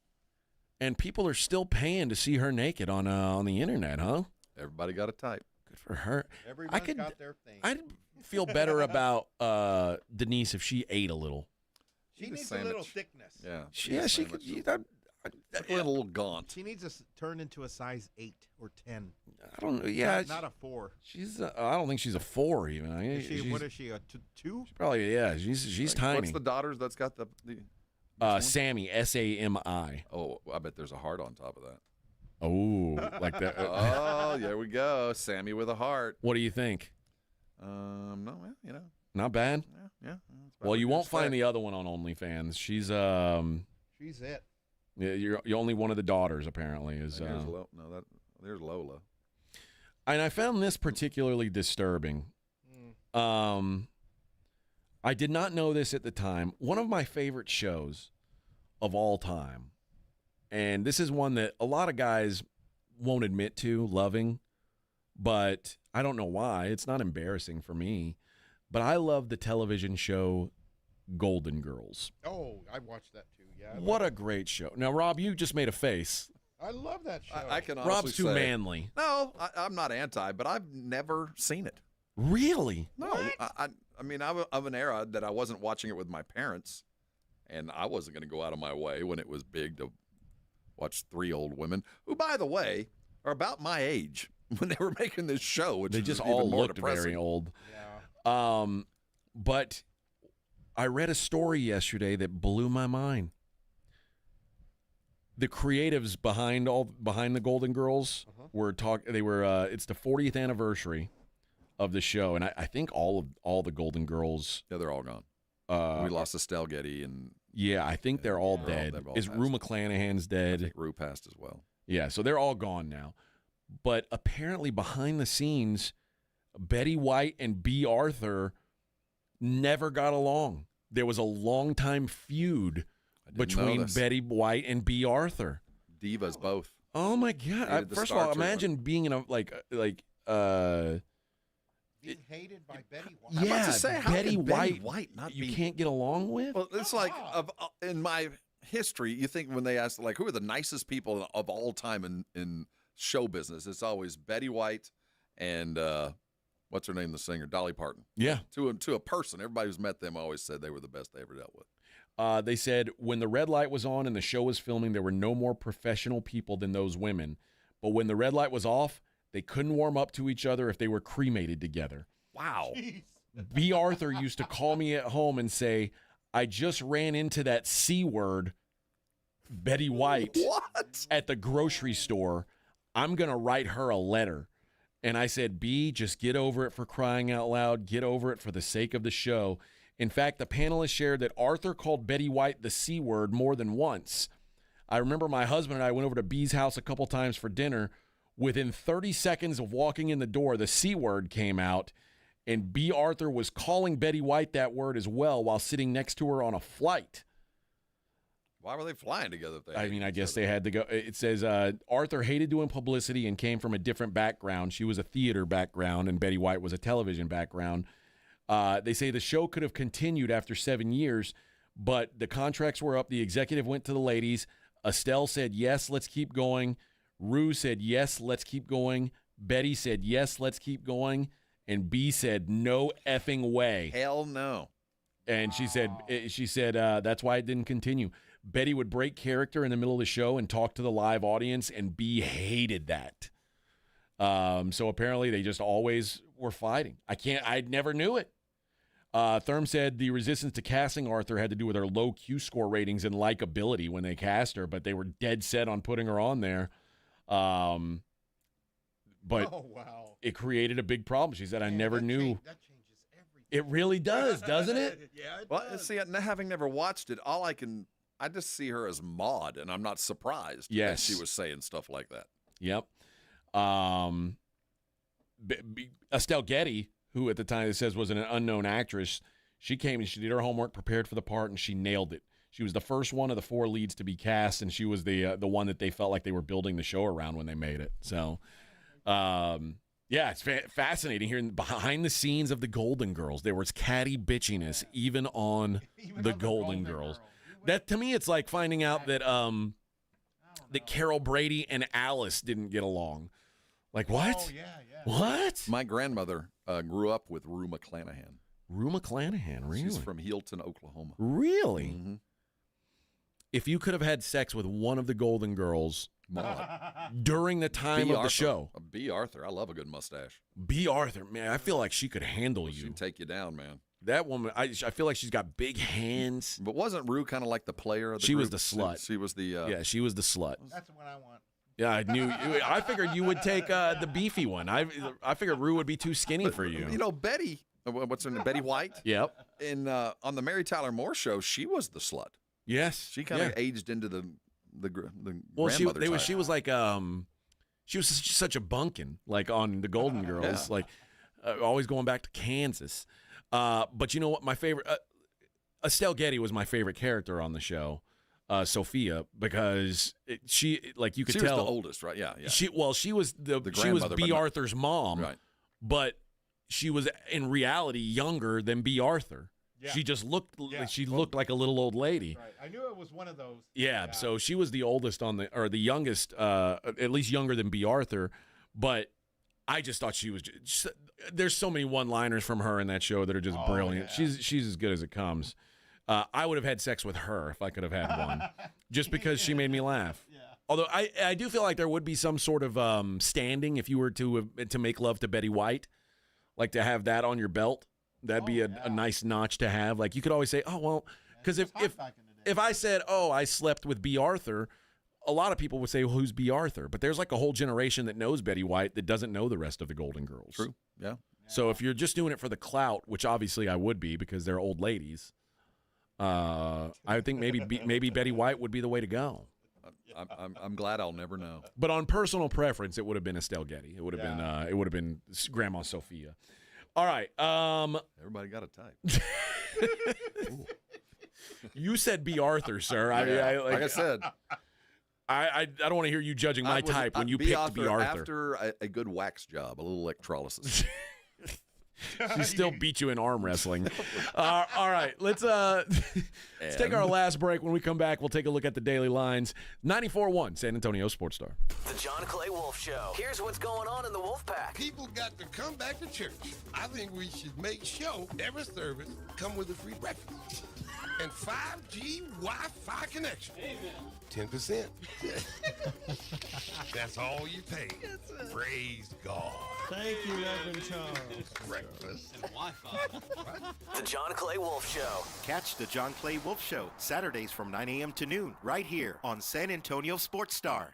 and people are still paying to see her naked on the internet, huh? Everybody got a type. Good for her. Everyone's got their thing. I'd feel better about Denise if she ate a little. She needs a little thickness. Yeah. She could. A little gaunt. She needs to turn into a size 8 or 10. I don't know. Yeah, not a 4. She's. I don't think she's a 4 even. What is she? A 2? Probably. Yeah. She's tiny. What's the daughters that's got the Sammy, Sami. Oh, I bet there's a heart on top of that. Oh, like that. Oh, there we go. Sammy with a heart. What do you think? No, well, you know. Not bad. Yeah. Well, you won't find the other one on OnlyFans. She's She's it. Yeah, you're only one of the daughters apparently. Is there's Lola. And I found this particularly disturbing. I did not know this at the time. One of my favorite shows of all time, and this is one that a lot of guys won't admit to loving, but I don't know why. It's not embarrassing for me. But I love the television show Golden Girls. Oh, I watched that too. Yeah. What a great show. Now, Rob, you just made a face. I love that show. I can honestly Rob's too say, manly. No, I'm not anti, but I've never seen it. Really? No. I mean, I'm of an era that I wasn't watching it with my parents, and I wasn't going to go out of my way when it was big to watch 3 old women, who, by the way, are about my age when they were making this show. Which they just all looked very old. Yeah. But I read a story yesterday that blew my mind. The creatives behind the Golden Girls were talking. They were. It's the 40th anniversary of the show, and I think all the Golden Girls. Yeah, they're all gone. We lost Estelle Getty, and yeah, I think they're all dead. Is Rue McClanahan's dead? I think Rue passed as well. Yeah, so they're all gone now. But apparently, behind the scenes, Betty White and B. Arthur never got along. There was a long-time feud between Betty White and B. Arthur. Divas both. Oh my God! First of all, imagine being in a being hated by Betty White. Yeah, I'm about to say, how Betty can White. not you be... can't get along with. Well, it's like in my history, you think when they ask who are the nicest people of all time in show business, it's always Betty White and what's her name, the singer, Dolly Parton. Yeah. To a person, everybody who's met them always said they were the best they ever dealt with. They said when the red light was on and the show was filming, there were no more professional people than those women. But when the red light was off, they couldn't warm up to each other if they were cremated together. Wow. B. Arthur used to call me at home and say, I just ran into that C word, Betty White, at the grocery store. I'm going to write her a letter. And I said, B, just get over it, for crying out loud. Get over it for the sake of the show. In fact, the panelists shared that Arthur called Betty White the C word more than once. I remember my husband and I went over to B's house a couple times for dinner. Within 30 seconds of walking in the door, the C word came out, and B. Arthur was calling Betty White that word as well while sitting next to her on a flight. Why were they flying together? I guess they had to go. It says Arthur hated doing publicity and came from a different background. She was a theater background, and Betty White was a television background. They say the show could have continued after 7 years, but the contracts were up. The executive went to the ladies. Estelle said, yes, let's keep going. Rue said, yes, let's keep going. Betty said, yes, let's keep going. And B said, no effing way. Hell no. And she said, that's why it didn't continue. Betty would break character in the middle of the show and talk to the live audience, and B hated that. So apparently they just always were fighting. I never knew it. Thurm said the resistance to casting Arthur had to do with her low Q score ratings and likability when they cast her, but they were dead set on putting her on there. But it created a big problem. She said, I never knew. That changes everything. It really does, doesn't it? Yeah, it Well, does. see, having never watched it, I just see her as Maude, and I'm not surprised Yes. that she was saying stuff like that. Yep. Estelle Getty, who at the time it says was an unknown actress, she came and she did her homework, prepared for the part, and she nailed it. She was the first one of the 4 leads to be cast, and she was the one that they felt like they were building the show around when they made it. So, yeah, it's fascinating hearing behind the scenes of the Golden Girls. There was catty bitchiness even on the Golden Girls. That to me, it's like finding out that Carol Brady and Alice didn't get along. Like what? Oh, yeah. What? My grandmother grew up with Rue McClanahan. Rue McClanahan, really? She's from Healton, Oklahoma. Really? Mm-hmm. If you could have had sex with one of the Golden Girls during the time of the show. B. Arthur. I love a good mustache. B. Arthur, man, I feel like she could handle you. She'd take you down, man. That woman, I feel like she's got big hands. But wasn't Rue kind of like the player of the She group? was the slut. She was the... yeah, she was the slut. That's what I want. Yeah, I figured you would take the beefy one. I figured Rue would be too skinny for you. You know, Betty, what's her name? Betty White? Yep. On the Mary Tyler Moore show, she was the slut. Yes. She kind of aged into the well, grandmother type. she was like she was such a bunkin, like on the Golden Girls, like always going back to Kansas. But you know what? My favorite Estelle Getty was my favorite character on the show, Sophia, because she you could she tell was the oldest, right? Yeah. She was she was B. Arthur's mom, right? But she was in reality younger than B. Arthur. Yeah. She just looked looked like a little old lady. Right. I knew it was one of those. Yeah, so she was the oldest or the youngest, at least younger than B. Arthur. But I just thought she was. There's so many one-liners from her in that show that are just brilliant. Yeah. She's as good as it comes. I would have had sex with her if I could have had one, just because she made me laugh. Yeah. Although I do feel like there would be some sort of standing if you were to make love to Betty White, like to have that on your belt. That'd be a nice notch to have. Like you could always say, oh well, because if I said, oh, I slept with B. Arthur, a lot of people would say, well, who's B. Arthur? But there's like a whole generation that knows Betty White that doesn't know the rest of the Golden Girls. True. Yeah. So if you're just doing it for the clout, which obviously I would be because they're old ladies, I think maybe Betty White would be the way to go. I'm glad I'll never know. But on personal preference, it would have been Estelle Getty. It would have been Grandma Sophia. All right. Everybody got a type. You said B. Arthur, sir. Like I said, I don't want to hear you judging my type when you picked B. Arthur. After a good wax job, a little electrolysis. She still beat you in arm wrestling. All right, let's take our last break. When we come back, we'll take a look at the daily lines. 94.1 San Antonio Sports Star. The John Clay Wolf Show. Here's what's going on in the Wolf Pack. People got to come back to church. I think we should make sure every service come with a free breakfast and 5G Wi-Fi connection. Amen. 10%. That's all you pay. Praise God. Thank you, Reverend Charles. Breakfast and Wi-Fi. The John Clay Wolf Show. Catch the John Clay Wolf Show Saturdays from 9 a.m. to noon right here on San Antonio Sports Star.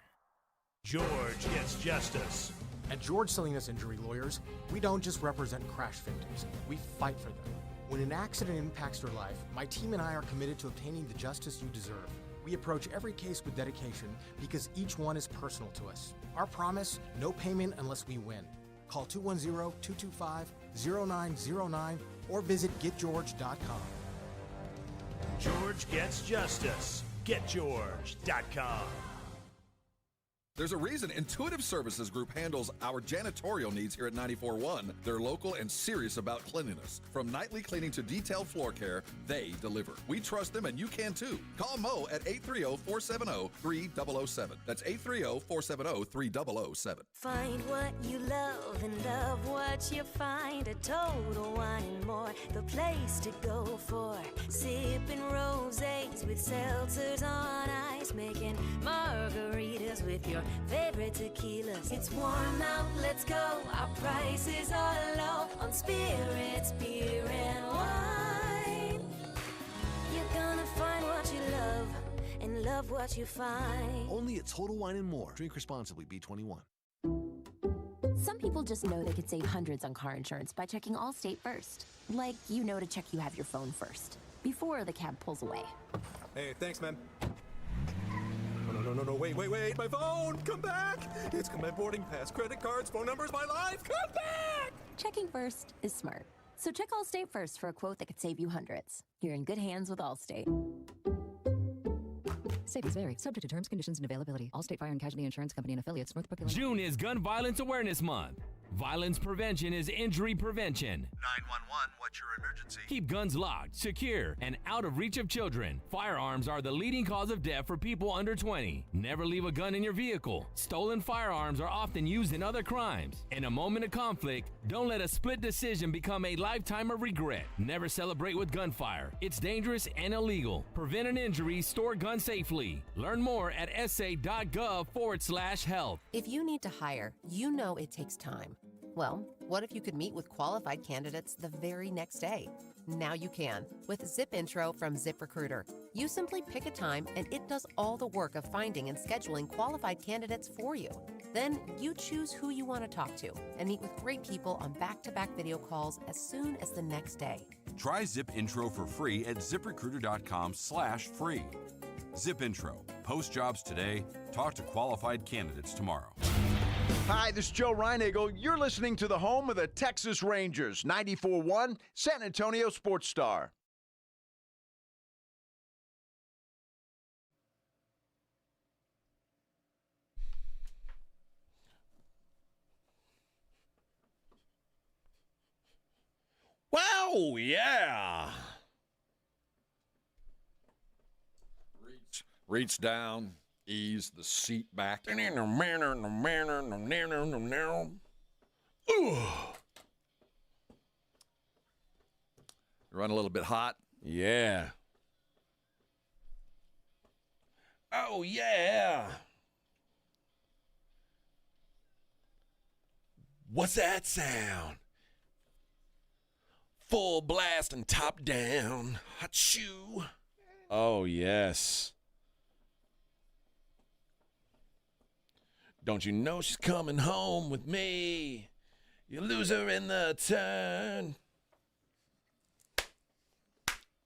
George gets justice. At George Salinas Injury Lawyers, we don't just represent crash victims, we fight for them. When an accident impacts your life, my team and I are committed to obtaining the justice you deserve. We approach every case with dedication because each one is personal to us. Our promise, no payment unless we win. Call 210-225-0909 or visit getgeorge.com. George gets justice. GetGeorge.com. There's a reason Intuitive Services Group handles our janitorial needs here at 94.1. They're local and serious about cleanliness. From nightly cleaning to detailed floor care, they deliver. We trust them, and you can too. Call Mo at 830-470-3007. That's 830-470-3007. Find what you love and love what you find. A Total Wine and More, the place to go for sipping rosés with seltzers on ice, making margaritas with your favorite tequilas. It's warm out, let's go. Our prices are low on spirits, beer, and wine. You're gonna find what you love and love what you find. Only at Total Wine and More. Drink responsibly. B21. Some people just know they could save hundreds on car insurance by checking Allstate first. Like, you know to check you have your phone first, before the cab pulls away. Hey, thanks, man. No, wait, my phone, come back! It's got my boarding pass, credit cards, phone numbers, my life, come back! Checking first is smart. So check Allstate first for a quote that could save you hundreds. You're in good hands with Allstate. Savings vary, subject to terms, conditions, and availability. Allstate Fire and Casualty Insurance Company and affiliates, Northbrook, Illinois. June is Gun Violence Awareness Month. Violence prevention is injury prevention. 911, what's your emergency? Keep guns locked, secure, and out of reach of children. Firearms are the leading cause of death for people under 20. Never leave a gun in your vehicle. Stolen firearms are often used in other crimes. In a moment of conflict, don't let a split decision become a lifetime of regret. Never celebrate with gunfire. It's dangerous and illegal. Prevent an injury, store guns safely. Learn more at sa.gov/health. If you need to hire, you know it takes time. Well, what if you could meet with qualified candidates the very next day? Now you can with Zip Intro from ZipRecruiter. You simply pick a time and it does all the work of finding and scheduling qualified candidates for you. Then you choose who you want to talk to and meet with great people on back-to-back video calls as soon as the next day. Try Zip Intro for free at ziprecruiter.com/free. Zip Intro. Post jobs today. Talk to qualified candidates tomorrow. Hi, this is Joe Reinagle. You're listening to the home of the Texas Rangers, 94.1 San Antonio Sports Star. Wow, yeah. Reach down, ease the seat back. Ooh. Run a little bit hot. Yeah. Oh, yeah. What's that sound? Full blast and top down. Hot shoe. Oh, yes. Don't you know she's coming home with me? You lose her in the turn.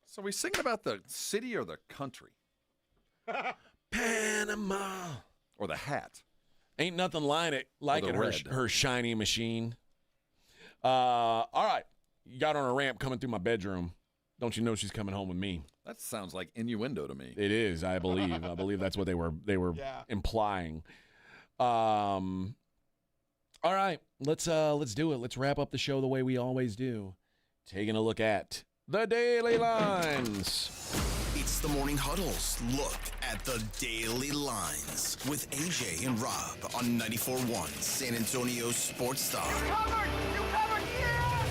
So we singing about the city or the country? Panama. Or the hat. Ain't nothing like her shiny machine. All right. You got on a ramp coming through my bedroom. Don't you know she's coming home with me? That sounds like innuendo to me. It is, I believe. I believe that's what they were implying. All right, let's do it. Let's wrap up the show the way we always do. Taking a look at the Daily Lines. It's the Morning Huddle's look at the Daily Lines with AJ and Rob on 94.1 San Antonio Sports Star. You covered, yeah!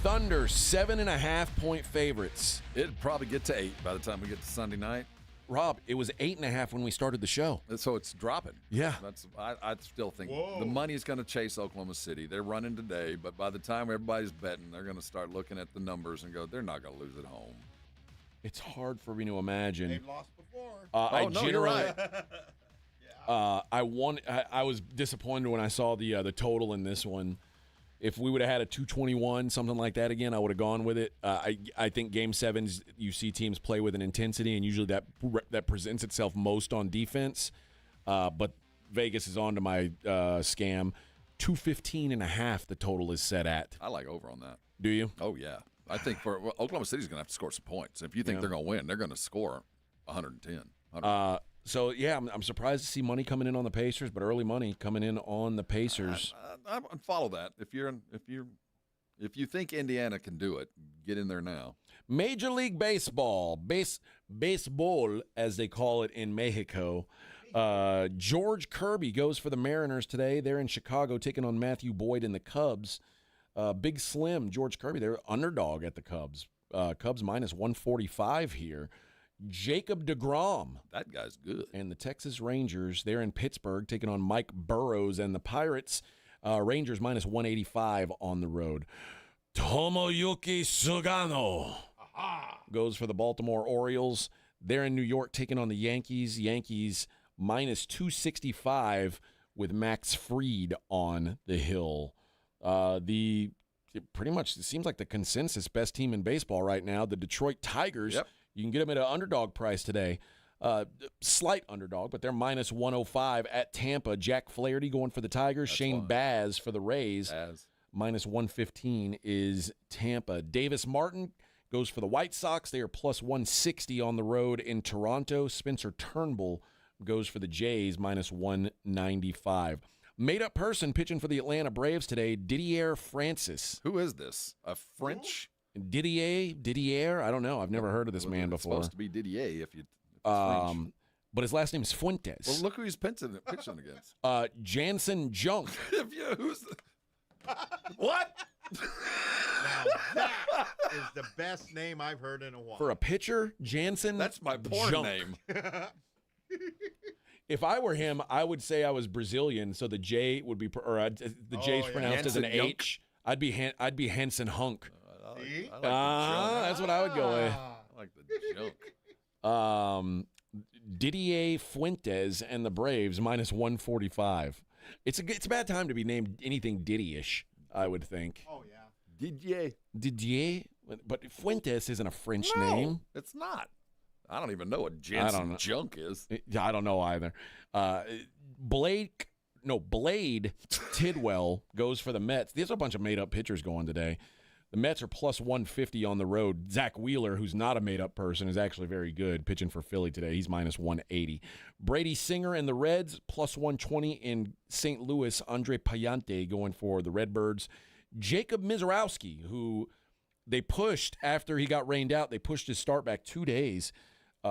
Thunder 7.5-point favorites. It'd probably get to 8 by the time we get to Sunday night. Rob, it was 8.5 when we started the show. So it's dropping. Yeah. I still think the money's going to chase Oklahoma City. They're running today, but by the time everybody's betting, they're going to start looking at the numbers and go, they're not going to lose at home. It's hard for me to imagine. They've lost before. You're right. I was disappointed when I saw the total in this one. If we would have had a 221, something like that again, I would have gone with it. I think Game 7s, you see teams play with an intensity, and usually that presents itself most on defense. But Vegas is on to my scam. 215.5 the total is set at. I like over on that. Do you? Oh, yeah. I think Oklahoma City's going to have to score some points. If you think they're going to win, they're going to score 110. So, yeah, I'm surprised to see money coming in on the Pacers, but early money coming in on the Pacers. I follow that. If you think Indiana can do it, get in there now. Major League Baseball, baseball as they call it in Mexico. George Kirby goes for the Mariners today. They're in Chicago taking on Matthew Boyd and the Cubs. Big Slim, George Kirby, they're underdog at the Cubs. Cubs minus 145 here. Jacob deGrom. That guy's good. And the Texas Rangers, they're in Pittsburgh taking on Mike Burrows and the Pirates. Rangers minus 185 on the road. Tomoyuki Sugano goes for the Baltimore Orioles. They're in New York taking on the Yankees. Yankees minus 265 with Max Fried on the hill. Pretty much it seems like the consensus best team in baseball right now, the Detroit Tigers. Yep. You can get them at an underdog price today. Slight underdog, but they're minus 105 at Tampa. Jack Flaherty going for the Tigers. That's Shane Baz for the Rays. Minus 115 is Tampa. Davis Martin goes for the White Sox. They are plus 160 on the road in Toronto. Spencer Turnbull goes for the Jays, minus 195. Made-up person pitching for the Atlanta Braves today, Didier Francis. Who is this? A French? Didier? I don't know. I've never heard of this man It's before. supposed to be Didier if it's French. But his last name is Fuentes. Well, look who he's pitching against. Jansen Junk. What? Now that is the best name I've heard in a while. For a pitcher, Jansen. That's my porn Junk. name. If I were him, I would say I was Brazilian, so the J would be, the J's pronounced as an Hansen H. I'd be Hansen Hunk. I like That's what I would go with. I like the joke. Didier Fuentes and the Braves minus 145. It's a bad time to be named anything Diddy-ish, I would think. Oh yeah, Didier, but Fuentes isn't a French name. It's not. I don't even know what Jansen Junk is. I don't know either. Blade Tidwell goes for the Mets. There's a bunch of made-up pitchers going today. The Mets are plus 150 on the road. Zach Wheeler, who's not a made-up person, is actually very good pitching for Philly today. He's minus 180. Brady Singer and the Reds, plus 120 in St. Louis. Andre Payante going for the Redbirds. Jacob Mizorowski, who they pushed after he got rained out. They pushed his start back 2 days.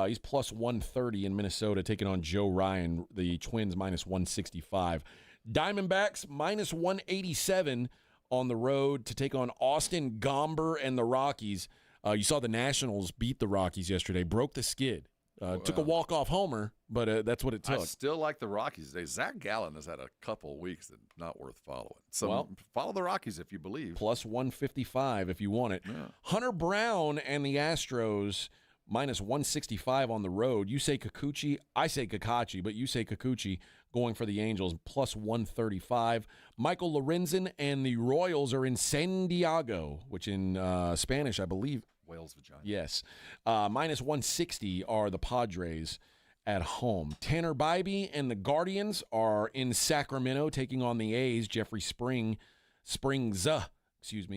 He's plus 130 in Minnesota, taking on Joe Ryan. The Twins minus 165. Diamondbacks minus 187 on the road to take on Austin Gomber and the Rockies. You saw the Nationals beat the Rockies yesterday, broke the skid. Took a walk-off homer, but that's what it took. I still like the Rockies today. Zach Gallen has had a couple weeks that not worth following. So follow the Rockies if you believe. Plus 155 if you want it. Yeah. Hunter Brown and the Astros minus 165 on the road. You say Kikuchi, I say Kakachi, but you say Kikuchi going for the Angels, plus 135. Michael Lorenzen and the Royals are in San Diego, which in Spanish, I believe. Whale's vagina. Yes. Minus 160 are the Padres at home. Tanner Bybee and the Guardians are in Sacramento taking on the A's. Jeffrey Springs,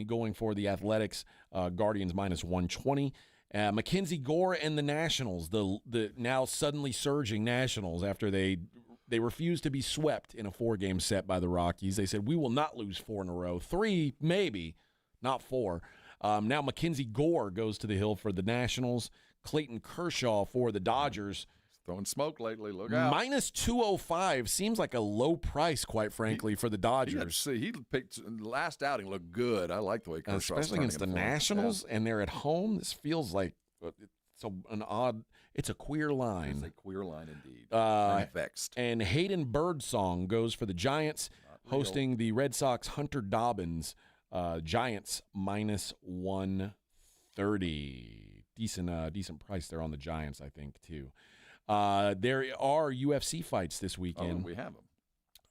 going for the Athletics. Guardians minus 120. Mackenzie Gore and the Nationals, the now suddenly surging Nationals after they refused to be swept in a 4-game set by the Rockies. They said, we will not lose 4 in a row. 3, maybe, not 4. Now Mackenzie Gore goes to the hill for the Nationals. Clayton Kershaw for the Dodgers. He's throwing smoke lately. Look out. Minus 205 seems like a low price, quite frankly, for the Dodgers. He picked last outing, looked good. I like the way Kershaw, especially against the Nationals, and they're at home. This feels like it's a queer line. It's a queer line indeed. I'm vexed. And Hayden Birdsong goes for the Giants, hosting the Red Sox. Hunter Dobbins, Giants minus 130. Decent price there on the Giants, I think, too. There are UFC fights this weekend. Oh, we have them.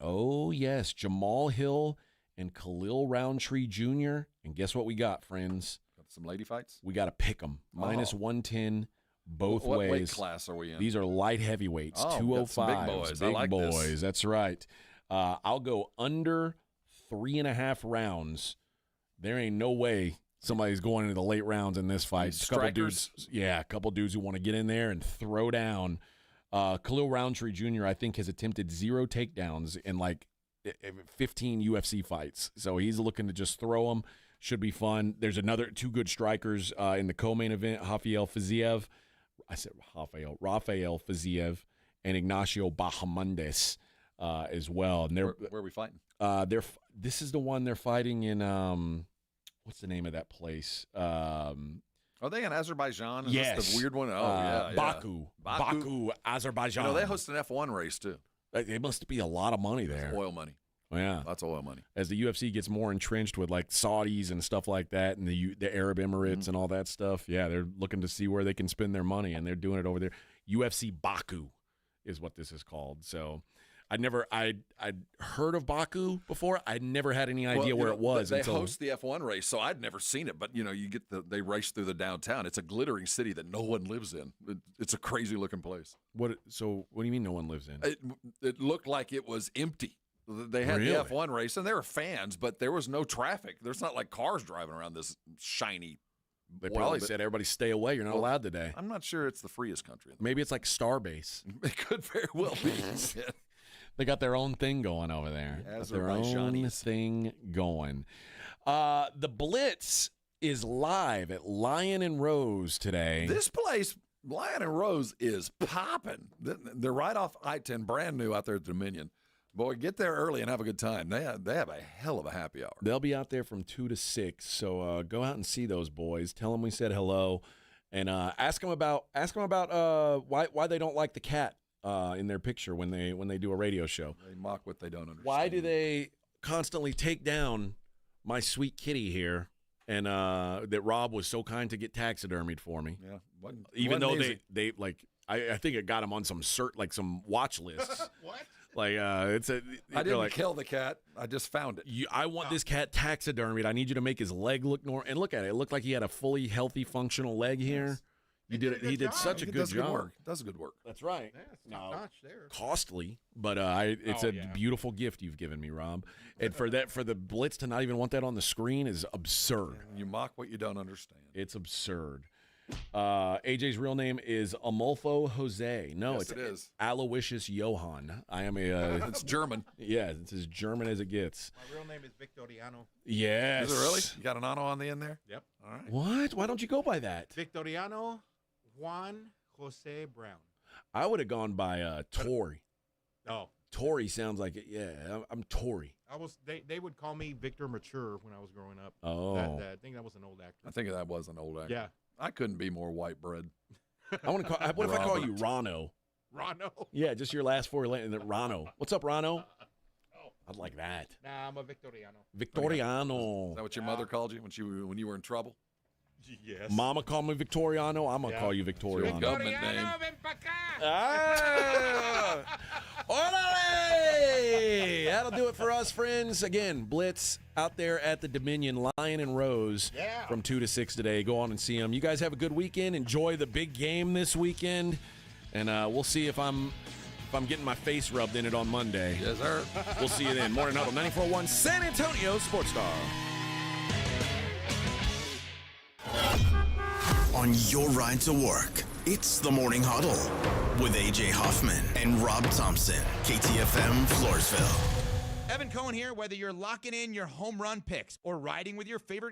Oh, yes. Jamal Hill and Khalil Roundtree Jr. And guess what we got, friends? Got some lady fights? We got to pick them. Minus 110 both what ways. What weight class are we in? These are light heavyweights, 205. Big boys. Big I like boys. this. That's right. I'll go under 3.5 rounds. There ain't no way somebody's going into the late rounds in this fight. A couple dudes who want to get in there and throw down. Khalil Roundtree Jr., I think, has attempted 0 takedowns in like 15 UFC fights. So he's looking to just throw them. Should be fun. There's another 2 good strikers in the co-main event, Rafael Fiziev and Ignacio Bahamondes as well. And where are we fighting? This is the one they're fighting in, what's the name of that place? Are they in Azerbaijan? Is yes. this the weird one? Oh, yeah. Baku, Azerbaijan. You know, they host an F1 race, too. It must be a lot of money there. That's oil money. Yeah. Lots of oil money. As the UFC gets more entrenched with like Saudis and stuff like that and the Arab Emirates and all that stuff, yeah, they're looking to see where they can spend their money, and they're doing it over there. UFC Baku is what this is called. So I'd heard of Baku before. I'd never had any idea where it was. They host the F1 race, so I'd never seen it. But, they race through the downtown. It's a glittering city that no one lives in. It's a crazy-looking place. So what do you mean no one lives in? It looked like it was empty. They had the F1 race, and there were fans, but there was no traffic. There's not like cars driving around this shiny. They probably said, everybody stay away. You're not allowed today. I'm not sure it's the freest country. Maybe it's like Starbase. It could very well be. They got their own thing going over there. Their own thing going. The Blitz is live at Lion and Rose today. This place, Lion and Rose, is popping. They're right off I-10, brand new out there at Dominion. Boy, get there early and have a good time. They have a hell of a happy hour. They'll be out there from 2 to 6, so go out and see those boys. Tell them we said hello, and ask them about why they don't like the cat in their picture when they do a radio show. They mock what they don't understand. Why do they constantly take down my sweet kitty here? And that Rob was so kind to get taxidermied for me. Yeah, even though they like, I think it got him on some some watch lists. What? Like I didn't kill the cat. I just found it. I want this cat taxidermied. I need you to make his leg look normal. And look at it. It looked like he had a fully healthy, functional leg here. You did it. He did such a good job. Does good work. That's right. Yeah, it's top-notch there. Costly, but it's a beautiful gift you've given me, Rob. And for the Blitz to not even want that on the screen is absurd. You mock what you don't understand. It's absurd. AJ's real name is Amolfo Jose. No, yes, it is Aloysius Johann. I am it's German. Yeah, it's as German as it gets. My real name is Victoriano. Yes. Is it really? You got an ano on the end there? Yep. All right. What? Why don't you go by that? Victoriano Juan Jose Brown. I would have gone by Tori. Oh. Tori sounds like it. Yeah, I'm Tori. They would call me Victor Mature when I was growing up. Oh. I think that was an old actor. I think that was an old actor. Yeah. I couldn't be more white bread. What if I call you Rano? Rano? Yeah, just your last 4 letters. Rano. What's up, Rano? I'd like that. Nah, I'm a Victoriano. Victoriano. Is that what your mother called you when you were in trouble? Yes. Mama called me Victoriano. I'm going to call you Victoriano. Government name. Orale! That'll do it for us, friends. Again, Blitz out there at the Dominion, Lion and Rose from 2 to 6 today. Go on and see them. You guys have a good weekend. Enjoy the big game this weekend. And we'll see if I'm getting my face rubbed in it on Monday. Yes, sir. We'll see you then. Morning Huddle 94.1 San Antonio Sports Star. On your ride to work, it's the Morning Huddle with AJ Hoffman and Rob Thompson, KTFM Floresville. Evan Cohen here. Whether you're locking in your home run picks or riding with your favorite